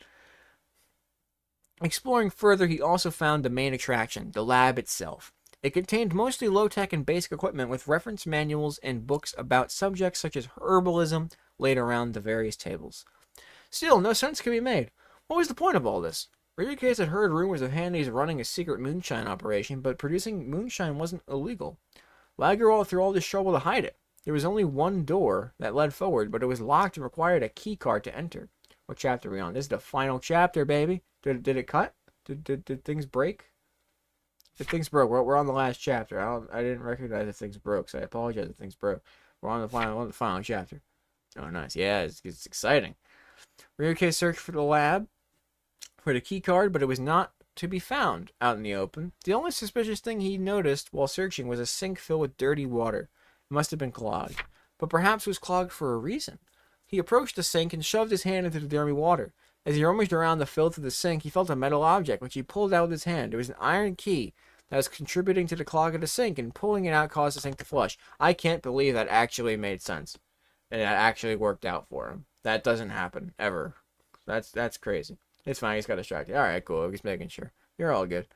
Exploring further, he also found the main attraction, the lab itself. It contained mostly low-tech and basic equipment with reference manuals and books about subjects such as herbalism laid around the various tables. Still, no sense could be made. What was the point of all this? Ryukei had heard rumors of Handy's running a secret moonshine operation, but producing moonshine wasn't illegal. Why go all through all this trouble to hide it? There was only one door that led forward, but it was locked and required a key card to enter. What chapter are we on? This is the final chapter, baby. Did it cut? Did things break? If things broke, we're on the last chapter. I didn't recognize if things broke, so I apologize if things broke. We're on the final chapter. Oh, nice. Yeah, it's exciting. Ryukei searched for the lab for the key card, but it was not to be found out in the open. The only suspicious thing he noticed while searching was a sink filled with dirty water. It must have been clogged, but perhaps it was clogged for a reason. He approached the sink and shoved his hand into the dirty water. As he rummaged around the filth of the sink, he felt a metal object, which he pulled out with his hand. It was an iron key that was contributing to the clog of the sink, and pulling it out caused the sink to flush. I can't believe that actually made sense. And that actually worked out for him. That doesn't happen, ever. That's crazy. It's fine, he's got distracted. Alright, cool, he's making sure. You're all good.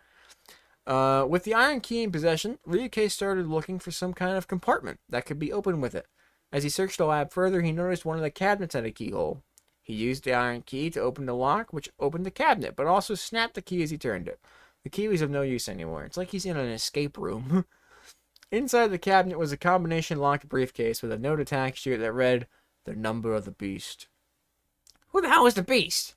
With the iron key in possession, Ryukei started looking for some kind of compartment that could be opened with it. As he searched the lab further, he noticed one of the cabinets had a keyhole. He used the iron key to open the lock, which opened the cabinet, but also snapped the key as he turned it. The key was of no use anymore. It's like he's in an escape room. Inside the cabinet was a combination locked briefcase with a note attached to it that read, "The number of the beast." Who the hell is the beast?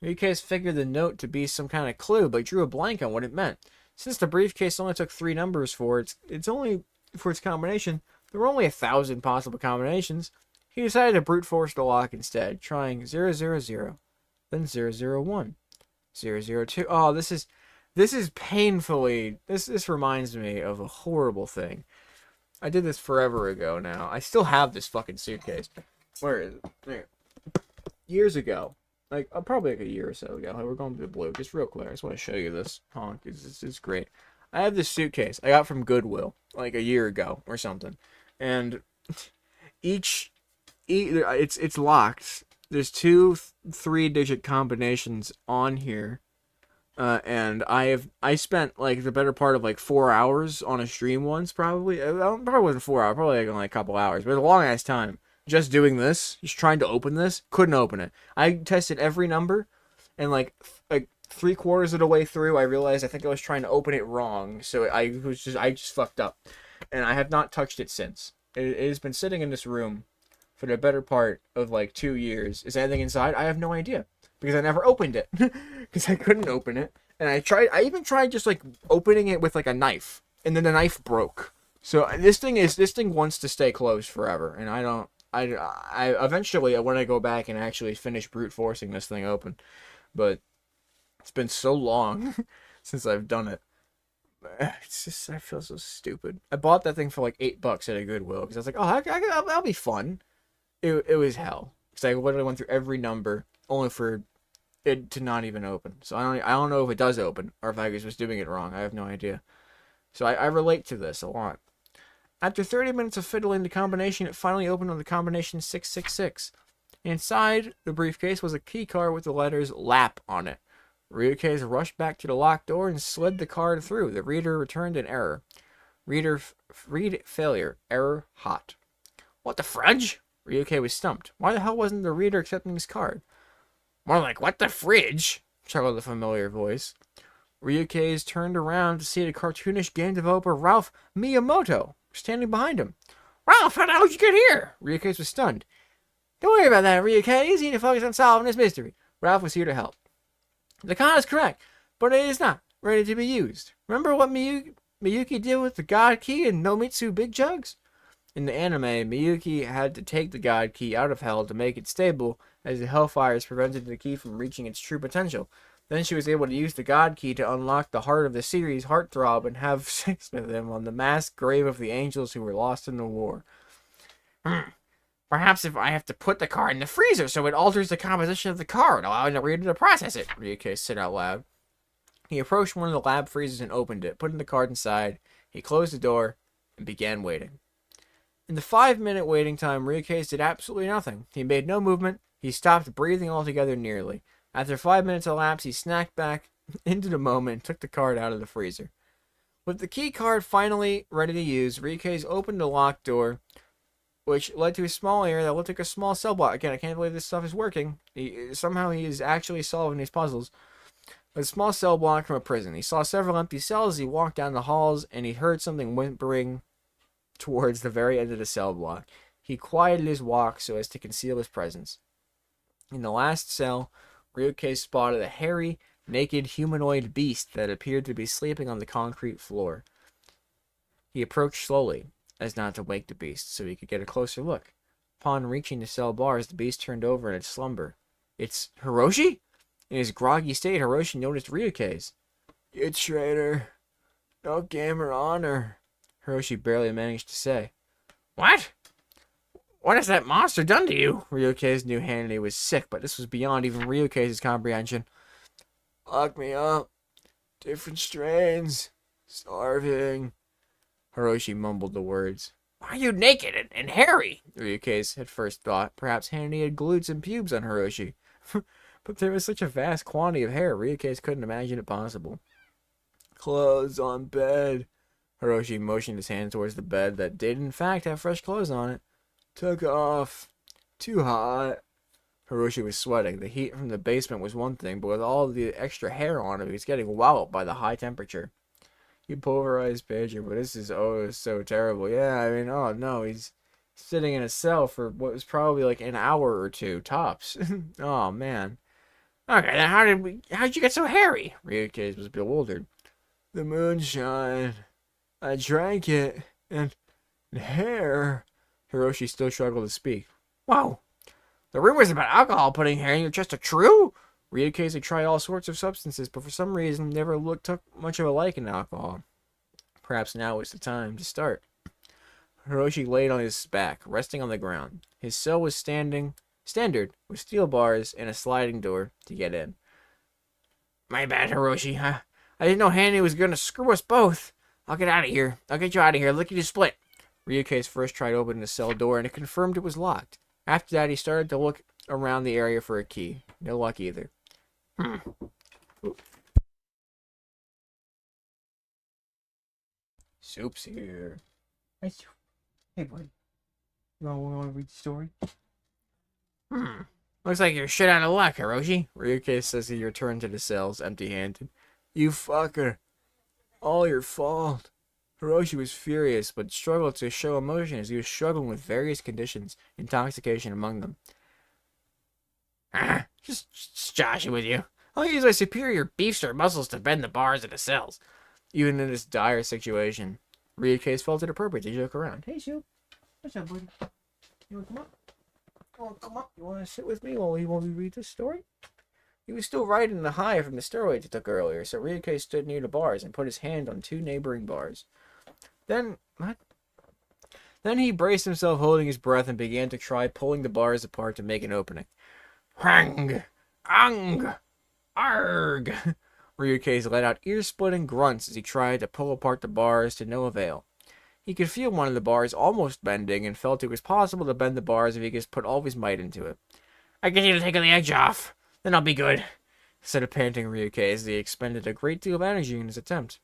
Ryukei figured the note to be some kind of clue, but drew a blank on what it meant. Since the briefcase only took 3 numbers for its combination, there were only 1,000 possible combinations. He decided to brute force the lock instead, trying 000, then 001, 002. Oh, this is painfully. This reminds me of a horrible thing. I did this forever ago now. I still have this fucking suitcase. Where is it? There. Years ago. Like, probably like a year or so ago. We're going to the blue. Just real quick. I just want to show you this. Honk. It's great. I have this suitcase I got from Goodwill like a year ago or something. And it's locked. There's 2 3-digit combinations on here. And I spent like the better part of like 4 hours on a stream once, probably. Probably wasn't 4 hours, probably like only a couple hours, but it was a long ass time. Just doing this, just trying to open this, couldn't open it. I tested every number, and like 3/4 of the way through, I realized I think I was trying to open it wrong. So I just fucked up, and I have not touched it since. It has been sitting in this room for the better part of like 2 years. Is anything inside? I have no idea because I never opened it because I couldn't open it, and I even tried just like opening it with like a knife, and then the knife broke. So this thing wants to stay closed forever, and I eventually I want to go back and actually finish brute forcing this thing open, but it's been so long since I've done it. It's just, I feel so stupid. I bought that thing for like $8 at a Goodwill because I was like, oh, that'll be fun. It was hell because I literally went through every number only for it to not even open. So I don't know if it does open or if I was just doing it wrong. I have no idea. So I relate to this a lot. After 30 minutes of fiddling the combination, it finally opened on the combination 666. Inside the briefcase was a key card with the letters LAP on it. Ryukei's rushed back to the locked door and slid the card through. The reader returned an error. Read failure. Error hot. What the fudge? Ryukei was stumped. Why the hell wasn't the reader accepting his card? More like, what the fridge? Chuckled a familiar voice. Ryukei's turned around to see the cartoonish game developer Ralph Miyamoto standing behind him. Ralph, how the hell did you get here? Ryukei was stunned. Don't worry about that, Ryukei. You need to focus on solving this mystery. Ralph was here to help. The card is correct, but it is not ready to be used. Remember what Miyuki did with the God Key in Nomitsu Big Jugs? In the anime, Miyuki had to take the God Key out of Hell to make it stable, as the Hellfires prevented the key from reaching its true potential. Then she was able to use the God Key to unlock the heart of the series' heartthrob and have sex with him on the mass grave of the angels who were lost in the war. Perhaps if I have to put the card in the freezer so it alters the composition of the card, allowing the reader to process it, Ryukei said out loud. He approached one of the lab freezers and opened it, putting the card inside. He closed the door and began waiting. In the 5-minute waiting time, Ryukei did absolutely nothing. He made no movement. He stopped breathing altogether nearly. After 5 minutes elapsed, he snapped back into the moment and took the card out of the freezer. With the key card finally ready to use, Ryukei opened the locked door, which led to a small area that looked like a small cell block. Again, I can't believe this stuff is working. Somehow he is actually solving these puzzles. A small cell block from a prison. He saw several empty cells as he walked down the halls, and he heard something whimpering towards the very end of the cell block. He quieted his walk so as to conceal his presence. In the last cell, Ryukei spotted a hairy, naked humanoid beast that appeared to be sleeping on the concrete floor. He approached slowly, as not to wake the beast, so he could get a closer look. Upon reaching the cell bars, the beast turned over in its slumber. It's Hiroshi? In his groggy state, Hiroshi noticed Ryukei's. You traitor. No game or honor, Hiroshi barely managed to say. What? What has that monster done to you? Ryukei's new humanity was sick, but this was beyond even Ryukei's comprehension. Lock me up. Different strains. Starving. Hiroshi mumbled the words. Why are you naked and hairy? Ryukei had first thought. Perhaps Hanny had glued some pubes on Hiroshi. But there was such a vast quantity of hair, Ryukei couldn't imagine it possible. Clothes on bed. Hiroshi motioned his hand towards the bed that did in fact have fresh clothes on it. Took off. Too hot. Hiroshi was sweating. The heat from the basement was one thing, but with all the extra hair on him, he was getting walloped by the high temperature. He pulverized Pager, but this is so terrible. Yeah, I mean, oh no, he's sitting in a cell for what was probably like an hour or two, tops. Oh man. Okay, then how'd you get so hairy? Ryukei was bewildered. The moonshine. I drank it, and hair. Hiroshi still struggled to speak. Whoa. The rumors about alcohol putting hair in your chest are true? Ryukei had tried all sorts of substances, but for some reason never took much of a liking to alcohol. Perhaps now was the time to start. Hiroshi laid on his back, resting on the ground. His cell was standard, with steel bars and a sliding door to get in. My bad, Hiroshi. I didn't know Hanny was gonna screw us both. I'll get out of here. I'll get you out of here. Lickety split. Ryukei first tried opening the cell door, and it confirmed it was locked. After that, he started to look around the area for a key. No luck either. Soup's here. Hey, buddy. You want to read the story? Looks like you're shit out of luck, Hiroshi. Ryukei says he returned to the cells empty-handed. You fucker. All your fault. Hiroshi was furious, but struggled to show emotion as he was struggling with various conditions, intoxication among them. Just joshing with you. I'll use my superior beefster muscles to bend the bars of the cells. Even in this dire situation, Ryukei felt it appropriate to joke around. Hey, Shu. What's up, buddy? You want to come up? You want to sit with me while we read this story? He was still riding the high from the steroids he took earlier, so Ryukei stood near the bars and put his hand on 2 neighboring bars. Then he braced himself, holding his breath, and began to try pulling the bars apart to make an opening. Hang! Ang! Arg! Ryukei let out ear-splitting grunts as he tried to pull apart the bars to no avail. He could feel one of the bars almost bending and felt it was possible to bend the bars if he could put all his might into it. I get you to take the edge off. Then I'll be good. said a panting Ryukei as he expended a great deal of energy in his attempt.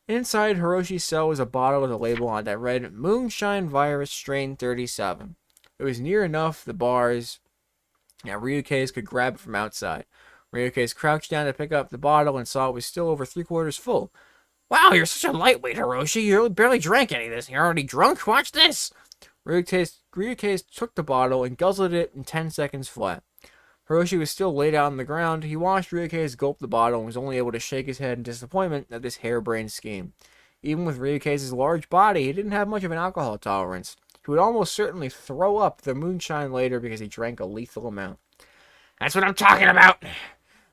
Inside Hiroshi's cell was a bottle with a label on it that read Moonshine Virus Strain 37. It was near enough the bars that Ryukei's could grab it from outside. Ryukei's crouched down to pick up the bottle and saw it was still over 3/4 full. Wow, you're such a lightweight, Hiroshi. You barely drank any of this. You're already drunk? Watch this. Ryukei took the bottle and guzzled it in 10 seconds flat. Hiroshi was still laid out on the ground. He watched Ryukei gulp the bottle and was only able to shake his head in disappointment at this harebrained scheme. Even with Ryukei's large body, he didn't have much of an alcohol tolerance. He would almost certainly throw up the moonshine later because he drank a lethal amount. That's what I'm talking about.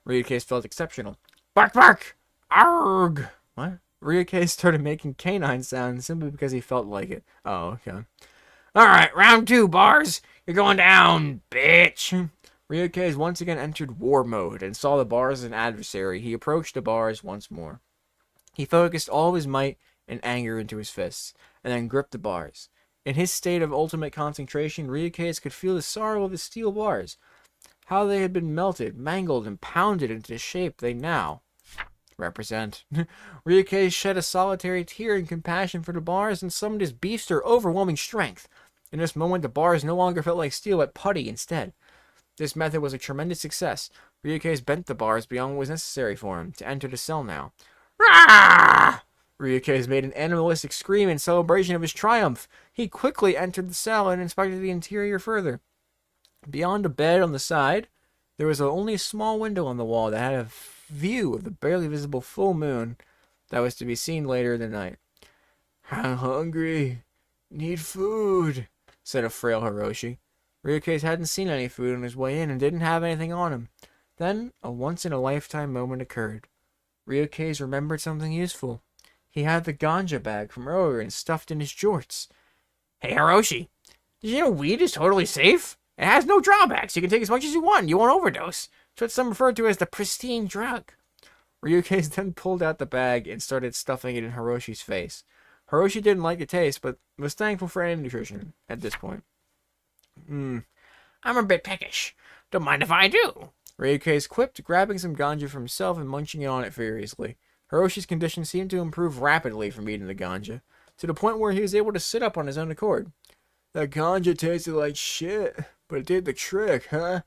Ryukei felt exceptional. Bark, bark. Arg. What? Ryukei started making canine sounds simply because he felt like it. Oh, okay. All right, round 2, bars. You're going down, bitch. Ryukei once again entered war mode and saw the bars as an adversary. He approached the bars once more. He focused all of his might and anger into his fists, and then gripped the bars. In his state of ultimate concentration, Ryukei could feel the sorrow of the steel bars, how they had been melted, mangled, and pounded into the shape they now represent. Ryukei shed a solitary tear in compassion for the bars and summoned his beefster overwhelming strength. In this moment, the bars no longer felt like steel, but putty instead. This method was a tremendous success. Ryukei bent the bars beyond what was necessary for him to enter the cell now. Rah! Ryukei made an animalistic scream in celebration of his triumph. He quickly entered the cell and inspected the interior further. Beyond a bed on the side, there was only a small window on the wall that had a view of the barely visible full moon that was to be seen later in the night. "I'm hungry. Need food," said a frail Hiroshi. Ryukei hadn't seen any food on his way in and didn't have anything on him. Then a once-in-a-lifetime moment occurred. Ryukei remembered something useful. He had the ganja bag from earlier and stuffed in his jorts. Hey, Hiroshi, did you know weed is totally safe? It has no drawbacks. You can take as much as you want. You won't overdose. It's what some refer to as the pristine drug. Ryukei then pulled out the bag and started stuffing it in Hiroshi's face. Hiroshi didn't like the taste, but was thankful for any nutrition at this point. I'm a bit peckish. Don't mind if I do. Ryukei quipped, grabbing some ganja for himself and munching on it furiously. Hiroshi's condition seemed to improve rapidly from eating the ganja, to the point where he was able to sit up on his own accord. "That ganja tasted like shit, but it did the trick, huh?"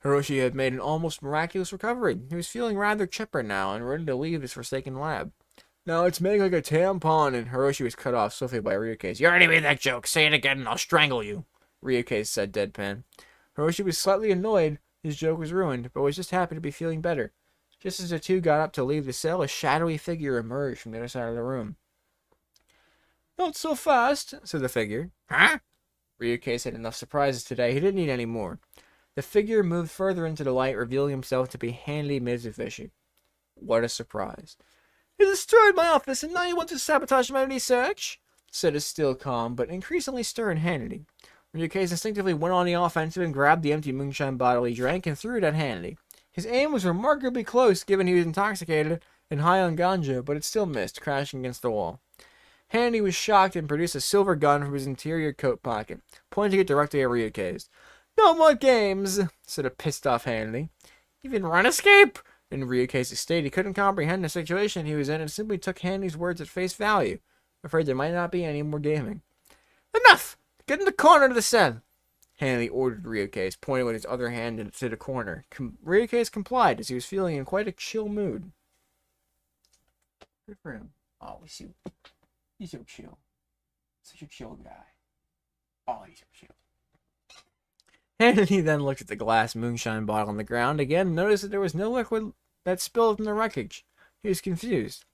Hiroshi had made an almost miraculous recovery. He was feeling rather chipper now and ready to leave his forsaken lab. "Now let's make like a tampon," and Hiroshi was cut off swiftly by Ryukei. You already made that joke. Say it again and I'll strangle you. Ryukei said deadpan. Hiroshi was slightly annoyed his joke was ruined, but was just happy to be feeling better. Just as the two got up to leave the cell, a shadowy figure emerged from the other side of the room. "Not so fast," said the figure. Huh? Ryukei had enough surprises today. He didn't need any more. The figure moved further into the light, revealing himself to be Handy Mitsubishi. What a surprise. "You destroyed my office, and now you want to sabotage my research?" said a still calm, but increasingly stern Hannity. Ryukei instinctively went on the offensive and grabbed the empty moonshine bottle he drank and threw it at Hannity. His aim was remarkably close, given he was intoxicated and high on ganja, but it still missed, crashing against the wall. Hannity was shocked and produced a silver gun from his interior coat pocket, pointing it directly at Ryukei. "No more games," said a pissed-off Hannity. Even run escape? In Ryukei's state, he couldn't comprehend the situation he was in and simply took Handy's words at face value, afraid there might not be any more gaming. "Enough! Get in the corner of the cell!" Handy ordered Ryukei, pointing with his other hand to the corner. Ryukei complied, as he was feeling in quite a chill mood. Good for him. Oh, he's so chill. Such a chill guy. Oh, he's so chill. Handy then looked at the glass moonshine bottle on the ground again and noticed that there was no liquid that spilled from the wreckage. He was confused.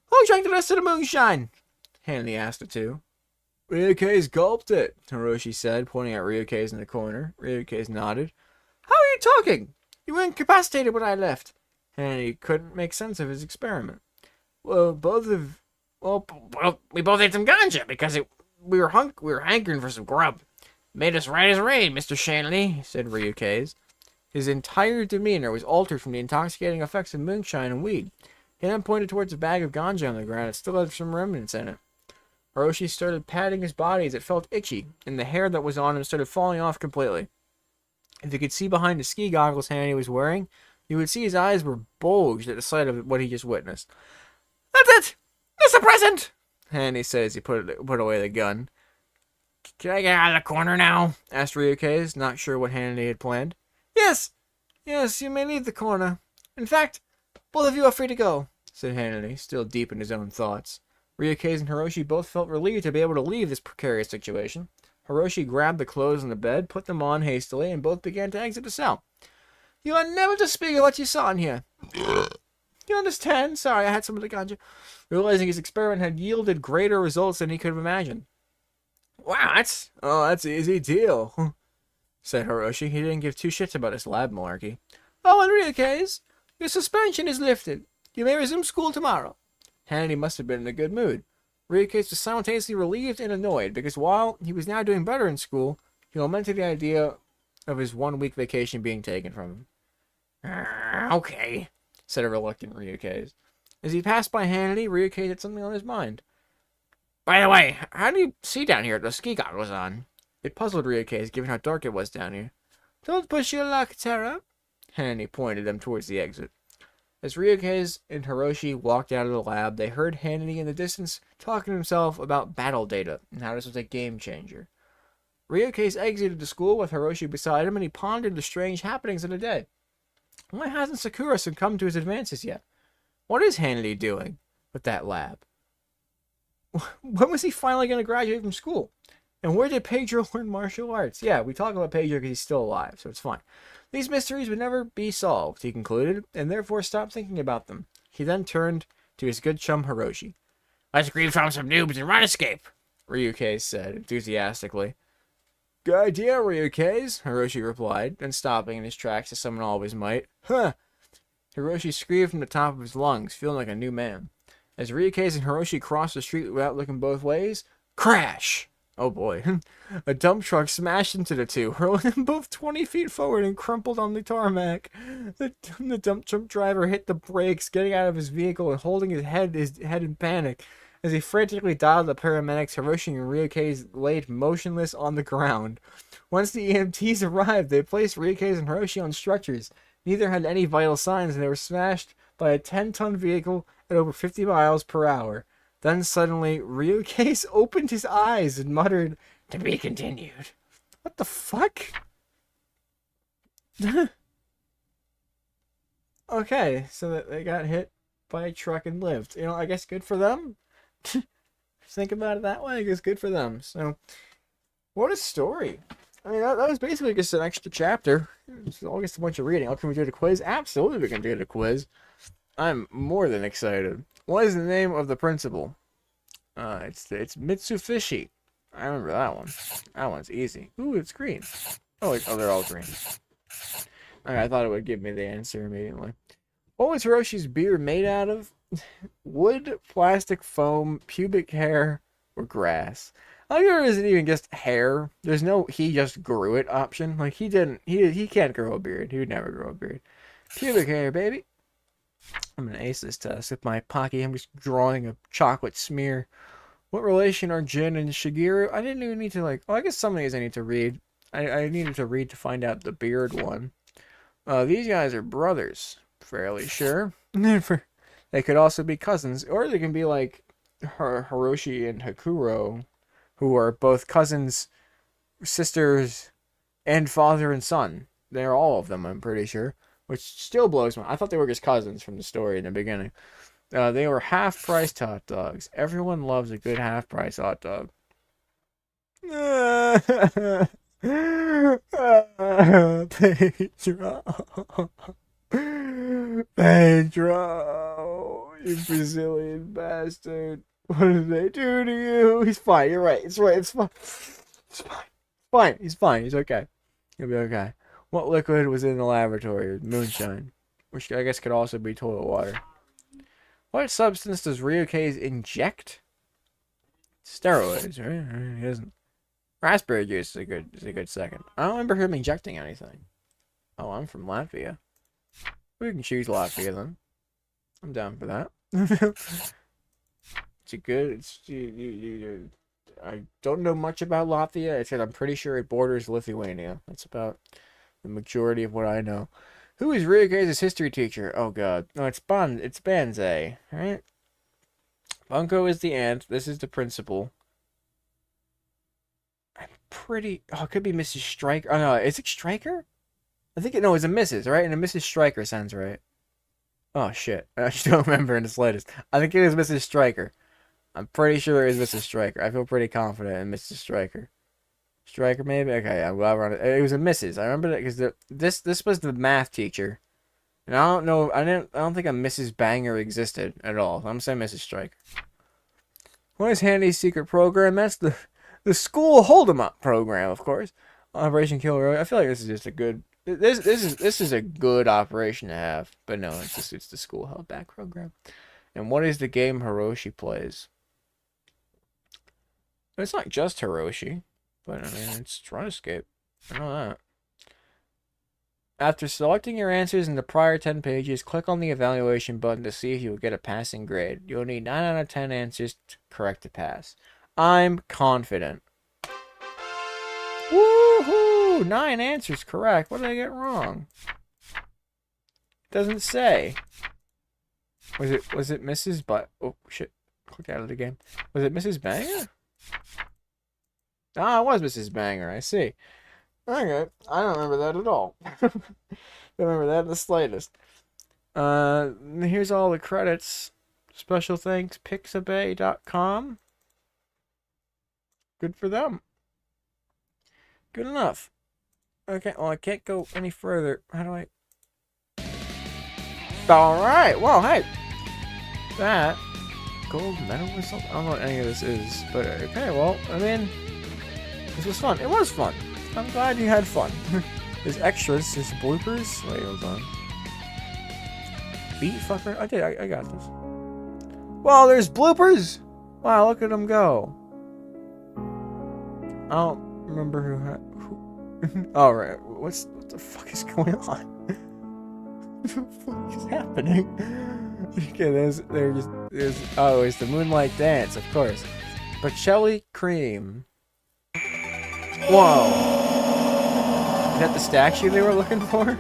"Who drank the rest of the moonshine?" Handy asked the two. "Ryukei's gulped it," Hiroshi said, pointing at Ryukei's in the corner. Ryukei's nodded. "How are you talking? You were incapacitated when I left." Handy couldn't make sense of his experiment. Well, we both ate some ganja because we were hankering for some grub. Made us right as rain, Mr. Shanley," said Ryukei. His entire demeanor was altered from the intoxicating effects of moonshine and weed. He then pointed towards a bag of ganja on the ground that still had some remnants in it. Hiroshi started patting his body as it felt itchy, and the hair that was on him started falling off completely. If you could see behind the ski goggles Handy was wearing, You would see his eyes were bulged at the sight of what he just witnessed. That's it! That's the present! Handy said as he put away the gun. Can I get out of the corner now? Asked Ryukei, not sure what Handy had planned. Yes! Yes, you may leave the corner. In fact, both of you are free to go, said Handy, still deep in his own thoughts. Ryukei and Hiroshi both felt relieved to be able to leave this precarious situation. Hiroshi grabbed the clothes on the bed, put them on hastily, and both began to exit the cell. You are never to speak of what you saw in here. You understand? Sorry, I had some of the ganja. Realizing his experiment had yielded greater results than he could have imagined. Wow, that's an easy deal, said Hiroshi. He didn't give two shits about his lab malarkey. Oh, and Ryukei's, your suspension is lifted. You may resume school tomorrow. Handy must have been in a good mood. Ryukei was simultaneously relieved and annoyed, because while he was now doing better in school, he lamented the idea of his 1 week vacation being taken from him. Okay, said a reluctant Ryukei. As he passed by Handy, Ryukei had something on his mind. By the way, how do you see down here the ski god was on? It puzzled Ryukei, given how dark it was down here. Don't push your luck, Terra. Handy pointed them towards the exit. As Ryukei and Hiroshi walked out of the lab, they heard Handy in the distance talking to himself about battle data and how this was a game changer. Ryukei exited the school with Hiroshi beside him, and he pondered the strange happenings of the day. Why hasn't Sakura succumbed to his advances yet? What is Handy doing with that lab? When was he finally going to graduate from school? And where did Pedro learn martial arts? Yeah, we talk about Pedro because he's still alive, so it's fine. These mysteries would never be solved, he concluded, and therefore stopped thinking about them. He then turned to his good chum Hiroshi. Let's grieve from some noobs and run escape, Ryukei said enthusiastically. Good idea, Ryukei, Hiroshi replied, then stopping in his tracks as someone always might. Huh! Hiroshi screamed from the top of his lungs, feeling like a new man. As Ryukei and Hiroshi crossed the street without looking both ways, crash! Oh boy. A dump truck smashed into the two, hurling them both 20 feet forward and crumpled on the tarmac. The dump truck driver hit the brakes, getting out of his vehicle and holding his head in panic. As he frantically dialed the paramedics, Hiroshi and Ryukei laid motionless on the ground. Once the EMTs arrived, they placed Ryukei and Hiroshi on stretchers. Neither had any vital signs, and they were smashed by a 10-ton vehicle at over 50 miles per hour. Then suddenly, Ryukei opened his eyes and muttered, "To be continued." What the fuck? Okay, so they got hit by a truck and lived. You know, I guess good for them. Think about it that way. I guess good for them. So, what a story. I mean, that was basically just an extra chapter. It's all just a bunch of reading. How can we do the quiz? Absolutely, we can do the quiz. I'm more than excited. What is the name of the principal? It's Mitsufishi. I remember that one. That one's easy. Ooh, it's green. Oh, they're all green. Alright, I thought it would give me the answer immediately. What was Hiroshi's beard made out of? Wood, plastic, foam, pubic hair, or grass? I think there isn't even just hair. There's no he just grew it option. Like he can't grow a beard. He would never grow a beard. Pubic hair, baby. I'm gonna ace this test with my Pocky. I'm just drawing a chocolate smear. What relation are Jin and Shigeru? I didn't even need to I guess some of these I need to read. I needed to read to find out the beard one. These guys are brothers. Fairly sure. They could also be cousins, or they can be like Hiroshi and Hakuro, who are both cousins, sisters, and father and son. They're all of them, I'm pretty sure. Which still blows me. I thought they were just cousins from the story in the beginning. They were half-priced hot dogs. Everyone loves a good half-price hot dog. Pedro, you Brazilian bastard. What did they do to you? He's fine. You're right. It's right. It's fine. It's fine. Fine. He's fine. He's okay. He'll be okay. What liquid was in the laboratory? Moonshine. Which I guess could also be toilet water. What substance does Ryukei inject? Steroids, right? He doesn't. Raspberry juice is a good second. I don't remember him injecting anything. Oh, I'm from Latvia. We can choose Latvia then. I'm down for that. It's a good. I don't know much about Latvia. Except I'm pretty sure it borders Lithuania. That's about the majority of what I know. Who is Ryuge's history teacher? Oh god. No, it's Banzai, right? Bunko is the aunt. This is the principal. I'm pretty... Oh, it could be Mrs. Stryker. Oh, no. Is it Stryker? I think no, it's a Mrs., right? And a Mrs. Stryker sounds right. Oh, shit. I actually don't remember in the slightest. I think it was Mrs. Stryker. I'm pretty sure it is Mrs. Stryker. I feel pretty confident in Mrs. Stryker. Stryker, maybe? Okay, I'm glad we're on it. It was a Mrs. I remember that because this was the math teacher. And I don't know, I don't think a Mrs. Banger existed at all. I'm saying Mrs. Stryker. What is Handy's secret program? That's the school hold 'em up program, of course. Operation Killer. I feel like this is just a good this is a good operation to have. But no, it's the school held back program. And what is the game Hiroshi plays? It's not just Hiroshi, but I mean it's Runescape. I know that. After selecting your answers in the prior 10 pages, click on the evaluation button to see if you will get a passing grade. You'll need 9 out of 10 answers correct to pass. I'm confident. Woohoo! 9 answers correct. What did I get wrong? Doesn't say. Was it Mrs. Oh shit. Click out of the game. Was it Mrs. Banger? Ah, it was Mrs. Banger, I see. Okay, I don't remember that at all. Don't remember that in the slightest. Here's all the credits. Special thanks, pixabay.com. Good for them. Good enough. Okay, well, I can't go any further. How do I... Alright, well, hey. That... Gold medal or something? I don't know what any of this is. But, okay, well, I mean... This was fun. It was fun. I'm glad you had fun. There's extras, there's bloopers. Wait, hold on. Beat Phucker? I got this. Well, there's bloopers! Wow, look at them go. I don't remember who oh, right. What the fuck is going on? What the fuck is happening? Okay, there's oh, it's the Moonlight Dance, of course. Bocelli Cream. Whoa. Is that the statue they were looking for?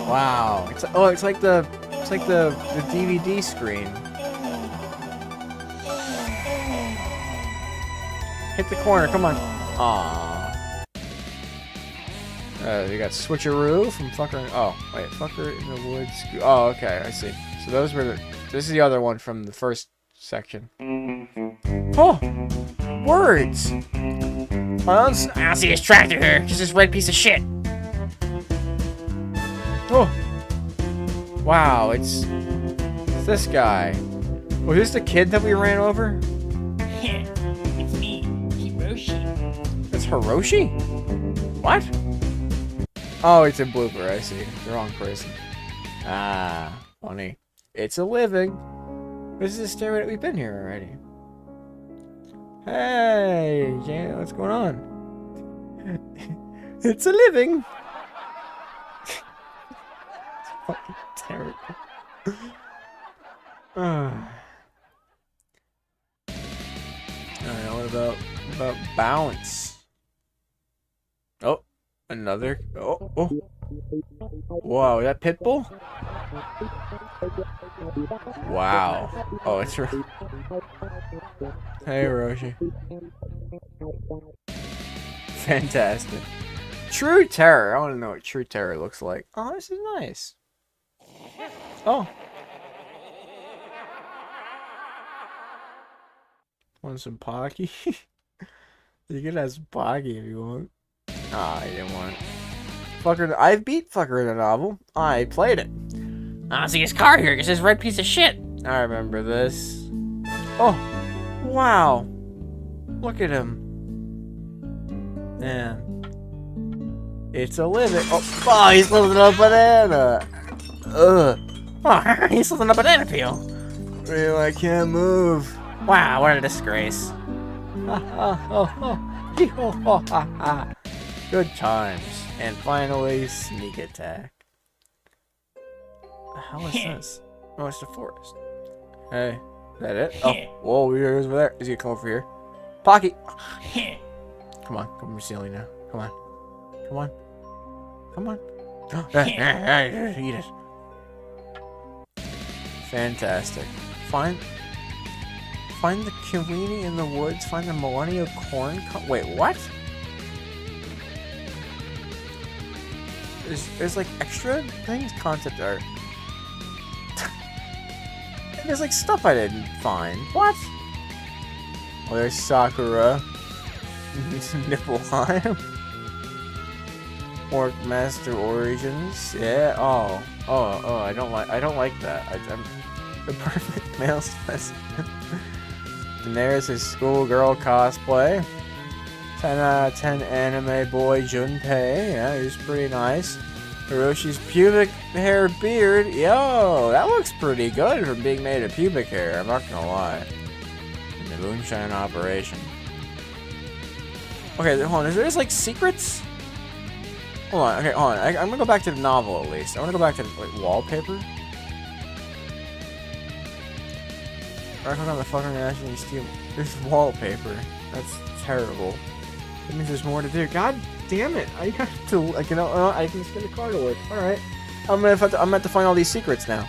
Wow. It's like the DVD screen. Hit the corner, come on. Aww. You got Switcheroo from Phucker. Oh, wait, Phucker in the Woods. Oh, okay, I see. So those were this is the other one from the first section. Oh! Words! I don't see his tractor here. Just this red piece of shit. Oh! Wow, it's this guy. Was this the kid that we ran over? It's me, Hiroshi. That's Hiroshi? What? Oh, it's a blooper, I see. The wrong person. Ah, funny. It's a living. This is a stairway that we've been here already. Hey, Janet, what's going on? It's a living. It's fucking terrible. Alright, what about bounce? Oh, another. Oh. Whoa, is that Pitbull? Wow. Oh, it's right. Hey, Hiroshi. Fantastic. True Terror. I want to know what True Terror looks like. Oh, this is nice. Oh. Want some Pocky? You can have some Pocky if you want. Ah, I didn't want it. Phucker. I beat Phucker in the novel. I played it. I don't see his car here. It's this red piece of shit. I remember this. Oh, wow. Look at him. Man. It's a living. Oh, he's living on a banana. Ugh. Oh, he's holding a banana peel. Real, I can't move. Wow, what a disgrace. Good times. And finally, sneak attack. How is this? Oh, it's the forest. Hey, is that it? Oh, whoa, he's over there. Is he gonna come over here? Pocky! Come on, come from the ceiling now. Come on. Come on. Come on. Eat it. Fantastic. Find the kiwini in the woods. Find the millennial corn. Wait, what? There's like extra things. Concept art. There's like stuff I didn't find. What? Oh, there's Sakura. Nibelheim. Orc Master Origins. Yeah. Oh. I don't like that. I'm the perfect male specimen. Daenerys' schoolgirl cosplay. 10 out of 10 anime boy Junpei. Yeah, he's pretty nice. Hiroshi's pubic hair beard. Yo, that looks pretty good for being made of pubic hair. I'm not gonna lie. In the Moonshine Operation. Okay, hold on. Is there like secrets? Hold on. Okay, hold on. I'm gonna go back to the novel at least. I wanna go back to like wallpaper. I click on the fucking National you steal. There's wallpaper. That's terrible. That means there's more to do. God damn it! I have to. I can just get a car to work. All right. I'm gonna have to find all these secrets now.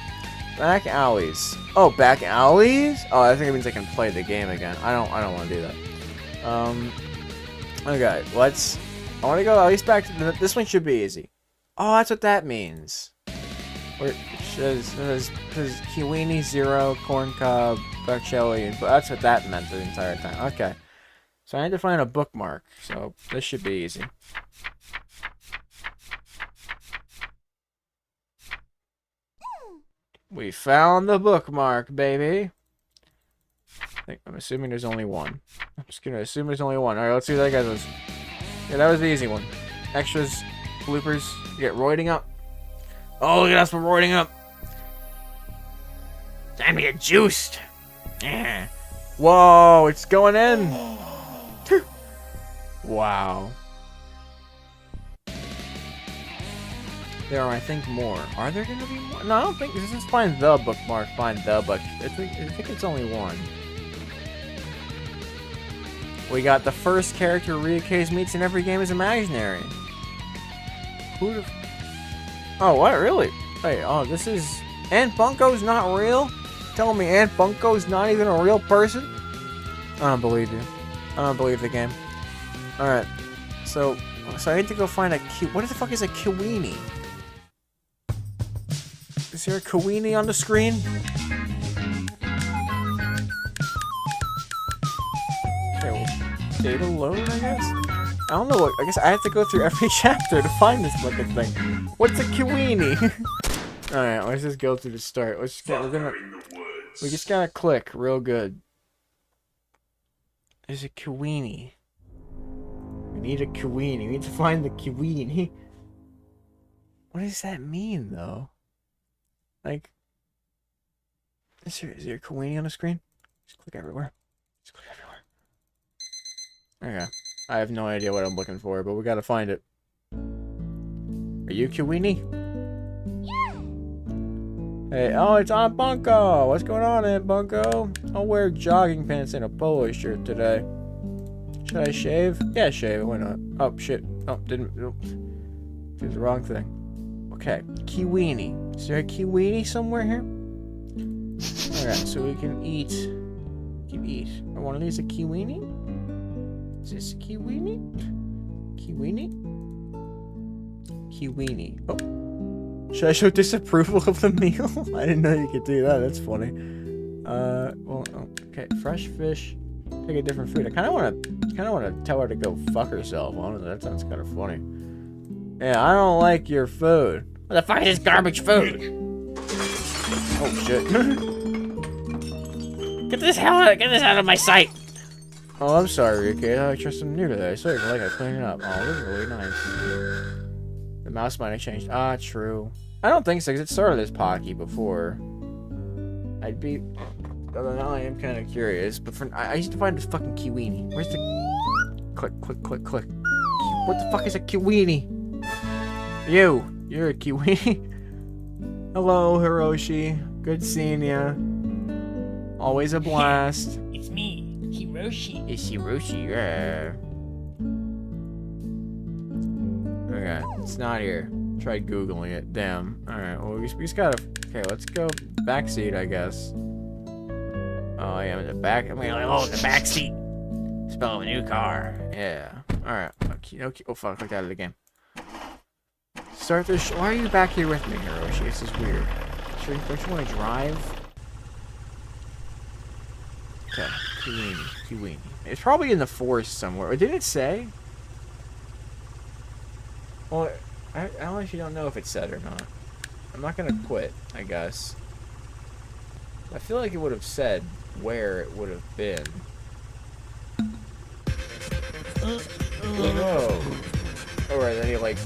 Back alleys. Oh, back alleys. Oh, I think it means I can play the game again. I don't want to do that. Okay. I want to go at least back to this one. Should be easy. Oh, that's what that means. Where it says kiwini, zero, corn cob, buckshell, but that's what that meant the entire time. Okay. So I need to find a bookmark, so this should be easy. We found the bookmark, baby. I'm assuming there's only one. I'm just gonna assume there's only one. Alright, let's see what that guy does. Yeah, that was the easy one. Extras, bloopers, you get roiding up. Oh, look at us, we're roiding up. Time to get juiced. Yeah. Whoa, it's going in. Wow. There are, I think, more. Are there gonna be more? No, I don't think. This is find the bookmark. Find the book. I think it's only one. We got the first character Ryuke's meets in every game is imaginary. Who'd have... Oh, what? Really? Wait, oh, this is... Aunt Bunko's not real? Telling me Aunt Bunko's not even a real person? I don't believe you. I don't believe the game. Alright. So I need to go find a what the fuck is a kiwini? Is there a kiwini on the screen? Okay, well, data load, I guess? I don't know what, I guess I have to go through every chapter to find this fucking thing. What's a kiwini? Alright, let's just go through the start. We just gotta click real good. There's a kiwini. We need a kiwini. We need to find the kiwini. What does that mean, though? Like, is there a kiwini on the screen? Just click everywhere. Just click everywhere. Okay. I have no idea what I'm looking for, but we gotta find it. Are you kiwini? Hey, oh, it's Aunt Bunko! What's going on, Aunt Bunko? I'll wear jogging pants and a polo shirt today. Should I shave? Yeah, shave. Why not? Oh, shit. Oh, did the wrong thing. Okay, kiwini. Is there a kiwini somewhere here? Alright, so we can eat. Are one of these a kiwini? Is this a kiwini? Kiwini? Kiwini. Oh. Should I show disapproval of the meal? I didn't know you could do that. That's funny. Well, okay. Fresh fish. Take a different food. I kind of want to tell her to go fuck herself. Honestly, that sounds kind of funny. Yeah, I don't like your food. What the fuck is this garbage food? Oh shit. Get this out of my sight. Oh, I'm sorry, Ricky. I tried something new today. I saw you like I cleaned it up. Oh, this is really nice. The mouse might have changed. Ah, true. I don't think so, because it started as Pocky before. Although now I am kind of curious, but I used to find this fucking kiwini. Where's the... Click. What the fuck is a kiwini? You're a kiwini? Hello, Hiroshi. Good seeing ya. Always a blast. It's me, Hiroshi. It's Hiroshi, yeah. Okay, it's not here. Tried Googling it. Damn. Alright, well, we just gotta... Okay, let's go backseat, I guess. Oh, yeah, I'm in the back. Oh, the back seat. Smell of a new car. Yeah. Alright. Okay, okay. Oh, fuck. Clicked out of the game. Start this... Why are you back here with me, Hiroshi? This is weird. Sure, don't you want to drive? Okay. Kiwini. It's probably in the forest somewhere. Or did it say? Well, I honestly don't know if it said or not. I'm not gonna quit, I guess. I feel like it would have said where it would have been. Whoa. Alright, then he like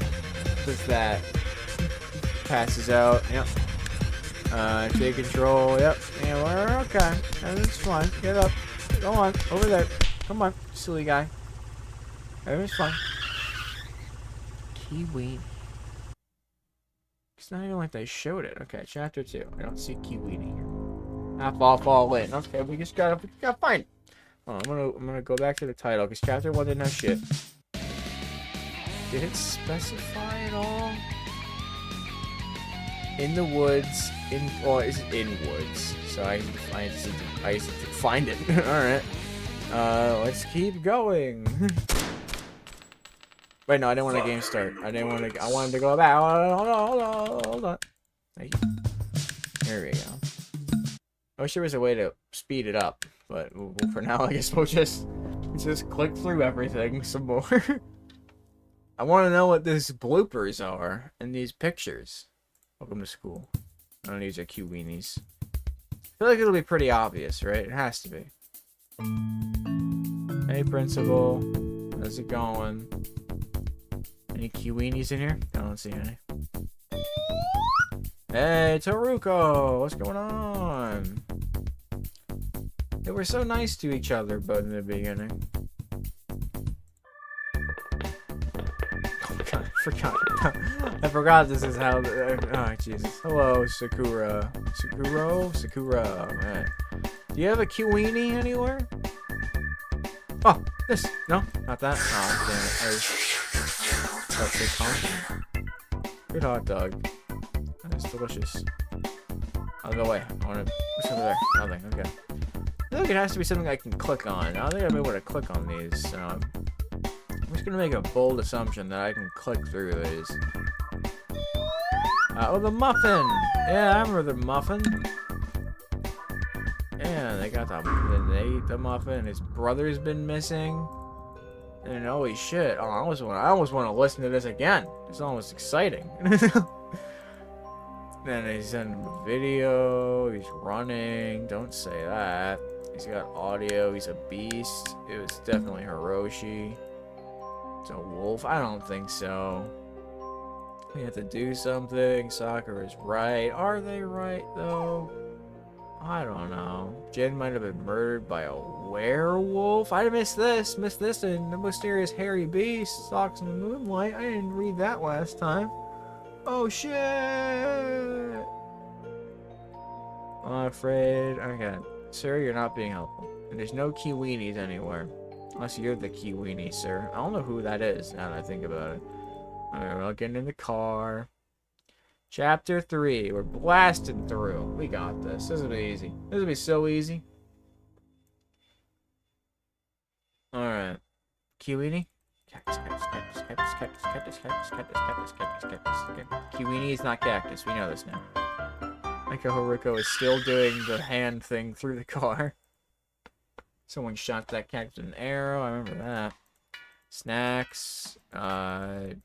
does that. Passes out. Yep. Take control. Yep. Yeah, we're okay. Everything's fine. Get up. Go on. Over there. Come on, silly guy. Everything's fine. Kiwi. It's not even like they showed it. Okay, chapter 2. I don't see Kiwini here. Half off, all in. Okay, we gotta find it. Oh, I'm gonna go back to the title because chapter 1 didn't have shit. Did it specify at all? In the woods. Is it in woods? So I just need to find it. Alright. Let's keep going. Wait, no, I didn't want a game start. I wanted to go back. Hold on. Thank you. There we go. I wish there was a way to speed it up, but for now, I guess we'll just click through everything some more. I want to know what these bloopers are in these pictures. Welcome to school. None of these are Kiwinis. I feel like it'll be pretty obvious, right? It has to be. Hey, principal. How's it going? Any Kiwinis in here? I don't see any. Hey, Taruko! What's going on? They were so nice to each other, but in the beginning. I forgot this is how... Oh, Jesus. Hello, Sakura. Sakura. Alright. Do you have a Kiwini anywhere? Oh, this. No, not that. Oh, damn it. Good hot dog. That's delicious. Out of the way. I want to... What's over there? Nothing. Okay. I feel like it has to be something I can click on. I don't think I'm able to click on these, so... I'm just gonna make a bold assumption that I can click through these. Oh, the muffin! Yeah, I remember the muffin. Yeah, they got they ate the muffin. His brother's been missing. And holy shit! Oh, I almost want to listen to this again. It's almost exciting. Then they send him a video. He's running. Don't say that. He's got audio. He's a beast. It was definitely Hiroshi. It's a wolf? I don't think so. We have to do something. Sakura is right. Are they right, though? I don't know. Jen might have been murdered by a werewolf. I missed this. Missed this in The Mysterious Hairy Beast. Stalks in the Moonlight. I didn't read that last time. Oh, shit! I'm afraid. Okay. Sir, you're not being helpful. And there's no Kiwinis anywhere. Unless you're the Kiwini, sir. I don't know who that is, now that I think about it. Alright, we're all getting in the car. Chapter 3. We're blasting through. We got this. This will be easy. This will be so easy. Alright. Kiwini? Cactus. Kiwini is not cactus. We know this now. Miko Haruko is still doing the hand thing through the car. Someone shot that cactus with an arrow. I remember that. Snacks. Okay.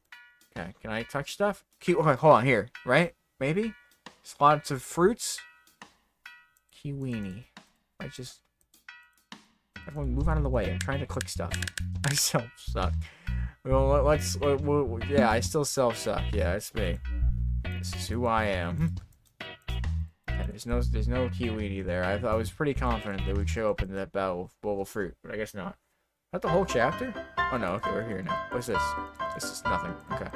Can I touch stuff? Okay, hold on. Here. Right? Maybe? There's lots of fruits. Kiwini. I just... Everyone move out of the way. I'm trying to click stuff. I self-suck. Well, yeah, I still self-suck. Yeah, it's me. This is who I am. Yeah, there's no Kiwini there. I was pretty confident they would show up in that bowl of fruit, but I guess not. Is that the whole chapter? Oh no, okay, we're here now. What's this? This is nothing. Okay.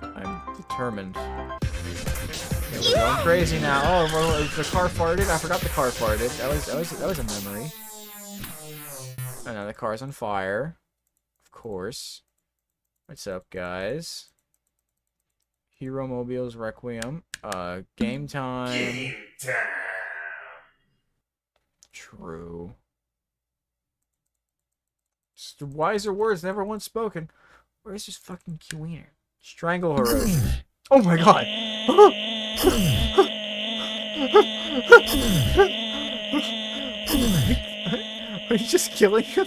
I'm determined. Okay, we're going crazy now. Oh, well, the car farted. I forgot the car farted. That was a memory. Oh no, the car's on fire. Of course. What's up, guys? Hero Mobile's Requiem. Game time. True. Just wiser words never once spoken. Where's this fucking Kiwiener? Strangle Hiroshi. Oh my god! Are you just killing him?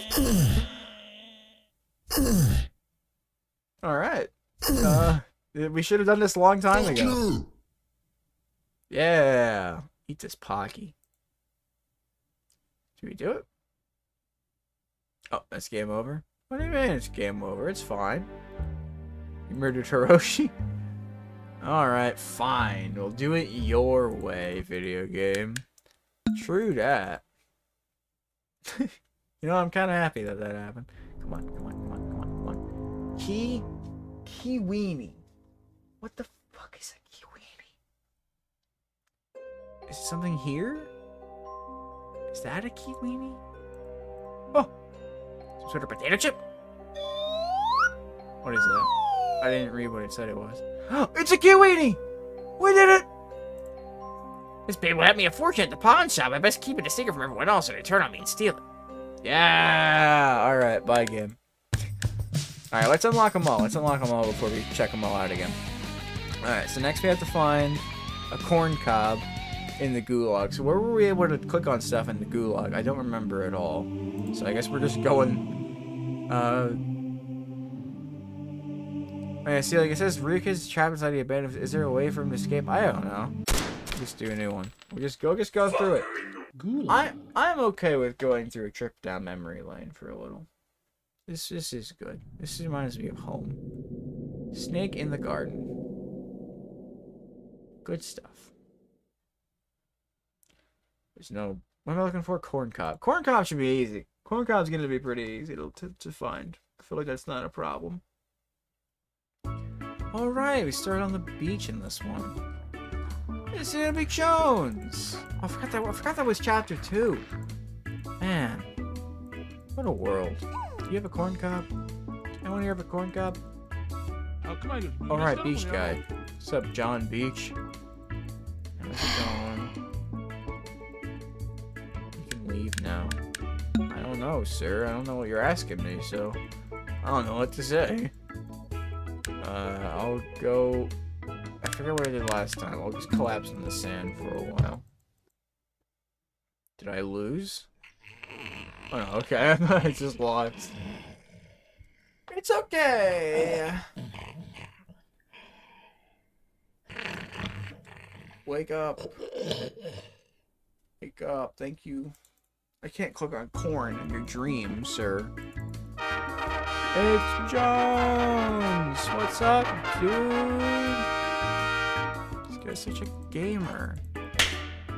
Alright. We should have done this a long time ago. Yeah. Eat this Pocky. Did we do it? Oh, that's game over? What do you mean it's game over? It's fine. You murdered Hiroshi? Alright, fine. We'll do it your way, video game. True that. You know, I'm kind of happy that that happened. Come on, come on, come on, come on, come on. Kiwini. What the fuck is a Kiwini? Is it something here? Is that a Kiwini? Oh! Some sort of potato chip? What is that? I didn't read what it said it was. It's a Kiwini! We did it! This babe will have me a fortune at the pawn shop. I best keep it a secret from everyone else or they turn on me and steal it. Yeah! Alright, bye game. Alright, let's unlock them all. Let's unlock them all before we check them all out again. Alright, so next we have to find a corn cob in the gulag. So where were we able to click on stuff in the gulag? I don't remember at all. So I guess we're just going... I see, like it says Ryuka's trapped inside the abandoned. Is there a way for him to escape? I don't know. Just do a new one. We'll just go through it. I'm okay with going through a trip down memory lane for a little. This is good. This reminds me of home. Snake in the garden. Good stuff. There's no... What am I looking for? Corn cob. Corn cob should be easy. Corn cob's gonna be pretty easy to find. I feel like that's not a problem. Alright, we started on the beach in this one. It's gonna be Jones! Oh, I forgot that was chapter 2. Man. What a world. Do you have a corn cob? Anyone here have a corn cob? Alright, beach guy. What's up, John Beach? How's it going? You can leave now. I don't know, sir. I don't know what you're asking me, so... I don't know what to say. I'll go... I forget what I did last time. I'll just collapse in the sand for a while. Did I lose? Oh no, okay. I just lost. It's okay! Wake up. Wake up, thank you. I can't click on corn in your dream, sir. It's Jones! What's up, dude? This guy's such a gamer.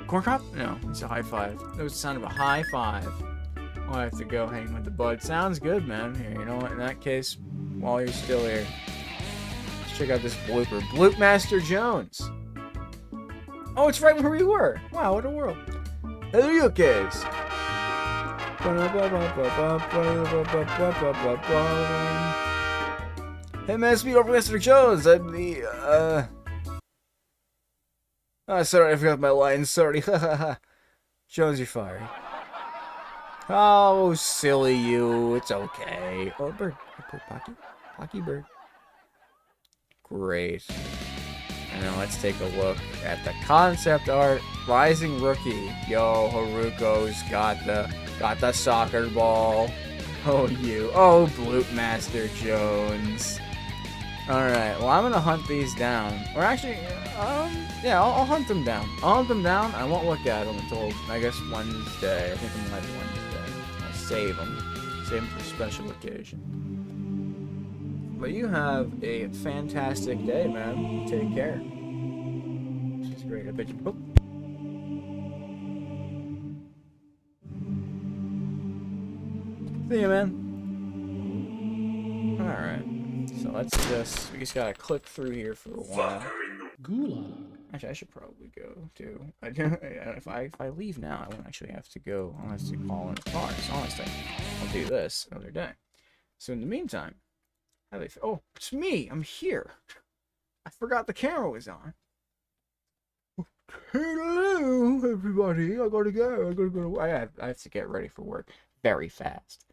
Corn cop? No, it's a high five. That was the sound of a high five. I'll have to go hang with the bud. Sounds good, man. Here, you know what? In that case, while you're still here, let's check out this blooper. Bloop Master Jones! Oh, it's right where we were! Wow, what a world. Hello, you guys! Hey man, it's me, Professor Jones. I'm the, Oh, sorry, I forgot my line. Sorry. Jones, you're fired. Oh, silly you. It's okay. Oh, bird. Bird, Pocky. Pocky bird. Great. And now let's take a look at the concept art. Rising Rookie. Yo, Haruko's got the soccer ball. Oh, you. Oh, Bloop Master Jones. Alright, well, I'm gonna hunt these down. Or actually, yeah, I'll hunt them down. I'll hunt them down. I won't look at them until, I guess, Wednesday. I think it might be Wednesday. I'll save them. Save them for a special occasion. But you have a fantastic day, man. Take care. This is great. I bet you... Oh. See ya, man. Alright. So let's we just gotta click through here for a while. Actually, I should probably go too. If I leave now, I won't actually have to go. I'll have to call in the car. So honestly, I'll do this another day. So in the meantime, oh, it's me. I'm here. forgot the camera was on. Hello, everybody. I gotta go. I gotta go. I have to get ready for work very fast.